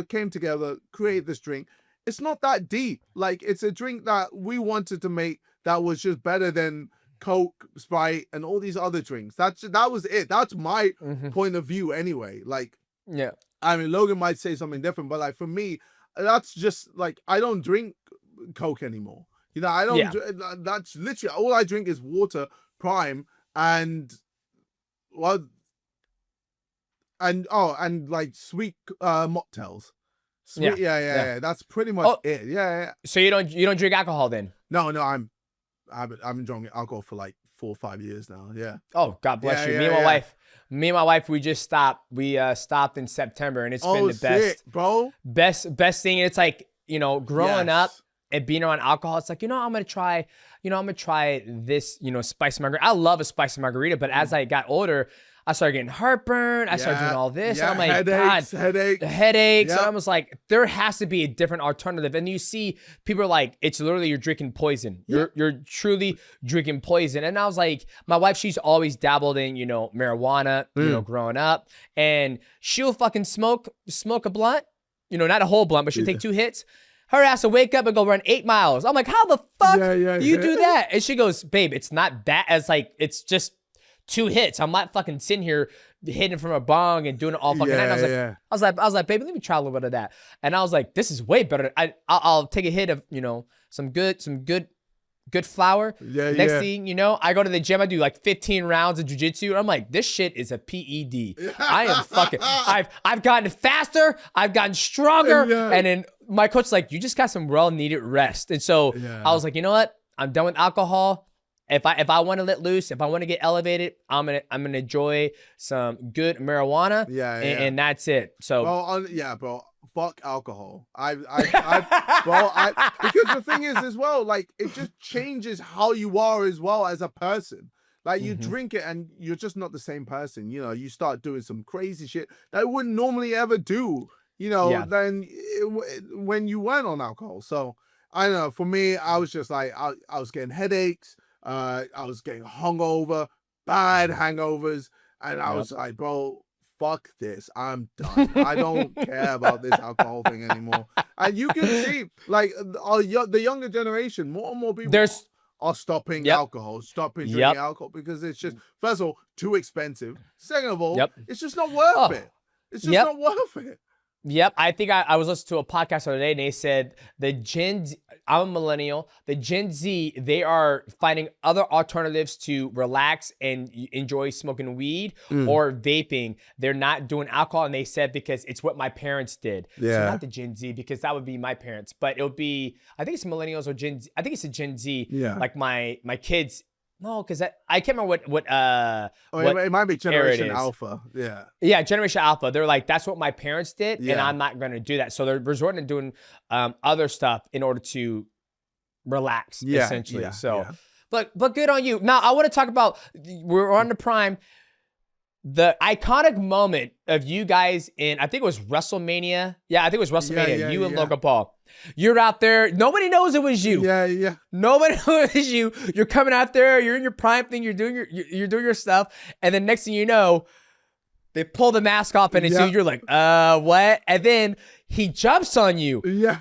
came together, create this drink. It's not that deep. Like, it's a drink that we wanted to make that was just better than Coke, Sprite, and all these other drinks. That was it. That's my point of view anyway. Like, yeah. I mean, Logan might say something different, but like for me, that's just like, I don't drink Coke anymore. I don't. Yeah. That's literally all I drink is water, Prime, and like sweet mocktails. Sweet, yeah. That's pretty much it. Yeah. So you don't drink alcohol then? No, I've been drinking alcohol for like 4 or 5 years now. Yeah. Oh, God bless you. Me and my wife, we just stopped. We stopped in September, and it's been the best, sick, bro. Best thing. It's like, growing up and being around alcohol. It's like, I'm gonna try this, spicy margarita. I love a spicy margarita, but as I got older, I started getting heartburn. I started doing all this. And I'm like, headaches. Yep. And I was like, there has to be a different alternative. And you see people are like, it's literally, you're drinking poison. You're truly drinking poison. And I was like, my wife, she's always dabbled in, marijuana, growing up. And she'll fucking smoke a blunt, not a whole blunt, but she'll take 2 hits. Her ass will wake up and go run 8 miles. I'm like, how the fuck do you do that? And she goes, babe, it's not that, as like, it's just 2 hits. I'm not fucking sitting here hitting from a bong and doing it all fucking night. And I was like, baby, let me try a little bit of that. And I was like, this is way better. I'll take a hit of, some good flour. Next thing I go to the gym, I do like 15 rounds of jiu-jitsu. And I'm like, this shit is a PED. I am fucking, I've gotten faster. I've gotten stronger. And then my coach's like, you just got some well-needed rest. And so I was like, you know what? I'm done with alcohol. If I want to let loose, if I want to get elevated, I'm gonna enjoy some good marijuana. And that's it. So, bro. Fuck alcohol. Because the thing is as well, like it just changes how you are as well as a person. Like you drink it and you're just not the same person. You start doing some crazy shit that I wouldn't normally ever do. Than when you weren't on alcohol. So I don't know. For me, I was just like I was getting headaches. I was getting hungover, bad hangovers, and I was like, bro, fuck this. I'm done. I don't care about this alcohol thing anymore. And you can see, like, the younger generation, more and more people are stopping alcohol, stopping drinking alcohol, because it's just, first of all, too expensive. Second of all, it's just not worth it. It's just not worth it. Yep. I think I was listening to a podcast the other day, and they said the Gen Z, I'm a millennial, the Gen Z, they are finding other alternatives to relax and enjoy smoking weed or vaping. They're not doing alcohol, and they said because it's what my parents did. So not the Gen Z, because that would be my parents, but it would be, I think it's millennials or Gen Z. I think it's a Gen Z. Yeah. Like my kids. No, because I can't remember what it might be Generation Alpha. Yeah, Generation Alpha. They're like, that's what my parents did, and I'm not going to do that. So they're resorting to doing other stuff in order to relax, essentially. But good on you. Now, I want to talk about, we're on the Prime, the iconic moment of you guys in, I think it was WrestleMania. Yeah, I think it was WrestleMania. You and Logan Paul. You're out there. Nobody knows it was you. Yeah. Nobody knows it was you. You're coming out there. You're in your Prime thing. You're doing your stuff. And then next thing you know, they pull the mask off and you're like, what? And then he jumps on you. Yeah.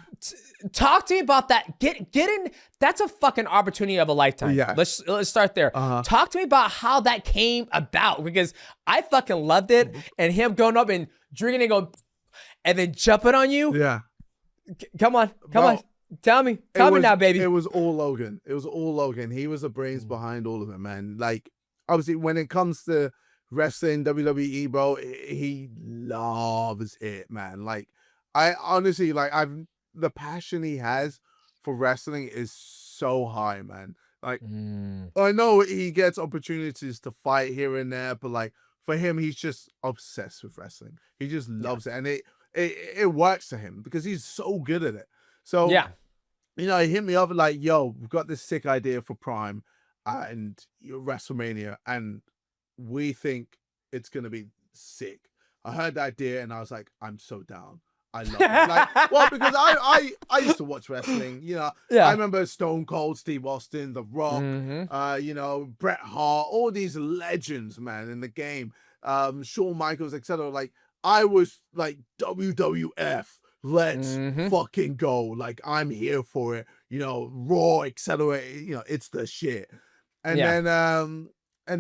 Talk to me about that. Get in. That's a fucking opportunity of a lifetime. Yeah. Let's start there. Talk to me about how that came about, because I fucking loved it. And him going up and drinking and going, and then jumping on you. Yeah. Come on. Tell me now, baby. It was all Logan. He was the brains behind all of it, man. Like, obviously when it comes to wrestling, WWE, bro, he loves it, man. Like, I honestly, like, the passion he has for wrestling is so high, man. Like, I know he gets opportunities to fight here and there, but like for him, he's just obsessed with wrestling. He just loves it, and it works to him because he's so good at it. So you know, he hit me up like, "Yo, we've got this sick idea for Prime and WrestleMania, and we think it's gonna be sick." I heard the idea, and I was like, "I'm so down." I love it. Like, well, because I used to watch wrestling, you know. I remember Stone Cold, Steve Austin, The Rock, you know, Bret Hart, all these legends, man, in the game. Shawn Michaels, etc. Like, I was like, WWF, let's fucking go. Like, I'm here for it. You know, Raw, etc. You know, it's the shit. And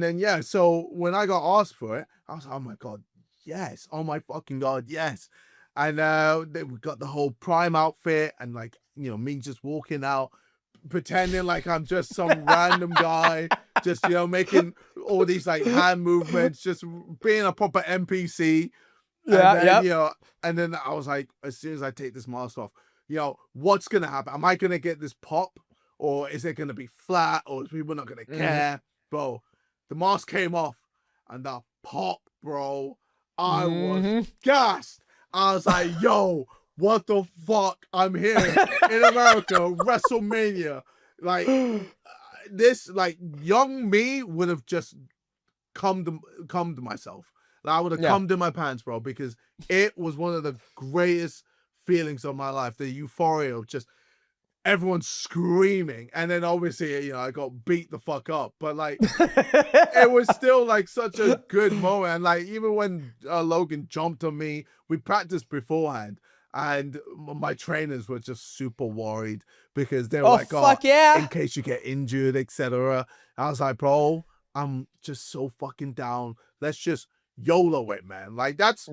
then yeah. So when I got asked for it, I was like, oh my god, yes. Oh my fucking god, yes. And we got the whole Prime outfit, and like, you know, me just walking out, pretending like I'm just some random guy, just, you know, making all these like hand movements, just being a proper NPC. You know, and then I was like, as soon as I take this mask off, you know, what's gonna happen? Am I gonna get this pop, or is it gonna be flat, or is people not gonna care? Bro, the mask came off, and the pop, bro, I was gassed. I was like, yo, what the fuck? I'm here in America, WrestleMania. Like, this, like, young me would have just come to myself. Like, I would have come to my pants, bro, because it was one of the greatest feelings of my life. The euphoria of just everyone screaming. And then obviously, you know, I got beat the fuck up. But like, it was still like such a good moment. And like, even when Logan jumped on me, we practiced beforehand. And my trainers were just super worried because they were like, oh, in case you get injured, etc. I was like, bro, I'm just so fucking down. Let's just YOLO it, man. Like, that's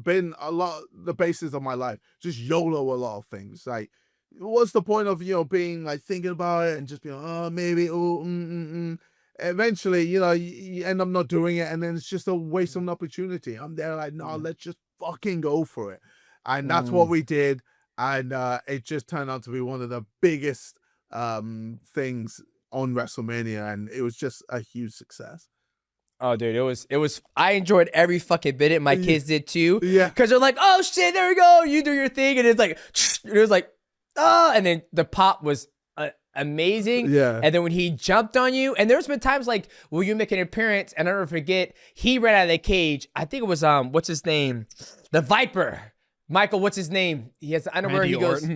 been a lot the basis of my life. Just YOLO a lot of things. Like, what's the point of, you know, being like thinking about it and just being, oh, maybe, eventually, you know, you end up not doing it, and then it's just a waste of an opportunity. I'm there like, no, let's just fucking go for it. And that's what we did. And it just turned out to be one of the biggest things on WrestleMania, and it was just a huge success. Oh, dude, it was. I enjoyed every fucking bit. My kids did too. Yeah, because they're like, oh shit, there we go. You do your thing, and it's like, it was like, oh, and then the pop was amazing. Yeah. And then when he jumped on you, and there's been times like, will you make an appearance? And I'll never forget, he ran out of the cage. I think it was what's his name, the Viper. Michael, what's his name? He has the underwear. He goes,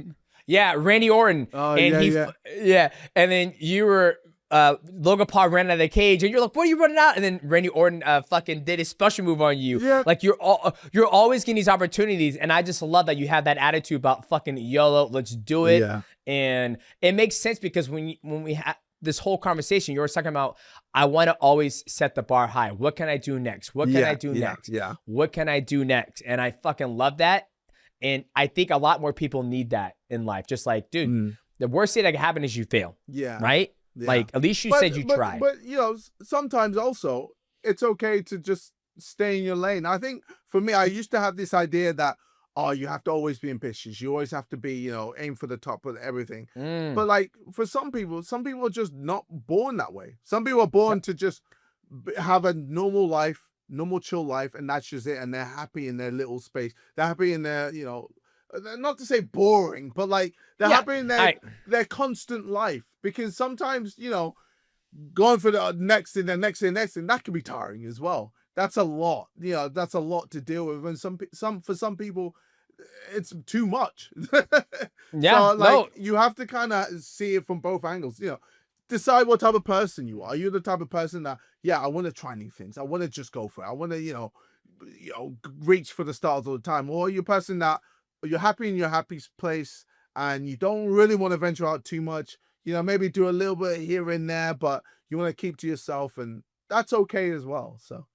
yeah, Randy Orton. Oh, and yeah. And then you were. Logan Paul ran out of the cage, and you're like, "What are you running out?" And then Randy Orton fucking did his special move on you. Yeah. Like, you're always getting these opportunities, and I just love that you have that attitude about fucking YOLO. Let's do it. Yeah. And it makes sense because when we had this whole conversation, you were talking about, I want to always set the bar high. What can I do next? What can I do next? Yeah. What can I do next? And I fucking love that, and I think a lot more people need that in life. Just like, dude, the worst thing that can happen is you fail. Yeah. Right. Yeah. Like, at least you said you tried. But, you know, sometimes also it's okay to just stay in your lane. I think for me, I used to have this idea that, oh, you have to always be ambitious. You always have to be, you know, aim for the top of everything. But like, for some people are just not born that way. Some people are born to just have a normal life, normal chill life, and that's just it. And they're happy in their little space. They're happy in their, you know, not to say boring, but like they're happy in their constant life. Because sometimes, you know, going for the next thing, that can be tiring as well. That's a lot. You know, that's a lot to deal with. And for some people, it's too much. So, like, you have to kind of see it from both angles. You know, decide what type of person you are. Are you the type of person that, I want to try new things. I want to just go for it. I want to, you know, reach for the stars all the time. Or are you a person that you're happy in your happy place and you don't really want to venture out too much? You know, maybe do a little bit here and there, but you want to keep to yourself, and that's okay as well. So,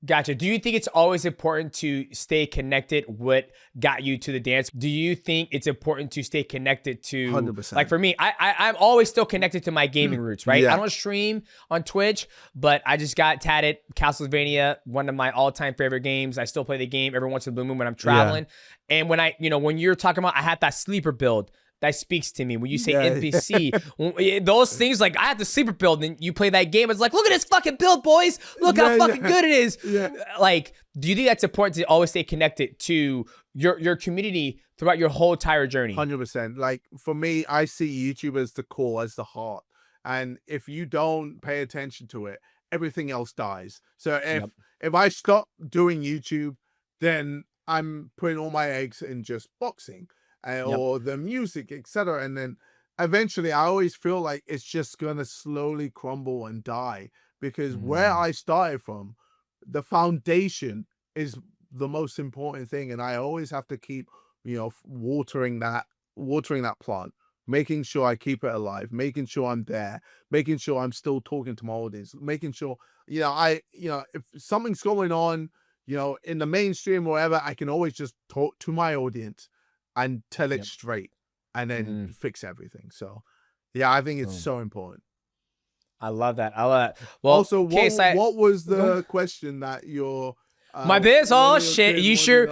Gotcha. Do you think it's always important to stay connected? What got you to the dance? Do you think it's important to stay connected to 100%. Like for me, I'm always still connected to my gaming roots, right? Yeah. I don't stream on Twitch, but I just got tatted Castlevania, one of my all-time favorite games. I still play the game every once in a blue moon when I'm traveling. And when when you're talking about, I had that sleeper build. That speaks to me. When you say NPC, those things, like I have the sleeper build, and you play that game, it's like, look at this fucking build, boys. Look how fucking good it is. Yeah. Like, do you think that's important to always stay connected to your community throughout your whole entire journey? 100%. Like for me, I see YouTube as the core, as the heart. And if you don't pay attention to it, everything else dies. So if I stop doing YouTube, then I'm putting all my eggs in just boxing. Or the music, etc. And then eventually I always feel like it's just gonna slowly crumble and die, because where I started from, the foundation is the most important thing, and I always have to keep watering that plant, making sure I keep it alive, making sure I'm there, making sure I'm still talking to my audience, making sure if something's going on in the mainstream or whatever, I can always just talk to my audience and tell it straight, and then fix everything. So, yeah, I think it's so important. I love that. Well, also, what was the question that you're? My biz? Oh shit! You sure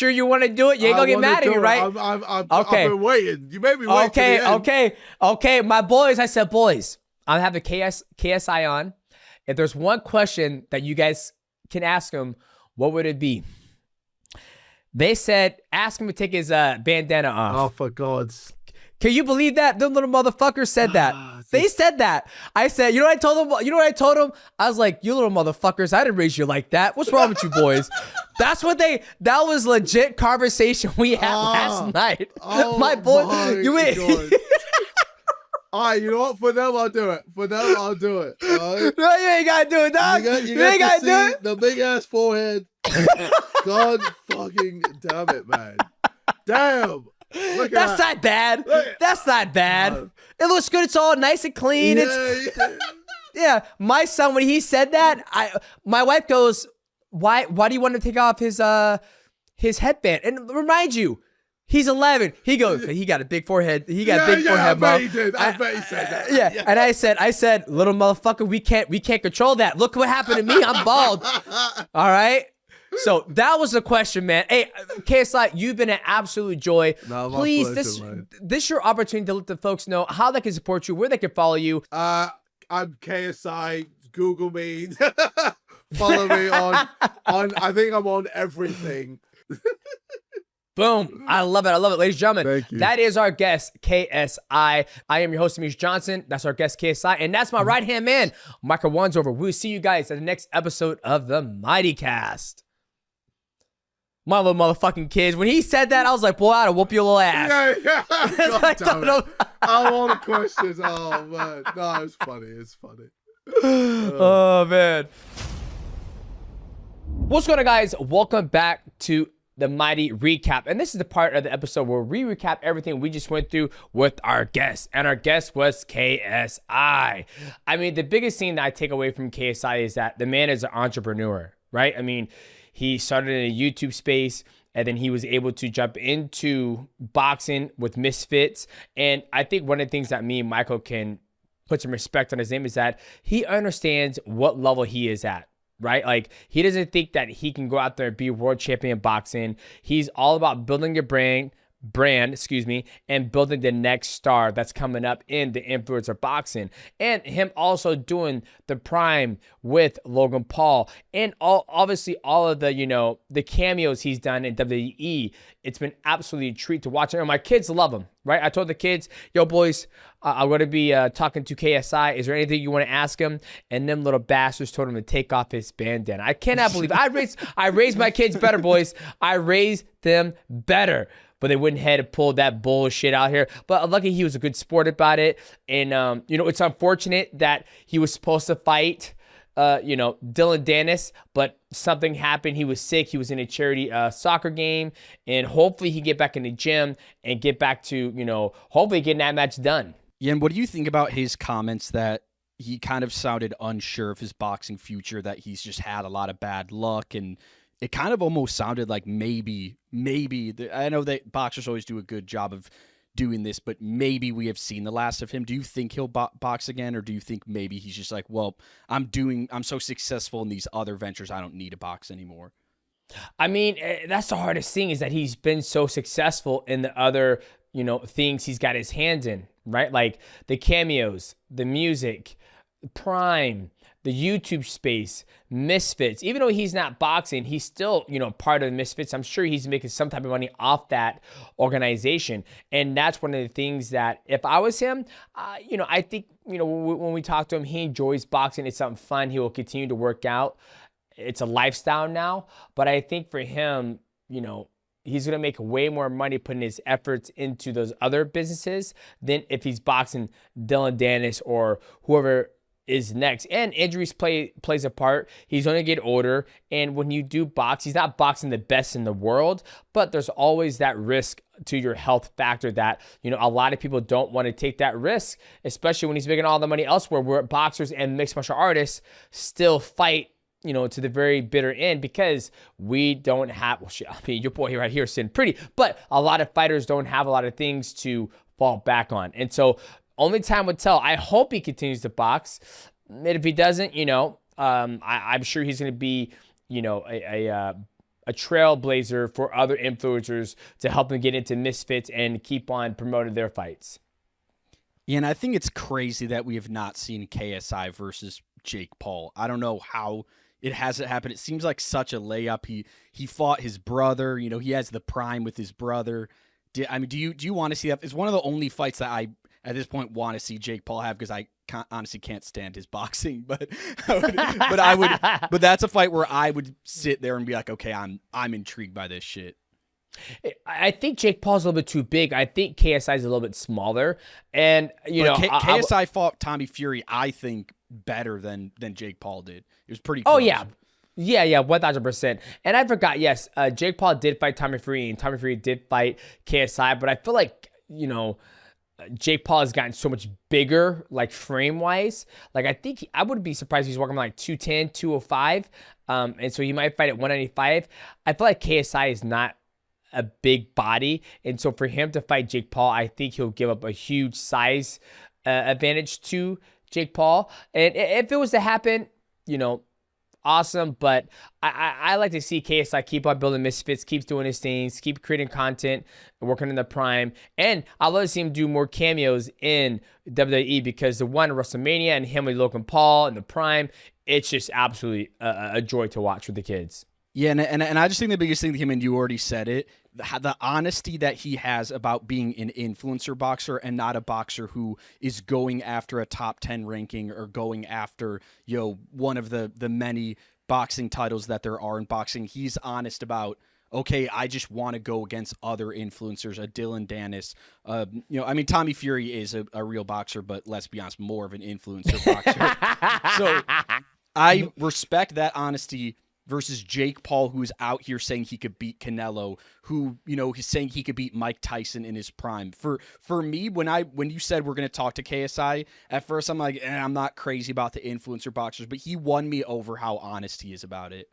you want to do it? You ain't gonna get mad at me, right? I've been waiting. You made me wait. Okay. My boys, I said, boys, I have the KSI on. If there's one question that you guys can ask him, what would it be? They said, ask him to take his bandana off. Oh, for God's. Can you believe that? Them little motherfuckers said that. They said that. I said, you know what I told them? You know what I told them? I was like, you little motherfuckers, I didn't raise you like that. What's wrong with you boys? That was legit conversation we had last night. My boy, all right, you know what? For them, I'll do it. Right? No, you ain't gotta do it, dog. You ain't gotta do it. The big ass forehead. God fucking damn it, man. Damn. That's not bad. That's not bad. It looks good. It's all nice and clean. Yeah. My son, when he said that, my wife goes, why do you want to take off his headband? And remind you, he's 11. He goes, he got a big forehead. He got a big forehead, bro. I bet he said that. Yeah. And I said, little motherfucker, we can't control that. Look what happened to me. I'm bald. All right. So that was the question, man. Hey, KSI, you've been an absolute joy. No, please, pleasure, this is your opportunity to let the folks know how they can support you, where they can follow you. I'm KSI. Google me. Follow me on. I think I'm on everything. Boom. I love it. Ladies and gentlemen. Thank you. That is our guest, KSI. I am your host, Demetrious Johnson. That's our guest, KSI. And that's my right-hand man, Michael Wansover. We'll see you guys at the next episode of the MIGHTYcast. My little motherfucking kids. When he said that, I was like, boy, I'd whoop your little ass. Yeah. God damn it. I want the questions. Oh, man. No, it's funny. Oh, man. What's going on, guys? Welcome back to the Mighty Recap. And this is the part of the episode where we recap everything we just went through with our guest. And our guest was KSI. I mean, the biggest thing that I take away from KSI is that the man is an entrepreneur, right? I mean, he started in a YouTube space, and then he was able to jump into boxing with Misfits. And I think one of the things that me and Michael can put some respect on his name is that he understands what level he is at, right? Like, he doesn't think that he can go out there and be world champion in boxing. He's all about building your brand, and building the next star that's coming up in the influencer boxing, and him also doing the prime with Logan Paul, and obviously all of the, the cameos he's done in WWE. It's been absolutely a treat to watch. And my kids love him, right? I told the kids, yo, boys, I'm going to be talking to KSI. Is there anything you want to ask him? And them little bastards told him to take off his bandana. I cannot believe it. I raised my kids better, boys. I raised them better. But they wouldn't have to pull that bullshit out here. But luckily, he was a good sport about it. And, it's unfortunate that he was supposed to fight, Dylan Dennis, but something happened. He was sick. He was in a charity soccer game. And hopefully he get back in the gym and get back to, hopefully getting that match done. Yeah, and what do you think about his comments that he kind of sounded unsure of his boxing future, that he's just had a lot of bad luck, and it kind of almost sounded like maybe I know that boxers always do a good job of doing this, but maybe we have seen the last of him. Do you think he'll box again, or do you think maybe he's just like, well, I'm so successful in these other ventures, I don't need to box anymore? I mean, that's the hardest thing, is that he's been so successful in the other, things he's got his hands in, right? Like the cameos, the music, Prime, the YouTube space, Misfits. Even though he's not boxing, he's still, part of the Misfits. I'm sure he's making some type of money off that organization. And that's one of the things that, if I was him, I think, when we talk to him, he enjoys boxing. It's something fun. He will continue to work out. It's a lifestyle now. But I think for him, he's going to make way more money putting his efforts into those other businesses than if he's boxing Dylan Dennis or whoever is next. And injuries plays a part. He's going to get older. And when you do box, he's not boxing the best in the world, but there's always that risk to your health factor that, a lot of people don't want to take that risk, especially when he's making all the money elsewhere, where boxers and mixed martial artists still fight, to the very bitter end, because we don't have, your boy right here is sitting pretty, but a lot of fighters don't have a lot of things to fall back on. And so only time would tell. I hope he continues to box. And if he doesn't, I'm sure he's going to be, a trailblazer for other influencers to help them get into Misfits and keep on promoting their fights. Yeah, and I think it's crazy that we have not seen KSI versus Jake Paul. I don't know how it hasn't happened. It seems like such a layup. He fought his brother. He has the Prime with his brother. Do you want to see that? It's one of the only fights that I, at this point, want to see Jake Paul have, because I honestly can't stand his boxing. But but that's a fight where I would sit there and be like, okay, I'm intrigued by this shit. I think Jake Paul's a little bit too big. I think KSI is a little bit smaller, and KSI fought Tommy Fury, I think, better than Jake Paul did. It was pretty close. Oh yeah. Yeah, 1,000%. And I forgot, yes, Jake Paul did fight Tommy Fury, and Tommy Fury did fight KSI, but I feel like, Jake Paul has gotten so much bigger, like frame-wise. Like, I think I would be surprised if he's walking like 210, 205, and so he might fight at 195. I feel like KSI is not a big body, and so for him to fight Jake Paul, I think he'll give up a huge size advantage to Jake Paul. And if it was to happen, awesome, but I like to see KSI keep on building Misfits, keeps doing his things, keep creating content, working in the Prime, and I love to see him do more cameos in WWE, because the one WrestleMania and him with Logan Paul and the Prime, it's just absolutely a joy to watch with the kids. Yeah, and I just think the biggest thing to him, and you already said it, the honesty that he has about being an influencer boxer and not a boxer who is going after a top 10 ranking or going after, one of the many boxing titles that there are in boxing. He's honest about, okay, I just want to go against other influencers, a Dylan Dennis. Tommy Fury is a real boxer, but let's be honest, more of an influencer boxer. So I respect that honesty versus Jake Paul, who is out here saying he could beat Canelo, who, he's saying he could beat Mike Tyson in his prime. For me, when you said we're going to talk to KSI, at first I'm like, I'm not crazy about the influencer boxers, but he won me over how honest he is about it.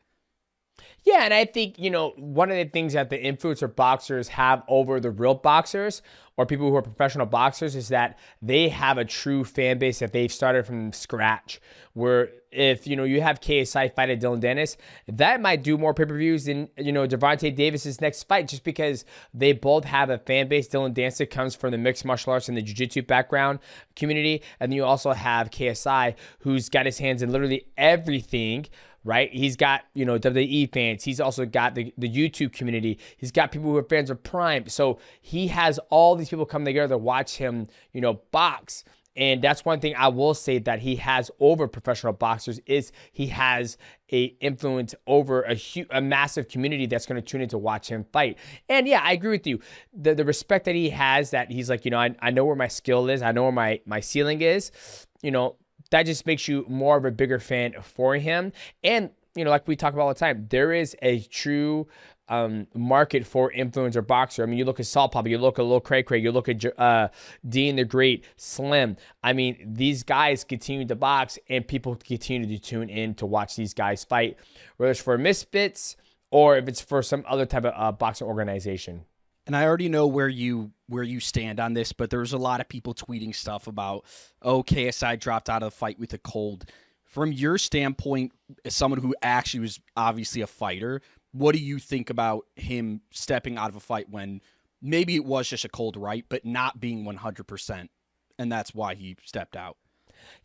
Yeah, and I think, one of the things that the influencer boxers have over the real boxers or people who are professional boxers is that they have a true fan base that they've started from scratch. Where if, you have KSI fight at Dylan Dennis, that might do more pay-per-views than, Gervonta Davis's next fight, just because they both have a fan base. Dylan Dennis comes from the mixed martial arts and the jiu-jitsu background community. And then you also have KSI, who's got his hands in literally everything. Right? He's got, WWE fans. He's also got the YouTube community. He's got people who are fans of Prime. So he has all these people come together to watch him, box. And that's one thing I will say that he has over professional boxers is he has a influence over a massive community that's going to tune in to watch him fight. And yeah, I agree with you. The respect that he has, that he's like, I know where my skill is. I know where my ceiling is, that just makes you more of a bigger fan for him. And like we talk about all the time, there is a true market for influencer boxer. I mean, you look at Salt Papa, you look at Lil Cray Cray, you look at Dean the Great, Slim. I mean, these guys continue to box, and people continue to tune in to watch these guys fight, whether it's for Misfits or if it's for some other type of boxing organization. And I already know where you stand on this, but there's a lot of people tweeting stuff about, oh, KSI dropped out of the fight with a cold. From your standpoint, as someone who actually was obviously a fighter, what do you think about him stepping out of a fight when maybe it was just a cold, right, but not being 100%, and that's why he stepped out?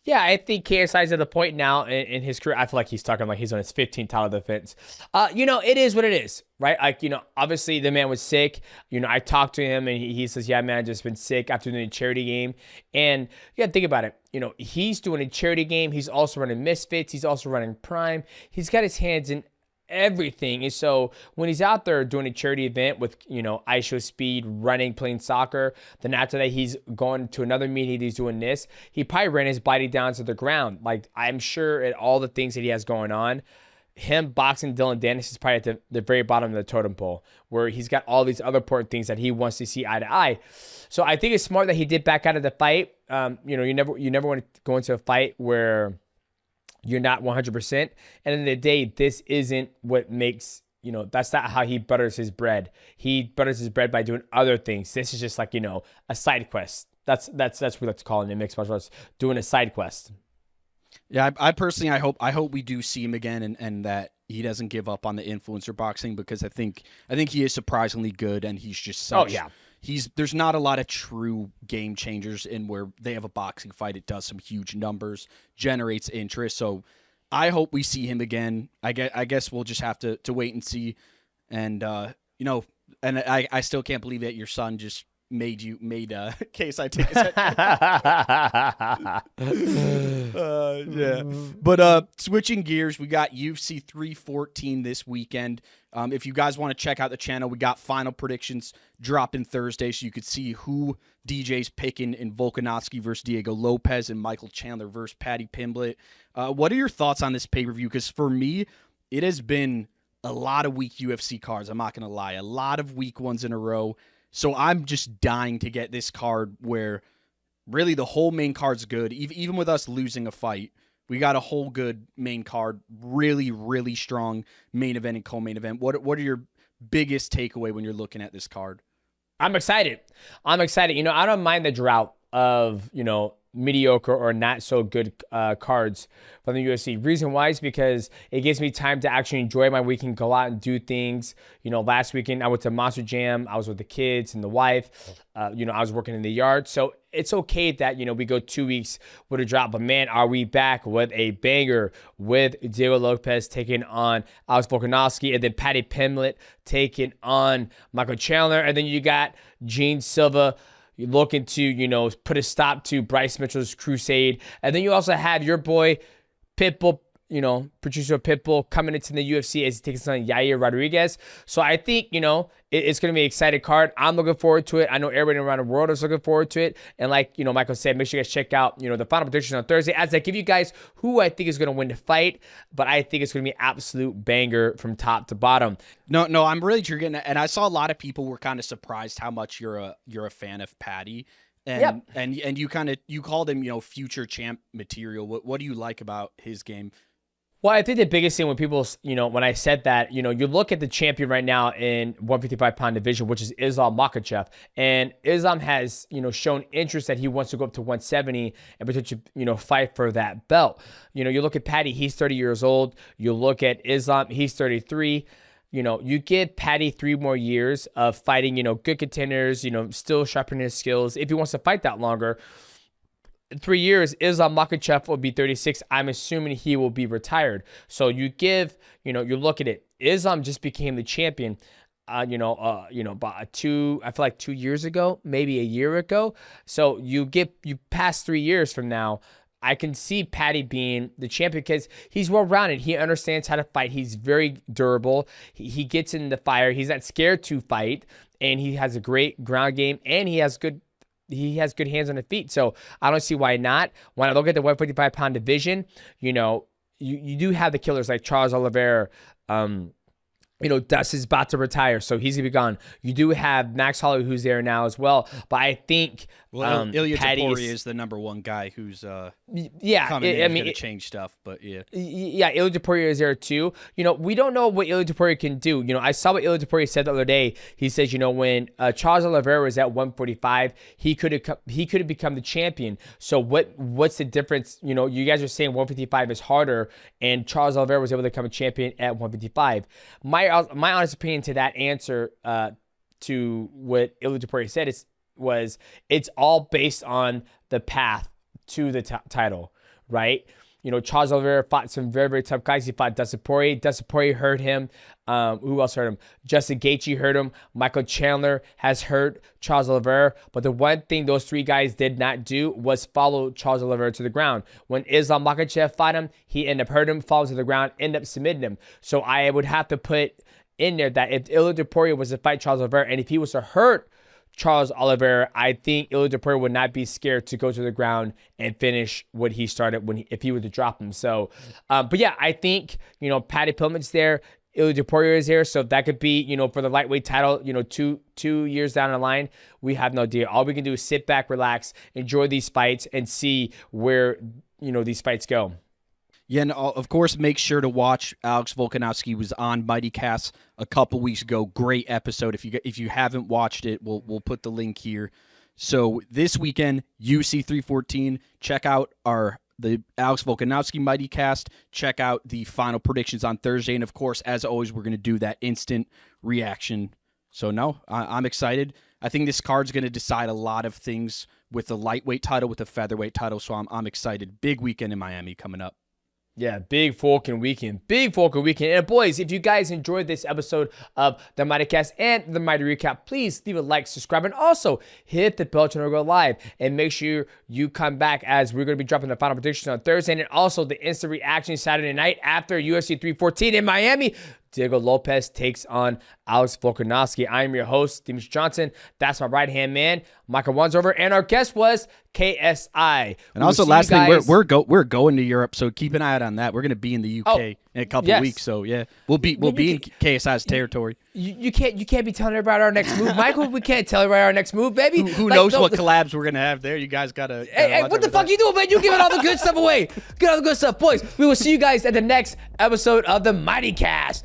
Yeah, I think KSI's at the point now in his career. I feel like he's talking like he's on his 15th title defense. It is what it is, right? Like, obviously the man was sick. I talked to him and he says, yeah, man, I've just been sick after doing a charity game. And you got to think about it. He's doing a charity game. He's also running Misfits. He's also running Prime. He's got his hands in everything. And so when he's out there doing a charity event with, ISO speed, running, playing soccer, then after that, he's going to another meeting, he's doing this, he probably ran his body down to the ground. Like, I'm sure at all the things that he has going on, him boxing Dylan Dennis is probably at the very bottom of the totem pole, where he's got all these other important things that he wants to see eye to eye. So I think it's smart that he did back out of the fight. You never want to go into a fight where you're not 100%. And at the end of the day, this isn't what makes, that's not how he butters his bread. He butters his bread by doing other things. This is just like, a side quest. That's what we like to call it in mixed martial arts, doing a side quest. Yeah, I personally, I hope we do see him again and that he doesn't give up on the influencer boxing, because I think he is surprisingly good, and he's just such. Oh, yeah. There's not a lot of true game changers in where they have a boxing fight. It does some huge numbers, generates interest. So I hope we see him again. I guess we'll just have to wait and see. And, and I still can't believe that your son just made KSI take his head. Yeah. But switching gears, we got UFC 314 this weekend. If you guys want to check out the channel, we got final predictions dropping Thursday, so you could see who DJ's picking in Volkanovski versus Diego Lopes and Michael Chandler versus Paddy Pimblett. What are your thoughts on this pay-per-view? Because for me, it has been a lot of weak UFC cards. I'm not going to lie. A lot of weak ones in a row. So I'm just dying to get this card where really the whole main card's good. Even with us losing a fight, we got a whole good main card, really, really strong main event and co-main event. What are your biggest takeaway when you're looking at this card? I'm excited. I don't mind the drought of, mediocre or not so good cards from the UFC. Reason why is because it gives me time to actually enjoy my weekend, go out and do things. Last weekend I went to Monster Jam. I was with the kids and the wife. I was working in the yard. So it's okay that, we go 2 weeks with a drop. But man, are we back with a banger with Diego Lopes taking on Alex Volkanovski, and then Paddy Pimblett taking on Michael Chandler. And then you got Gene Silva looking to, put a stop to Bryce Mitchell's crusade. And then you also have your boy Pitbull, producer Pitbull, coming into the UFC as he takes on Yair Rodriguez. So I think, it's going to be an exciting card. I'm looking forward to it. I know everybody around the world is looking forward to it. And like, Michael said, make sure you guys check out, the final predictions on Thursday as I give you guys who I think is going to win the fight. But I think it's going to be an absolute banger from top to bottom. No, I'm really getting that. And I saw a lot of people were kind of surprised how much you're a fan of Paddy. And yep. and you called him, future champ material. What do you like about his game? Well, I think the biggest thing when people, when I said that, you look at the champion right now in 155-pound division, which is Islam Makhachev. And Islam has, shown interest that he wants to go up to 170 and potentially, fight for that belt. You look at Paddy, he's 30 years old. You look at Islam, he's 33. You give Paddy 3 more years of fighting, good contenders, still sharpening his skills. If he wants to fight that longer, in 3 years, Islam Makhachev will be 36. I'm assuming he will be retired. So you give, you look at it. Islam just became the champion, about 2 years ago, maybe a year ago. So you pass 3 years from now, I can see Paddy being the champion because he's well-rounded. He understands how to fight. He's very durable. He gets in the fire. He's not scared to fight, and he has a great ground game, and he has good hands on the feet. So I don't see why not. When I look at the 155-pound division, you do have the killers like Charles Oliveira. Dust is about to retire, so he's gonna be gone. You do have Max Holloway, who's there now as well. But I think Ilia Paddy Topuria is the number one guy who's coming in to change stuff. But Ilia Topuria is there too. We don't know what Ilia Topuria can do. I saw what Ilia Topuria said the other day. He says, when Charles Oliveira was at 145, he could have become the champion. So what's the difference? You guys are saying 155 is harder, and Charles Oliveira was able to become a champion at 155. My honest opinion to that answer, to what Ilia Topuria said, it's all based on the path to the title, right? Charles Oliveira fought some very, very tough guys. He fought Dustin Poirier. Dustin Poirier hurt him. Who else hurt him? Justin Gaethje hurt him. Michael Chandler has hurt Charles Oliveira. But the one thing those three guys did not do was follow Charles Oliveira to the ground. When Islam Makhachev fought him, he ended up hurting him, falls to the ground, ended up submitting him. So I would have to put in there that if Ilia Topuria was to fight Charles Oliveira, and if he was to hurt Charles Oliveira, I think Ilia Topuria would not be scared to go to the ground and finish what he started if he were to drop him. So, but yeah, I think, Paddy Pillman's there, Ilia Topuria is there, so that could be, for the lightweight title, 2 years down the line, we have no idea. All we can do is sit back, relax, enjoy these fights, and see where, these fights go. Yeah, and of course, make sure to watch. Alex Volkanovski was on MIGHTYcast a couple weeks ago. Great episode. If you haven't watched it, we'll put the link here. So this weekend, UC 314. Check out the Alex Volkanovski MIGHTYcast. Check out the final predictions on Thursday, and of course, as always, we're going to do that instant reaction. So no, I'm excited. I think this card's going to decide a lot of things with the lightweight title, with the featherweight title. So I'm excited. Big weekend in Miami coming up. Yeah, big Falcon weekend. And boys, if you guys enjoyed this episode of the MIGHTYcast and the Mighty Recap, please leave a like, subscribe, and also hit the bell to go live. And make sure you come back, as we're going to be dropping the final predictions on Thursday, and also the instant reaction Saturday night after UFC 314 in Miami. Diego Lopes takes on Alex Volkanovski. I am your host, Demetrious Johnson. That's my right-hand man, Michael Wansover, and our guest was KSI. And also, last thing, we're going to Europe, so keep an eye out on that. We're going to be in the UK in a couple of weeks, so yeah, we'll be in KSI's territory. You can't be telling everybody our next move, Michael. We can't tell everybody our next move, baby. Who knows what collabs we're gonna have there? You guys gotta. Hey, what the fuck you doing, man? You giving all the good stuff away. Get all the good stuff, boys. We will see you guys at the next episode of the MIGHTYcast.